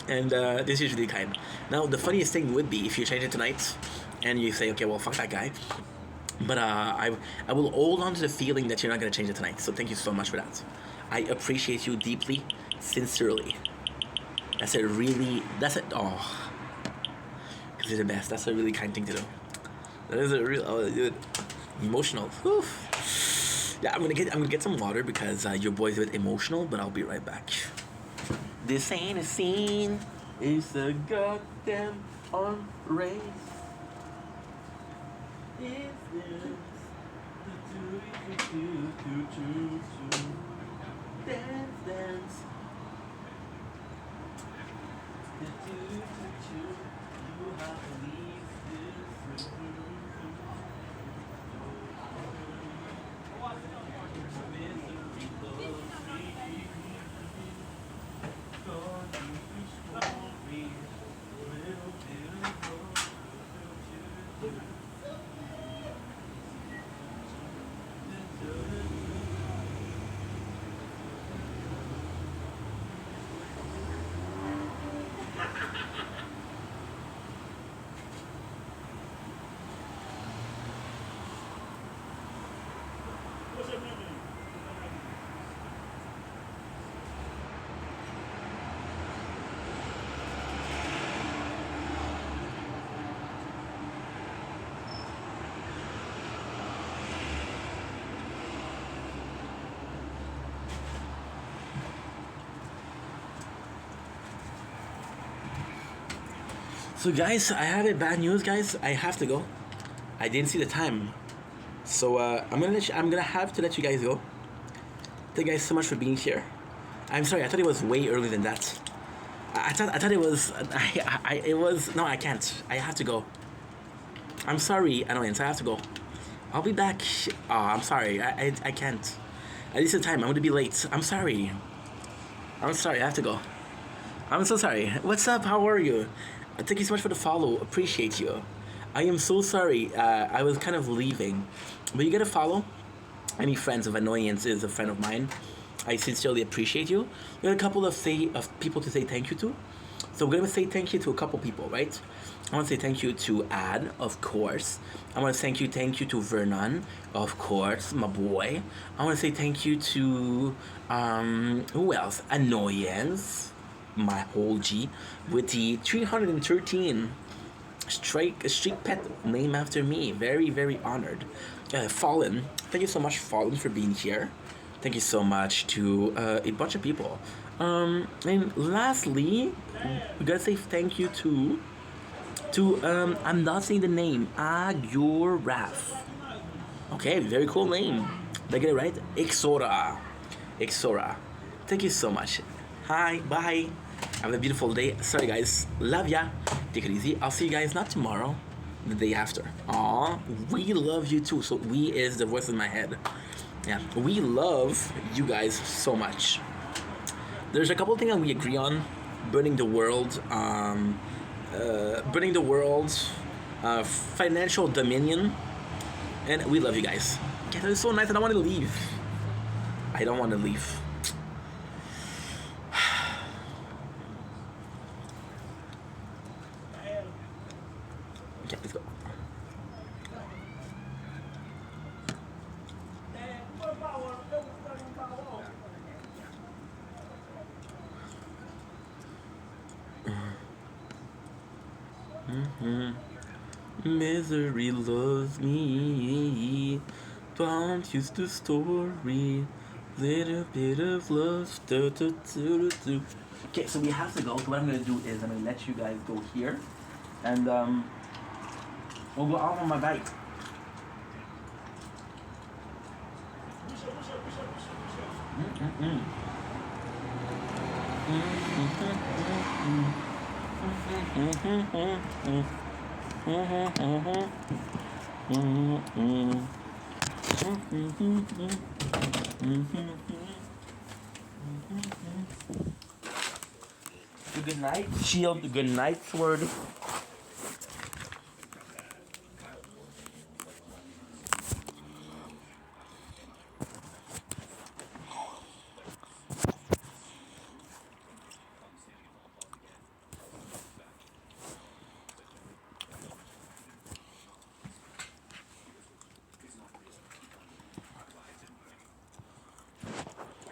Speaker 1: And this is really kind. Now, the funniest thing would be if you change it tonight, and you say, okay, well, fuck that guy. But I will hold on to the feeling that you're not gonna change it tonight. So thank you so much for that. I appreciate you deeply, sincerely. That's a because you're the best. That's a really kind thing to do. That is a real dude. Emotional. Whew. Yeah, I'm gonna get some water because your boy's a bit emotional, but I'll be right back. This ain't a scene. It's a goddamn on race. Dance, dance. You have to leave this room. So guys, I have a bad news, guys. I have to go. I didn't see the time, so I'm gonna have to let you guys go. Thank you guys so much for being here. I'm sorry, I thought it was way earlier than that. I thought it was. It was. No, I can't. I have to go. I'm sorry, annoyance. I have to go. I'll be back. Oh, I'm sorry. I can't. At least the time. I'm gonna be late. I'm sorry. I'm sorry. I have to go. I'm so sorry. What's up? How are you? Thank you so much for the follow. Appreciate you. I am so sorry. I was kind of leaving, but you gotta follow. Any friends of Annoyance is a friend of mine. I sincerely appreciate you. We got a couple of people to say thank you to. So we're gonna say thank you to a couple people, right? I want to say thank you to Ad, of course. I want to thank you to Vernon, of course, my boy. I want to say thank you to who else? Annoyance, my whole G, with the 313 streak pet name after me. Very, very honored. Fallen, thank you so much, Fallen, for being here. Thank you so much to a bunch of people. And lastly, we gotta say thank you to I'm not saying the name, Aguraf. Okay, very cool name. Did I get it right? Exora. Thank you so much. Hi, bye. Have a beautiful day. Sorry guys, love ya. Take it easy. I'll see you guys not tomorrow, the day after. Aw, we love you too. So we is the voice in my head. Yeah, we love you guys so much. There's a couple of things that we agree on. Burning the world, financial dominion, and we love you guys. Yeah, that is so nice. I don't want to leave. Okay, let's go. Misery loves me. Don't use the story. Little bit of love. Okay, so we have to go. So what I'm gonna do is I'm gonna let you guys go here, and we'll go out on my bike. Good night, Shield. Good night, Sword.